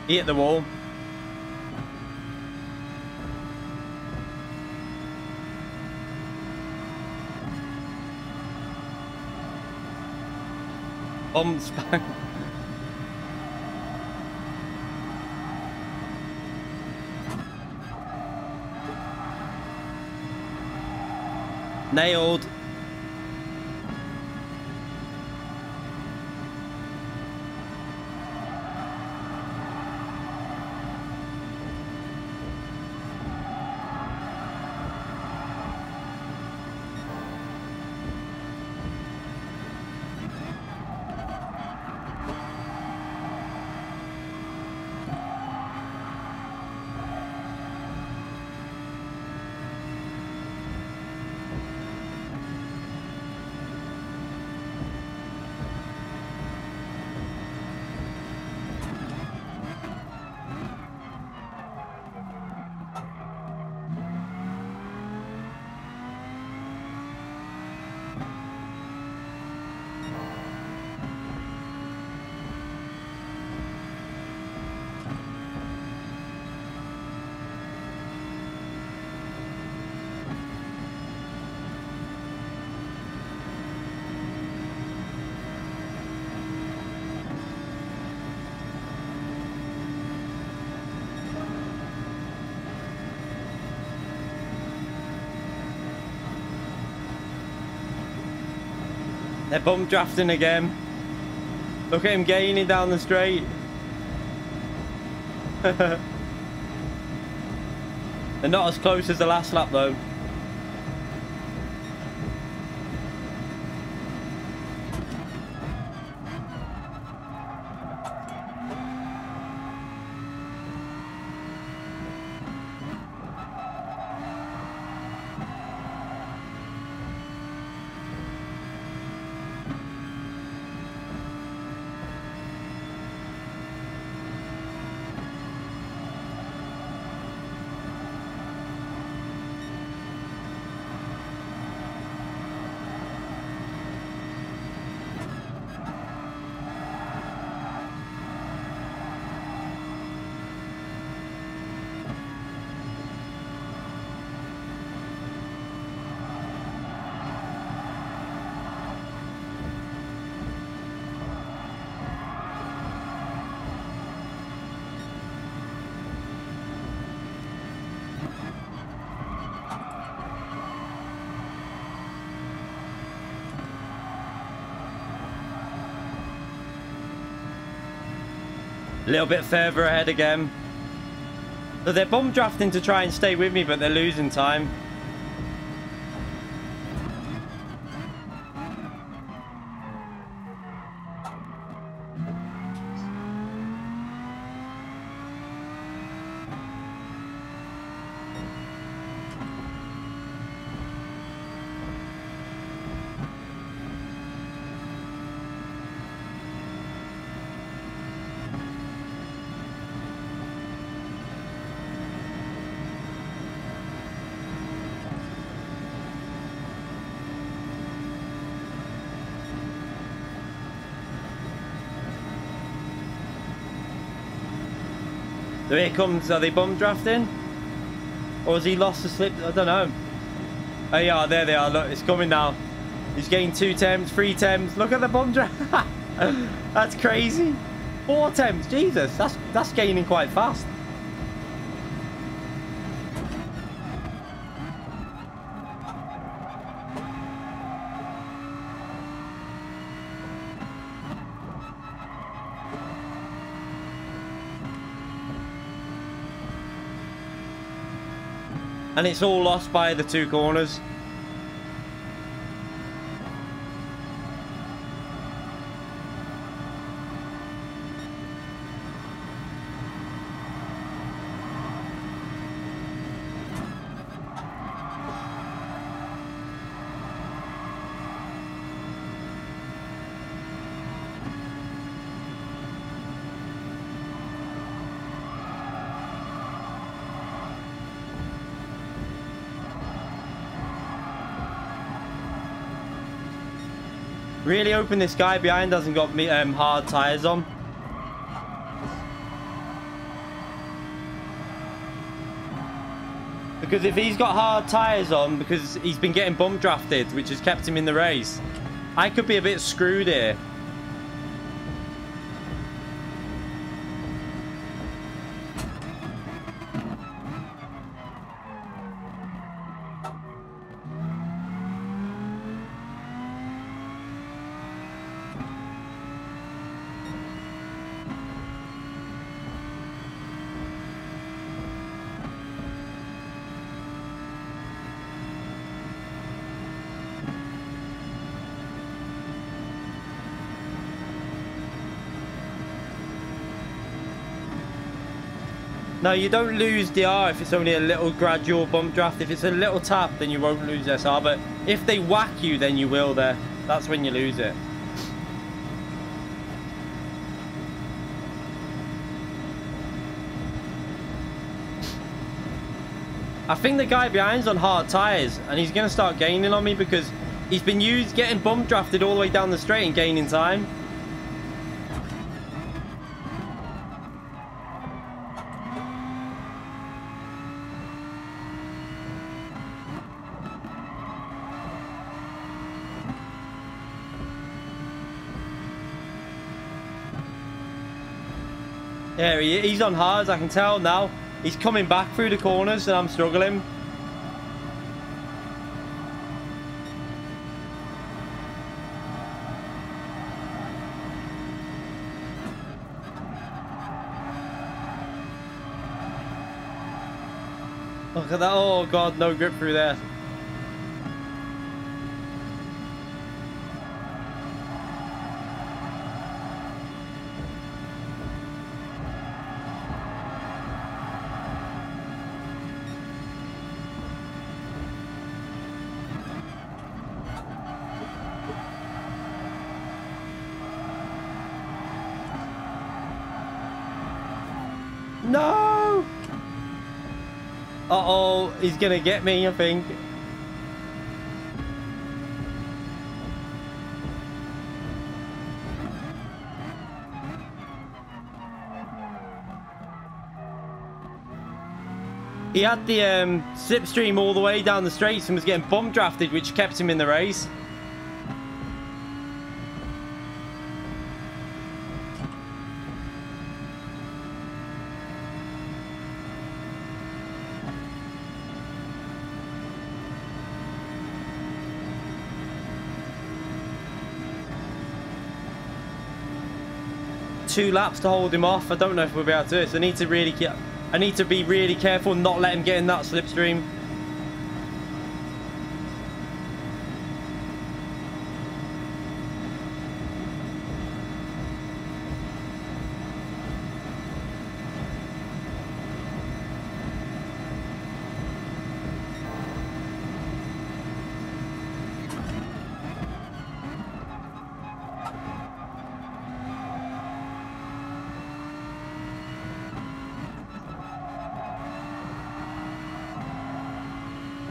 He hit the wall. Bang. Nailed. They're bump drafting again. Look at him gaining down the straight. They're not as close as the last lap though. A little bit further ahead again. So they're bump drafting to try and stay with me, but they're losing time. There it comes. Are they bum drafting? Or has he lost the slip? I don't know. Oh yeah, there they are. Look, it's coming now. He's getting 2 temps, 3 temps. Look at the bum draft. That's crazy. 4 temps. Jesus, that's gaining quite fast. And it's all lost by the 2 corners. Really hoping this guy behind hasn't got me hard tyres on. Because if he's got hard tyres on, because he's been getting bum drafted, which has kept him in the race, I could be a bit screwed here. No, you don't lose DR if it's only a little gradual bump draft. If it's a little tap, then you won't lose SR. But if they whack you, then you will there. That's when you lose it. I think the guy behind's on hard tyres, and he's going to start gaining on me because he's been getting bump drafted all the way down the straight and gaining time. Yeah, he's on hards, I can tell now. He's coming back through the corners and I'm struggling. Look at that. Oh god, no grip through there. No! Uh-oh, he's gonna get me, I think. He had the slipstream all the way down the straights and was getting bump drafted, which kept him in the race. Two laps to hold him off. I don't know if we'll be able to do it. So I need to be really careful and not let him get in that slipstream.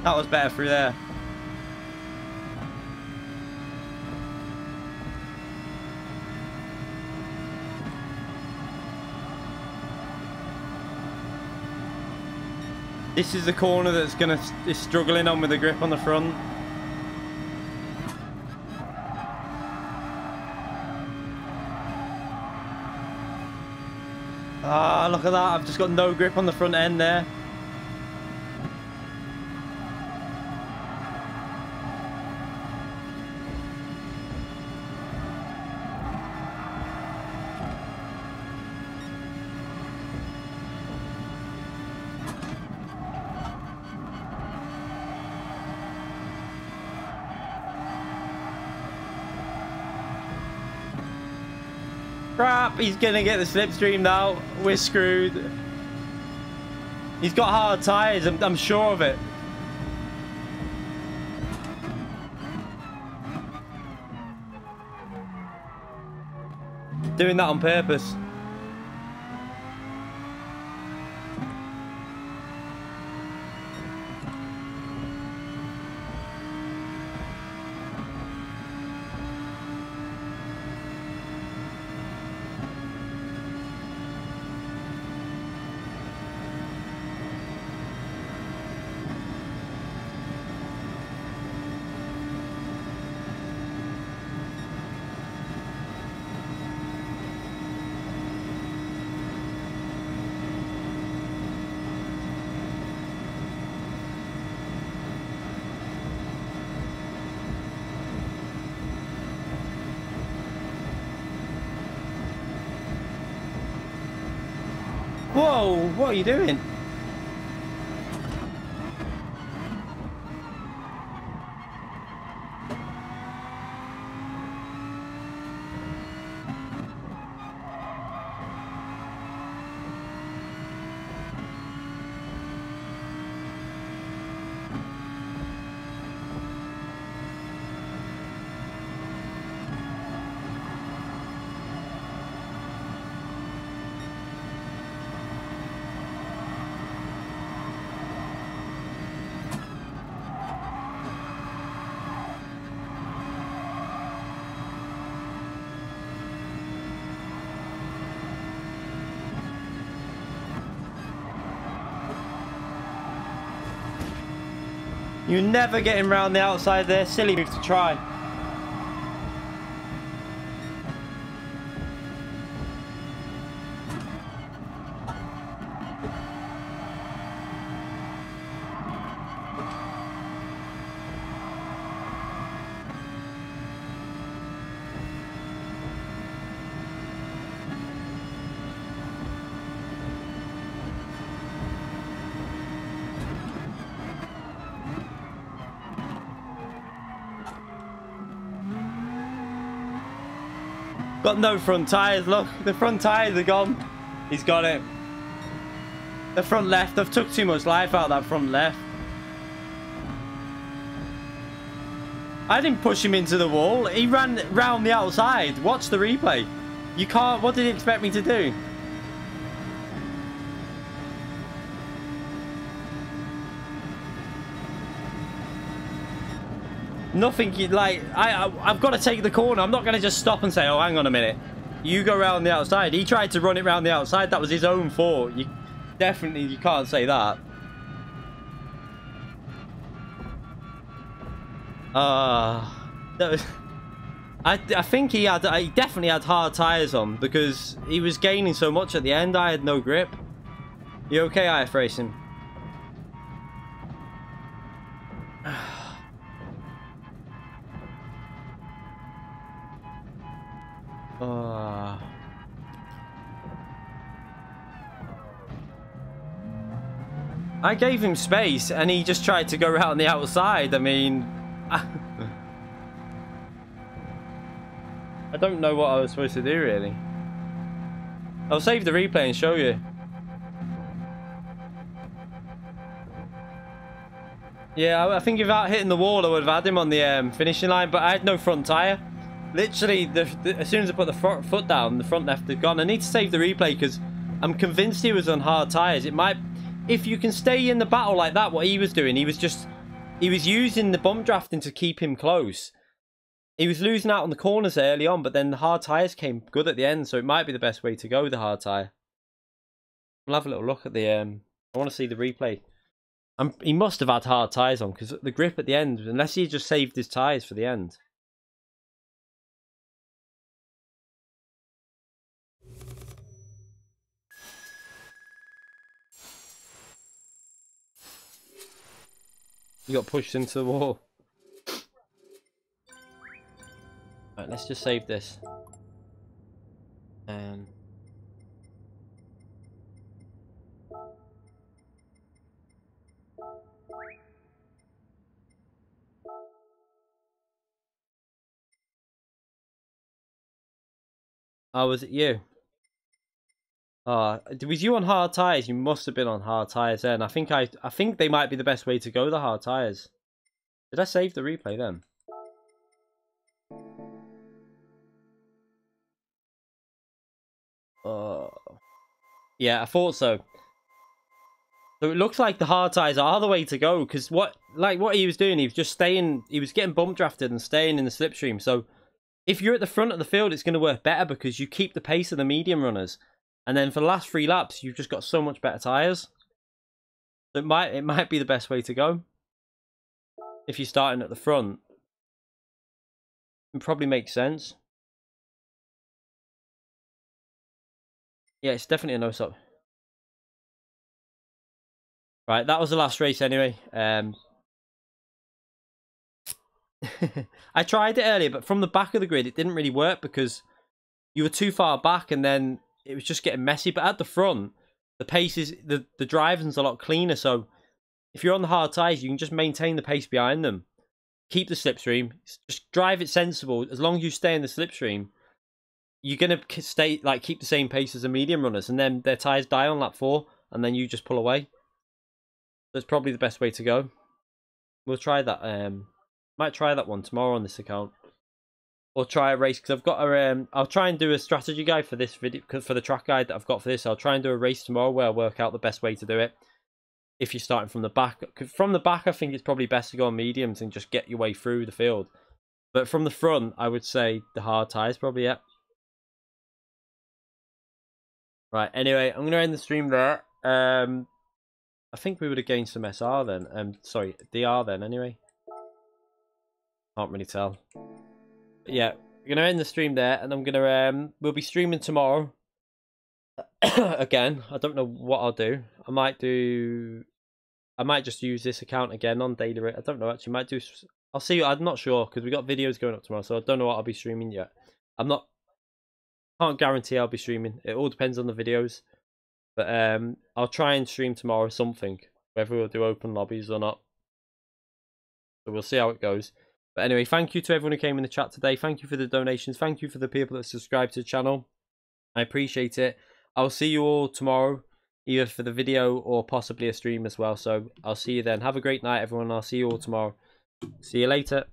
That was better through there. This is the corner that's is struggling on with the grip on the front. Ah, look at that. I've just got no grip on the front end there. Crap, he's gonna get the slipstream now. We're screwed. He's got hard tyres, I'm sure of it. Doing that on purpose. Whoa, what are you doing? You're never getting round the outside there. Silly move to try. Got no front tyres, look, the front tyres are gone. He's got it. The front left, I've took too much life out of that front left. I didn't push him into the wall, he ran round the outside. Watch the replay. You can't, what did he expect me to do? Nothing, like, I've got to take the corner. I'm not going to just stop and say, oh, hang on a minute. You go around the outside. He tried to run it round the outside. That was his own fault. You can't say that. That was, I think he definitely had hard tyres on because he was gaining so much at the end. I had no grip. You okay, IF Racing? I gave him space and he just tried to go around the outside. I mean, I don't know what I was supposed to do really. I'll save the replay and show you. Yeah, I think without hitting the wall I would have had him on the finishing line, but I had no front tyre. Literally, as soon as I put the foot down, the front left had gone. I need to save the replay because I'm convinced he was on hard tyres. It might... If you can stay in the battle like that, what he was doing, he was using the bump drafting to keep him close. He was losing out on the corners early on, but then the hard tyres came good at the end, so it might be the best way to go with the hard tyre. We'll have a little look at the... I want to see the replay. He must have had hard tyres on, because the grip at the end, unless he just saved his tyres for the end. He got pushed into the wall. Right, let's just save this. Oh, was it you? Was you on hard tyres? You must have been on hard tyres then. I think they might be the best way to go, the hard tyres. Did I save the replay then? Yeah, I thought so. So it looks like the hard tyres are the way to go, because what he was doing, he was just staying, he was getting bump drafted and staying in the slipstream. So if you're at the front of the field, it's going to work better because you keep the pace of the medium runners. And then for the last 3 laps, you've just got so much better tyres. So it might be the best way to go. If you're starting at the front. It probably makes sense. Yeah, it's definitely a no-stop. Right, that was the last race anyway. I tried it earlier, but from the back of the grid, it didn't really work because you were too far back and then it was just getting messy. But at the front, the pace is, the driving's a lot cleaner. So if you're on the hard tyres, you can just maintain the pace behind them. Keep the slipstream. Just drive it sensible. As long as you stay in the slipstream, you're going to stay, like, keep the same pace as the medium runners. And then their tyres die on lap 4, and then you just pull away. That's probably the best way to go. We'll try that. Might try that one tomorrow on this account, or try a race, because I've got a. I'll try and do a strategy guide for this video, for the track guide that I've got for this. I'll try and do a race tomorrow where I'll work out the best way to do it. If you're starting from the back, from the back, I think it's probably best to go on mediums and just get your way through the field. But from the front, I would say the hard tyres probably. Yeah. Right. Anyway, I'm gonna end the stream there. I think we would have gained some SR then. Sorry, DR then. Anyway. Can't really tell. But yeah, we're gonna end the stream there, and I'm gonna we'll be streaming tomorrow again. I don't know what I'll do. I might just use this account again on daily rate. I don't know, actually. Might do. I'll see. I'm not sure because we got videos going up tomorrow, so I don't know what I'll be streaming yet. Can't guarantee I'll be streaming. It all depends on the videos. But I'll try and stream tomorrow something, whether we'll do open lobbies or not. So we'll see how it goes. But anyway, thank you to everyone who came in the chat today. Thank you for the donations. Thank you for the people that subscribe to the channel. I appreciate it. I'll see you all tomorrow, either for the video or possibly a stream as well. So I'll see you then. Have a great night, everyone. I'll see you all tomorrow. See you later.